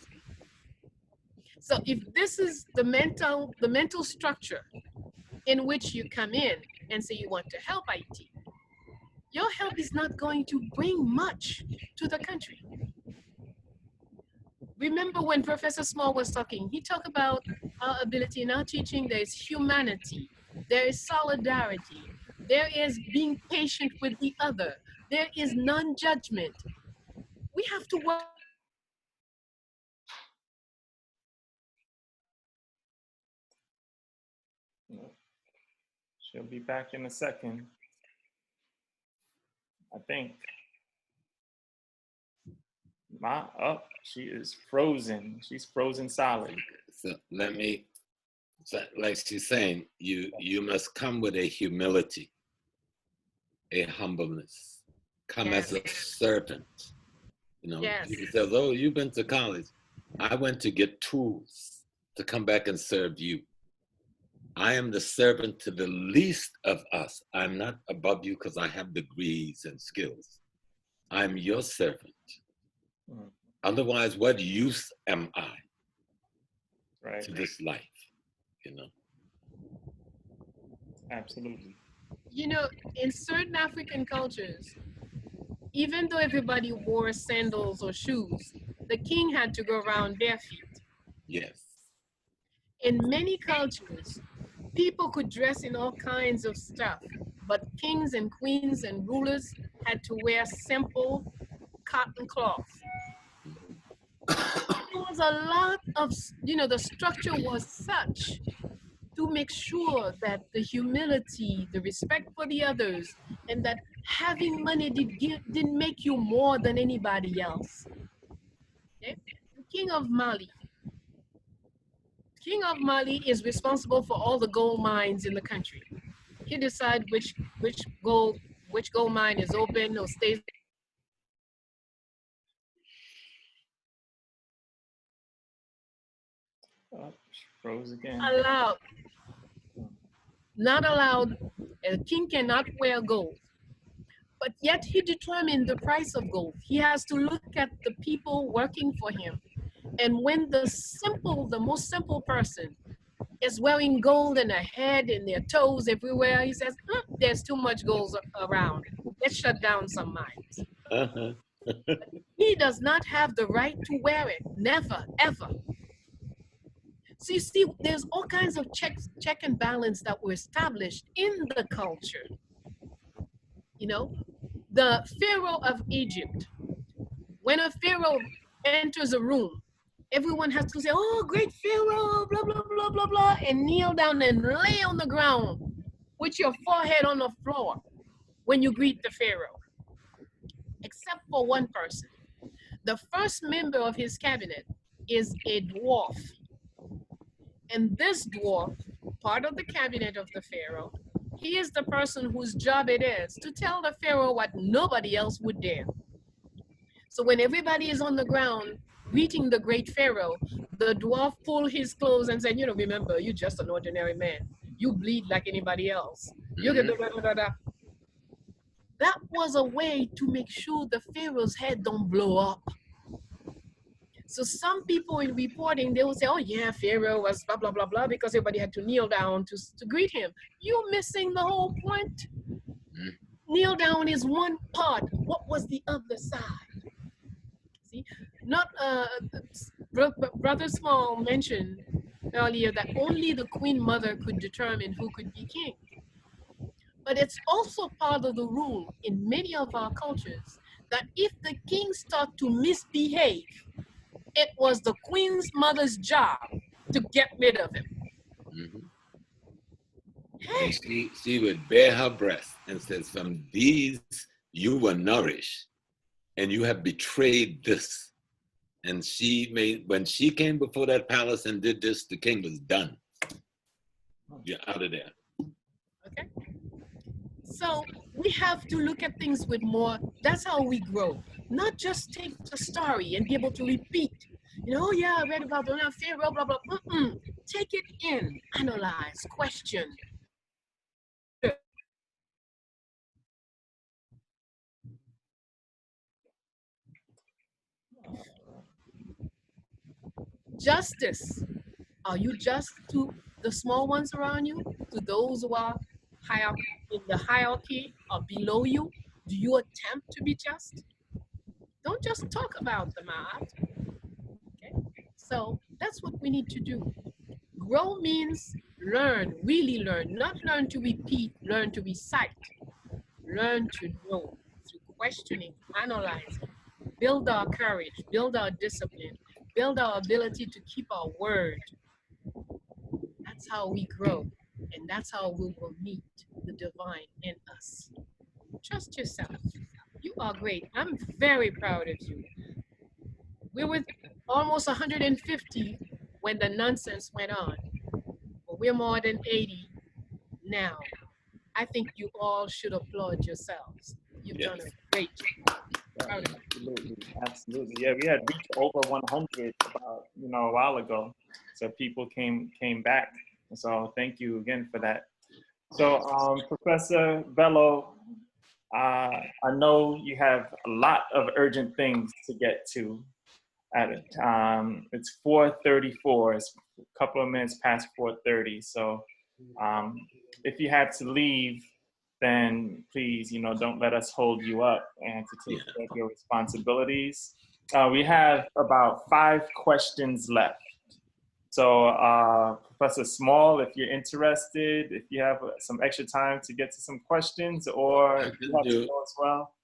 So if this is the mental structure in which you come in and say you want to help IET, your help is not going to bring much to the country. Remember when Professor Small was talking, he talked about our ability in our teaching. There is humanity, there is solidarity, there is being patient with the other, there is non-judgment. We have to work. She'll be back in a second, I think. She is frozen. She's frozen solid. So let me, like she's saying, you must come with a humility, a humbleness. Come as a servant. You know, people say, oh, you've been to college. I went to get tools to come back and serve you. I am the servant to the least of us. I'm not above you because I have degrees and skills. I'm your servant. Otherwise, what use am I to this life? You know? Absolutely. You know, in certain African cultures, even though everybody wore sandals or shoes, the king had to go around bare feet. Yes. In many cultures, people could dress in all kinds of stuff, but kings and queens and rulers had to wear simple cotton cloth. There was a lot of, you know, the structure was such to make sure that the humility, the respect for the others, and that having money didn't make you more than anybody else. Okay? The King of Mali. King of Mali is responsible for all the gold mines in the country. He decides which gold mine is open or stays. Froze again. Allowed. Not allowed. A king cannot wear gold. But yet he determined the price of gold. He has to look at the people working for him. And when the most simple person is wearing gold in their head and their toes everywhere, he says, there's too much gold around. Let's shut down some mines. He does not have the right to wear it. Never, ever. So you see, there's all kinds of check and balance that were established in the culture. You know, the Pharaoh of Egypt, when a Pharaoh enters a room, everyone has to say, oh, great Pharaoh, blah, blah, blah, blah, blah, and kneel down and lay on the ground with your forehead on the floor when you greet the Pharaoh, except for one person. The first member of his cabinet is a dwarf. And this dwarf, part of the cabinet of the Pharaoh, he is the person whose job it is to tell the Pharaoh what nobody else would dare. So when everybody is on the ground greeting the great Pharaoh, the dwarf pulled his clothes and said, you know, remember, you're just an ordinary man. You bleed like anybody else. You can do da. That was a way to make sure the Pharaoh's head don't blow up. So some people in reporting, they will say, oh yeah, Pharaoh was blah, blah, blah, blah, because everybody had to kneel down to greet him. You're missing the whole point. Kneel down is one part. What was the other side? See, not, Brother Small mentioned earlier that only the Queen Mother could determine who could be king. But it's also part of the rule in many of our cultures that if the king starts to misbehave, it was the Queen's Mother's job to get rid of him. And she would bare her breast and says, from these you were nourished, and you have betrayed this. And when she came before that palace and did this, the king was done. You're out of there. Okay. So we have to look at things with more, that's how we grow. Not just take the story and be able to repeat. You know, oh yeah, I read about the Pharaoh, blah, blah, blah. Take it in, analyze, question. Justice. Are you just to the small ones around you? To those who are in the hierarchy or below you? Do you attempt to be just? Don't just talk about them out. Okay? So that's what we need to do. Grow means learn, really learn, not learn to repeat, learn to recite, learn to know through questioning, analyzing. build our courage, build our discipline, build our ability to keep our word. That's how we grow, and that's how we will meet the divine in us. Trust yourself. You are great. I'm very proud of you. We were almost 150 when the nonsense went on, but we're more than 80 now. I think you all should applaud yourselves. You've done a great job. Proud of you. Absolutely, absolutely. Yeah, we had reached over 100 about a while ago, so people came back. So thank you again for that. So Professor Bello, I know you have a lot of urgent things to get to. It's 4:34. It's a couple of minutes past 4:30. So if you had to leave, then please, don't let us hold you up and to take care of your responsibilities. We have about 5 questions left. So Professor Small, if you're interested, if you have some extra time to get to some questions, or you have to go as well.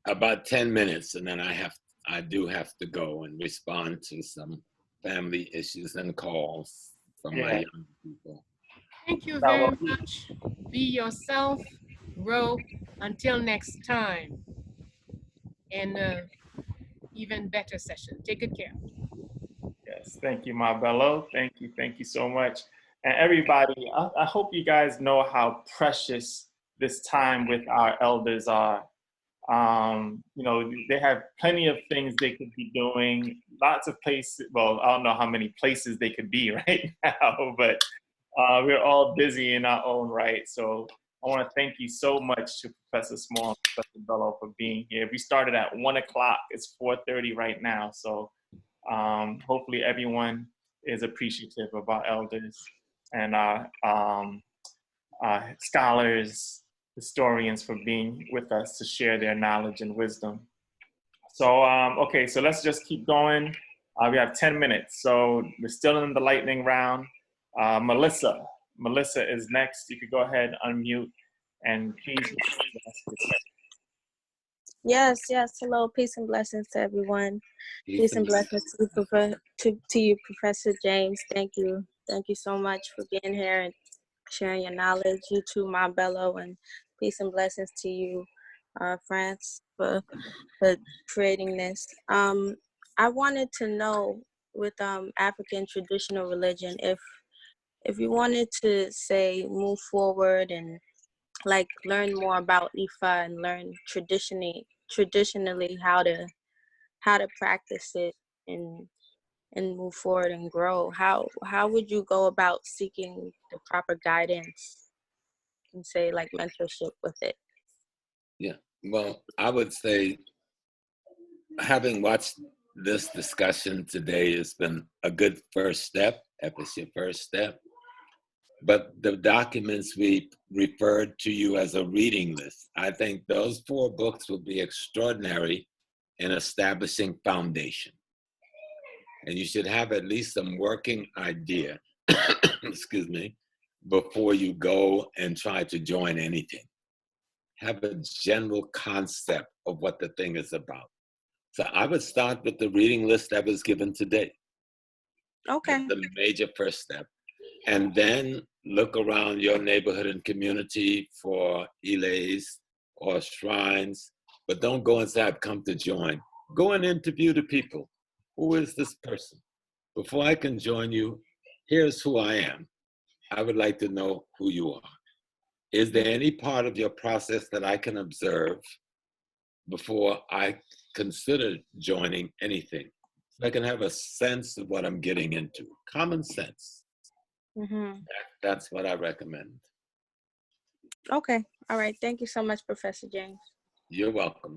About 10 minutes, and then I do have to go and respond to some family issues and calls from my young people. Thank you very much. Be yourself, grow. Until next time, and even better session. Take good care. Yes, thank you, Ma Bello. Thank you so much. And everybody, I hope you guys know how precious this time with our elders are. They have plenty of things they could be doing, lots of places. Well, I don't know how many places they could be right now, but we're all busy in our own right. So I want to thank you so much to Professor Small and Professor Bello for being here. We started at 1 o'clock. It's 4:30 right now. So hopefully everyone is appreciative of our elders and our scholars, historians for being with us to share their knowledge and wisdom. So, okay, so let's just keep going. We have 10 minutes, so we're still in the lightning round. Melissa is next. You could go ahead, unmute, and please. Yes. Hello, peace and blessings to everyone. Peace and blessings to you, Professor James. Thank you so much for being here and sharing your knowledge. You too, Ma Bello, and peace and blessings to you, France, for creating this. I wanted to know with African traditional religion, if you wanted to say move forward and like learn more about Ifa and learn traditionally how to practice it and move forward and grow, how would you go about seeking the proper guidance and say like mentorship with it? Yeah, well, I would say having watched this discussion today has been a good first step, if it's your first step. But the documents we referred to you as a reading list, I think those 4 books will be extraordinary in establishing foundation. And you should have at least some working idea, excuse me, before you go and try to join anything. Have a general concept of what the thing is about. So I would start with the reading list that was given today. Okay. That's the major first step. And then look around your neighborhood and community for ilays or shrines, but don't go and say, I've come to join. Go and interview the people. Who is this person? Before I can join you, here's who I am. I would like to know who you are. Is there any part of your process that I can observe before I consider joining anything? So I can have a sense of what I'm getting into. Common sense. Mm-hmm. That's what I recommend. Okay. All right. Thank you so much, Professor James. You're welcome.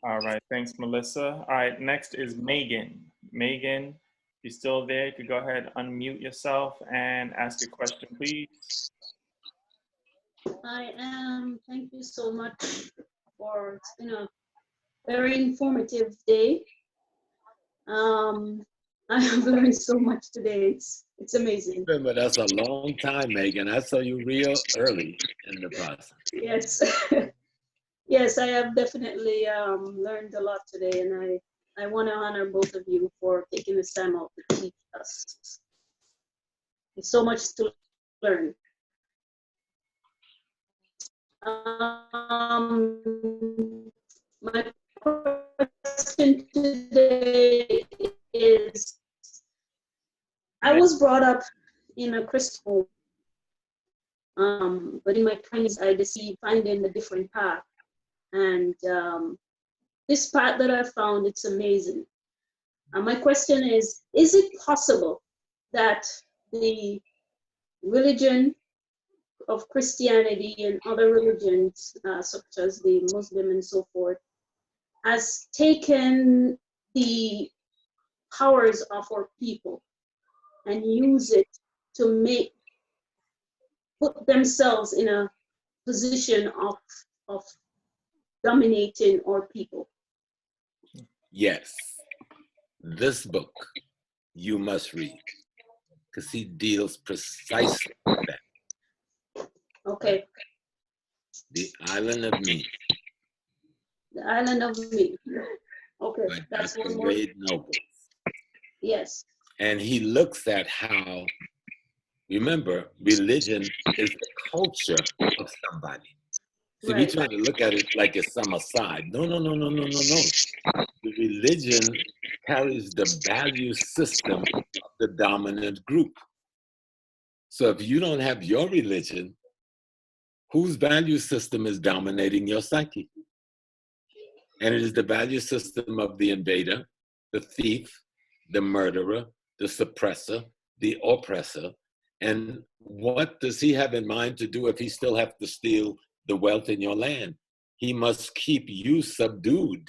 All right. Thanks, Melissa. All right. Next is Megan. Megan, if you're still there, you could go ahead, unmute yourself and ask your question, please. I am. Thank you so much for, it's been a very informative day. I have learned so much today. It's amazing. Been with us a long time, Megan. I saw you real early in the process. Yes. Yes, I have definitely learned a lot today, and I want to honor both of you for taking this time out to teach us. There's so much to learn. My question today is, I was brought up in a Christian home, but in my 20s, I decided finding a different path. And this path that I found, it's amazing. My question is it possible that the religion of Christianity and other religions, such as the Muslim and so forth, has taken the powers of our people and use it to put themselves in a position of dominating our people? Yes, this book you must read, because he deals precisely with that. Okay. The Island of Me. The Island of Me. Okay, By that's Dr. one more. Wade Noble. Yes. And he looks at how, remember, religion is the culture of somebody. See, we try to look at it like it's some aside. No. The religion carries the value system of the dominant group. So if you don't have your religion, whose value system is dominating your psyche? And it is the value system of the invader, the thief, the murderer, the suppressor, the oppressor. And what does he have in mind to do if he still has to steal the wealth in your land? He must keep you subdued.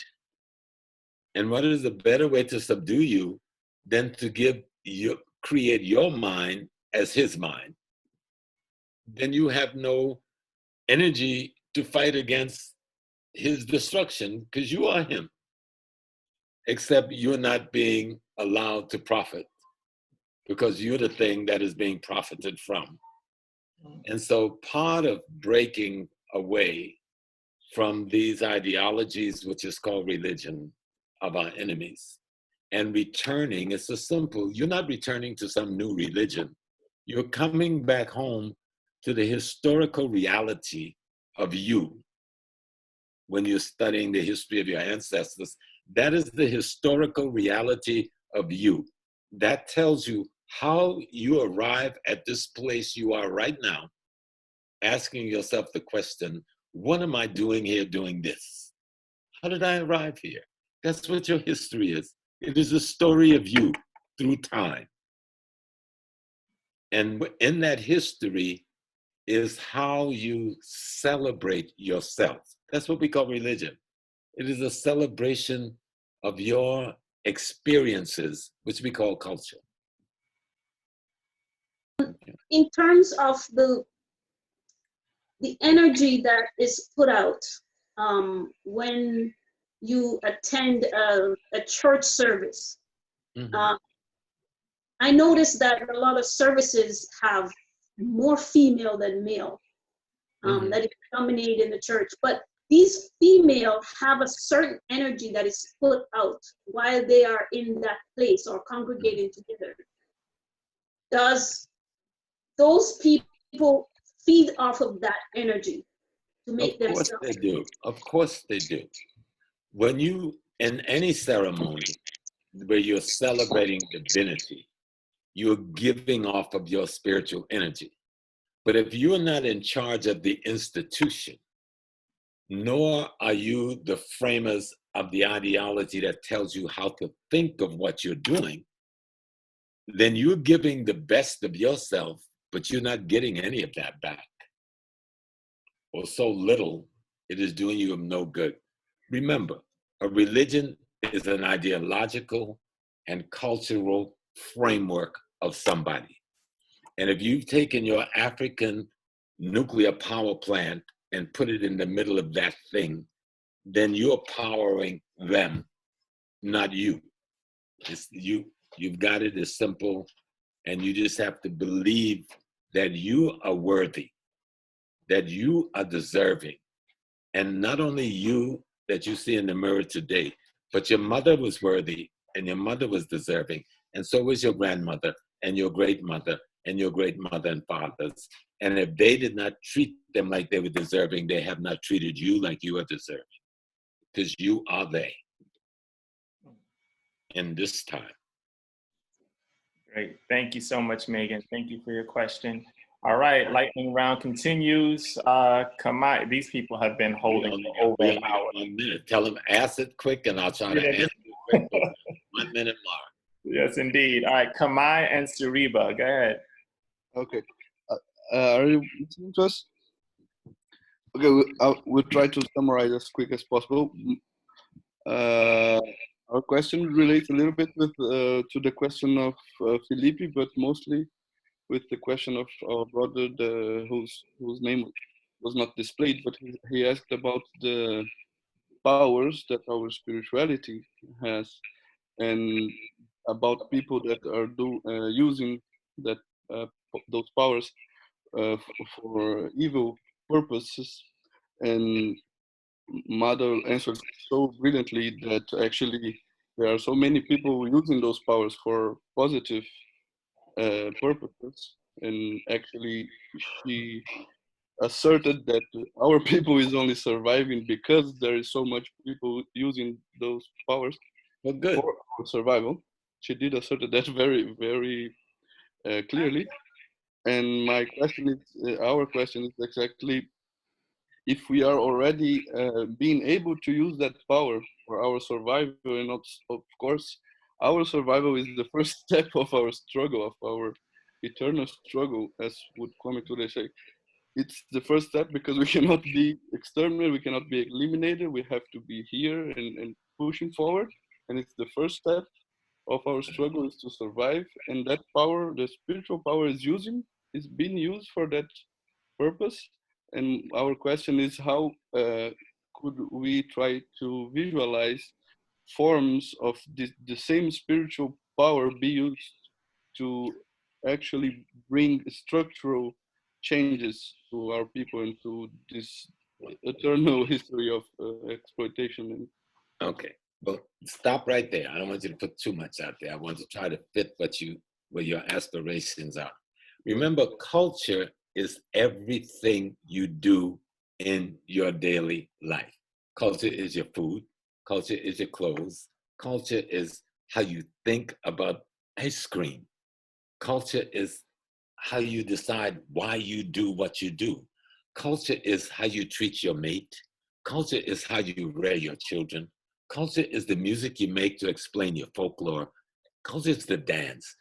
And what is a better way to subdue you than to create your mind as his mind? Then you have no energy to fight against his destruction because you are him. Except you're not being allowed to profit because you're the thing that is being profited from. And so part of breaking away from these ideologies, which is called religion, of our enemies, and returning, it's so simple. You're not returning to some new religion. You're coming back home to the historical reality of you. When you're studying the history of your ancestors, that is the historical reality of you. That tells you how you arrive at this place you are right now, asking yourself the question, what am I doing here doing this? How did I arrive here? That's what your history is. It is a story of you through time. And in that history is how you celebrate yourself. That's what we call religion. It is a celebration of your experiences, which we call culture. In terms of the energy that is put out when you attend a church service, I noticed that a lot of services have more female than male that is dominating the church. But these female have a certain energy that is put out while they are in that place or congregating together. Does those people feed off of that energy to make themselves? Of course they do. Of course they do. When you, in any ceremony where you're celebrating divinity, you're giving off of your spiritual energy. But if you're not in charge of the institution, nor are you the framers of the ideology that tells you how to think of what you're doing, then you're giving the best of yourself, but you're not getting any of that back. Or so little, it is doing you no good. Remember, a religion is an ideological and cultural framework of somebody. And if you've taken your African nuclear power plant and put it in the middle of that thing, then you're powering them, not you. It's you've got it as simple, and you just have to believe that you are worthy, that you are deserving. And not only you that you see in the mirror today, But your mother was worthy, and your mother was deserving, and so was your grandmother, and your great mother, and your great mother and fathers. And if they did not treat them like they were deserving, they have not treated you like you are deserving, because you are they in this time. Great. Thank you so much, Megan. Thank you for your question. All right, lightning round continues. Kamai, these people have been holding for over an hour. 1 minute. Tell them, ask it quick, and I'll try to answer it quick. 1 minute mark. Yes, indeed. All right, Kamai and Suriba, go ahead. Okay. Are you listening to us? Okay, we'll try to summarize as quick as possible. Our question relates a little bit with to the question of Felipe, but mostly with the question of our brother, whose name was not displayed, but he asked about the powers that our spirituality has, and about people that are using that those powers for evil purposes. And Mother answered so brilliantly that actually there are so many people using those powers for positive purposes, and actually she asserted that our people is only surviving because there is so much people using those powers for our survival. She did assert that very, very clearly. And my question is, our question is exactly, if we are already being able to use that power for our survival, and not, of course, our survival is the first step of our struggle, of our eternal struggle, as would Kwame Ture say. It's the first step because we cannot be exterminated, we cannot be eliminated, we have to be here and pushing forward. And it's the first step of our struggle is to survive. And that power, the spiritual power is being used for that purpose. And our question is, how could we try to visualize forms of the same spiritual power be used to actually bring structural changes to our people and to this eternal history of exploitation. Okay, well, stop right there. I don't want you to put too much out there. I want to try to fit what your aspirations are. Remember, culture is everything you do in your daily life. Culture is your food. Culture is your clothes. Culture is how you think about ice cream. Culture is how you decide why you do what you do. Culture is how you treat your mate. Culture is how you rear your children. Culture is the music you make to explain your folklore. Culture is the dance.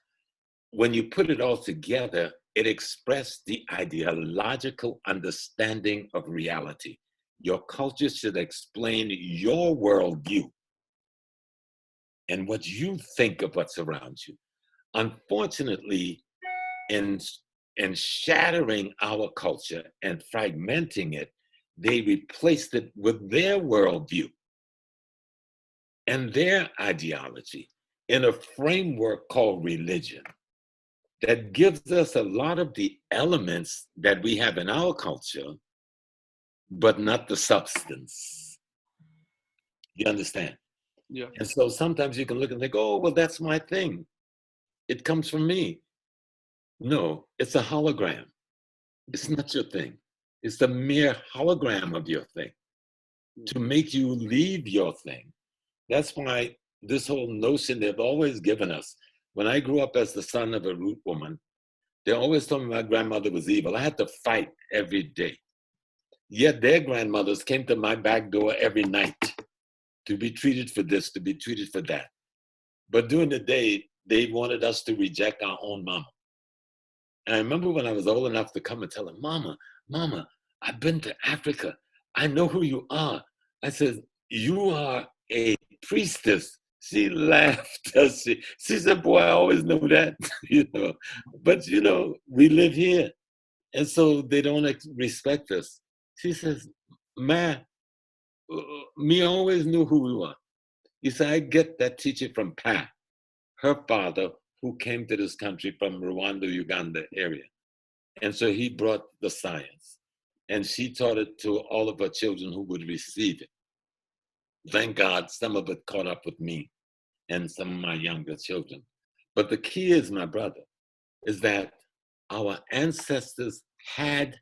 When you put it all together, it expressed the ideological understanding of reality. Your culture should explain your worldview and what you think of what's around you. Unfortunately, in shattering our culture and fragmenting it, they replaced it with their worldview and their ideology in a framework called religion that gives us a lot of the elements that we have in our culture, but not the substance. You understand? Yeah. And so sometimes you can look and think, oh, well, that's my thing. It comes from me. No, it's a hologram. It's not your thing. It's the mere hologram of your thing to make you leave your thing. That's why this whole notion they've always given us. When I grew up as the son of a root woman, they always told me my grandmother was evil. I had to fight every day. Yet their grandmothers came to my back door every night to be treated for this, to be treated for that. But during the day, they wanted us to reject our own mama. And I remember when I was old enough to come and tell her, Mama, I've been to Africa. I know who you are. I said, you are a priestess. She laughed. She said, boy, I always knew that, But, we live here. And so they don't respect us. She says, man, me always knew who we were. You see, I get that teaching from Pa, her father, who came to this country from Rwanda, Uganda area. And so he brought the science. And she taught it to all of her children who would receive it. Thank God some of it caught up with me and some of my younger children. But the key is, my brother, is that our ancestors had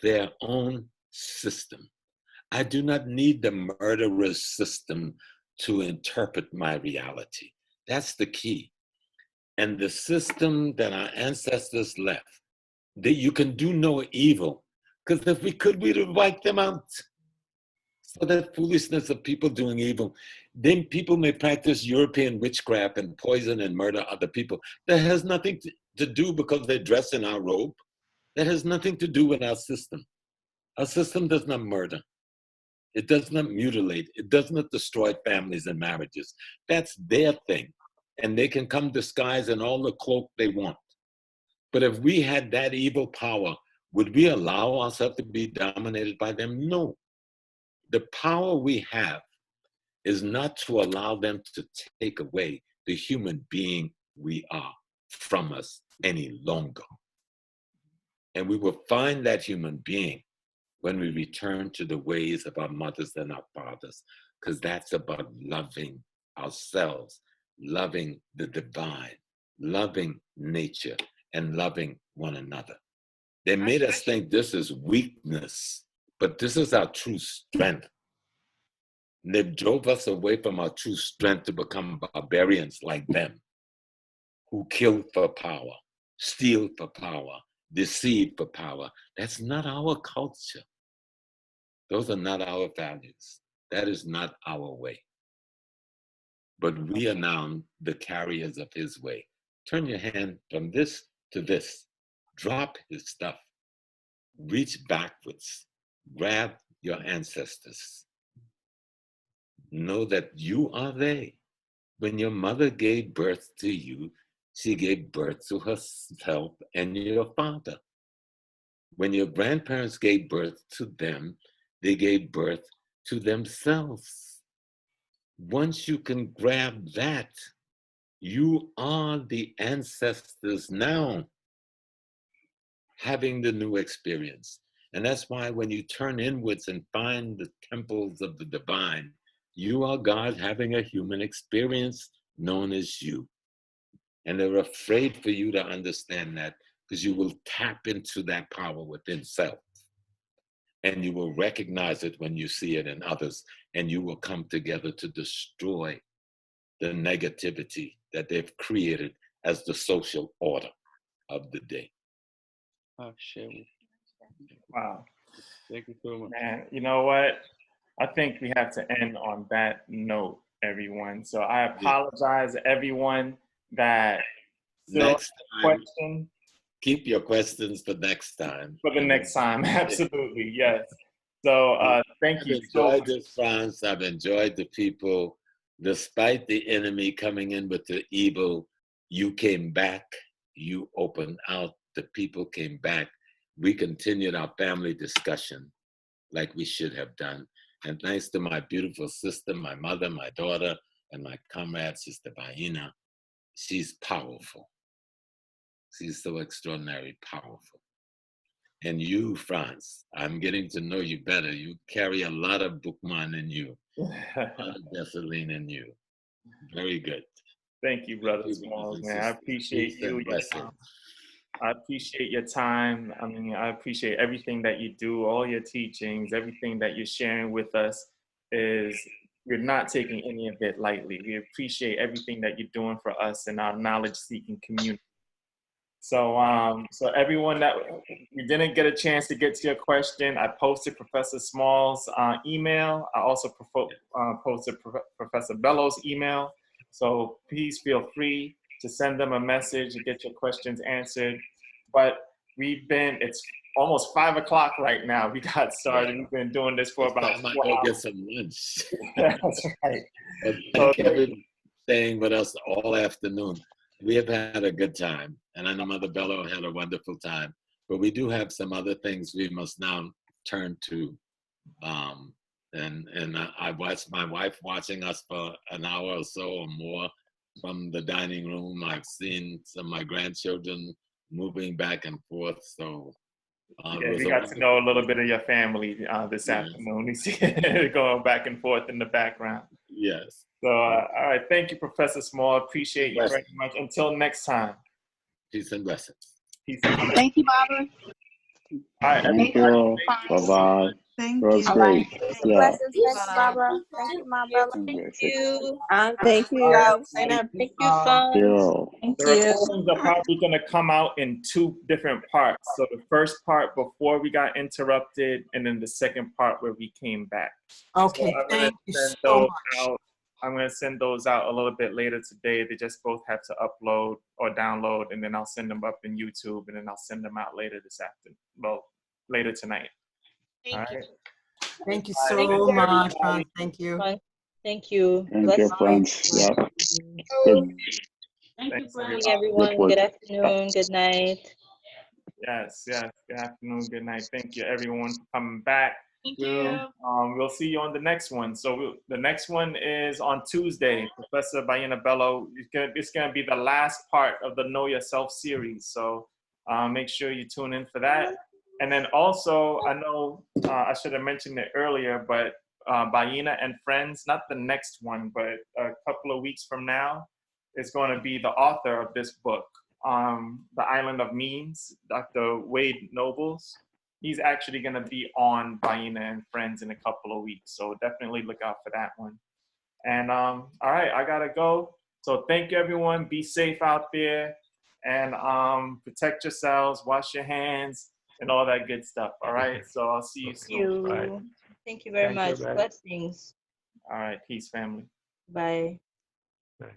their own system. I do not need the murderer's system to interpret my reality. That's the key. And the system that our ancestors left, that you can do no evil, because if we could, we'd have wiped them out. So that foolishness of people doing evil, then people may practice European witchcraft and poison and murder other people. That has nothing to do because they dress in our robe. That has nothing to do with our system. Our system does not murder. It does not mutilate. It does not destroy families and marriages. That's their thing. And they can come disguised in all the cloak they want. But if we had that evil power, would we allow ourselves to be dominated by them? No. The power we have is not to allow them to take away the human being we are from us any longer. And we will find that human being when we return to the ways of our mothers and our fathers, because that's about loving ourselves, loving the divine, loving nature, and loving one another. They made us think this is weakness, but this is our true strength. And they drove us away from our true strength to become barbarians like them, who kill for power, steal for power, deceive for power. That's not our culture. Those are not our values. That is not our way. But we are now the carriers of his way. Turn your hand from this to this. Drop his stuff. Reach backwards. Grab your ancestors. Know that you are they. When your mother gave birth to you, she gave birth to herself and your father. When your grandparents gave birth to them, they gave birth to themselves. Once you can grab that, you are the ancestors now, having the new experience. And that's why when you turn inwards and find the temples of the divine, you are God having a human experience known as you. And they're afraid for you to understand that, because you will tap into that power within self. And you will recognize it when you see it in others, and you will come together to destroy the negativity that they've created as the social order of the day. Oh, shit. Wow. Thank you so much. Man, you know what? I think we have to end on that note, everyone. So I apologize, everyone, that still Next time, question. Keep your questions for next time. For the next time, absolutely, yes. So thank you so I've much. enjoyed this, France. I've enjoyed the people. Despite the enemy coming in with the evil, you came back, you opened out, the people came back. We continued our family discussion like we should have done. And thanks to my beautiful sister, my mother, my daughter, and my comrade, Sister Bayyinah, she's powerful. She's so extraordinarily powerful. And you, France, I'm getting to know you better. You carry a lot of Bookman in you, a lot of gasoline in you. Very good. Thank you, Brother Smalls, man. I appreciate you. Your time. I appreciate your time. I mean, I appreciate everything that you do, all your teachings, everything that you're sharing with us is, you're not taking any of it lightly. We appreciate everything that you're doing for us in our knowledge-seeking community. So, so everyone that you didn't get a chance to get to your question, I posted Professor Small's email. I also posted Professor Bello's email. So please feel free to send them a message and get your questions answered. But it's almost 5 o'clock right now. We got started. We've been doing this for about 4 hours. Get some lunch. That's right. Thank everybody for staying with us all afternoon. We have had a good time, and I know Mother Bello had a wonderful time, but we do have some other things we must now turn to. And I watched my wife watching us for an hour or so or more from the dining room. I've seen some of my grandchildren moving back and forth. So Yeah, we got to know a little bit of your family this afternoon. We see it going back and forth in the background. Yes. So, all right. Thank you, Professor Small. Appreciate you very much. Until next time. Peace and blessings. Peace and blessings. Thank you, Barbara. All right, Thank you all. Bye-bye. Thank That was you. great. Peace and Yeah. blessings. Thanks, Barbara. Thank you, Mom Bella. Thank you. Thank you. Thank you, you. Thank The recordings are probably going to come out in 2 different parts. So the first part before we got interrupted, and then the second part where we came back. Okay, So thank you so much. I'm going to send those out a little bit later today. They just both have to upload or download, and then I'll send them up in YouTube, and then I'll send them out later this afternoon. Well, later tonight. All right. Thank you so much, Franz. Thank you. Thank you. Thank you, friends. Yeah. Good. Thank you, Thanks, friends. Everyone, good afternoon, good night. Yes, yes. Good afternoon, good night. Thank you, everyone, for coming back. Thank you. We'll see you on the next one. So the next one is on Tuesday. Professor Bayyinah Bello. It's gonna be the last part of the Know Yourself series. So make sure you tune in for that. And then also, I know I should have mentioned it earlier, but Bayyinah and Friends, not the next one, but a couple of weeks from now, is going to be the author of this book, The Island of Memes, Dr. Wade Nobles. He's actually going to be on Bayyinah and Friends in a couple of weeks. So definitely look out for that one. And all right, I got to go. So thank you, everyone. Be safe out there and protect yourselves, wash your hands, and all that good stuff. All right. So I'll see you soon. Thank you. Thank you very much. Blessings. All right. Peace, family. Bye. Bye.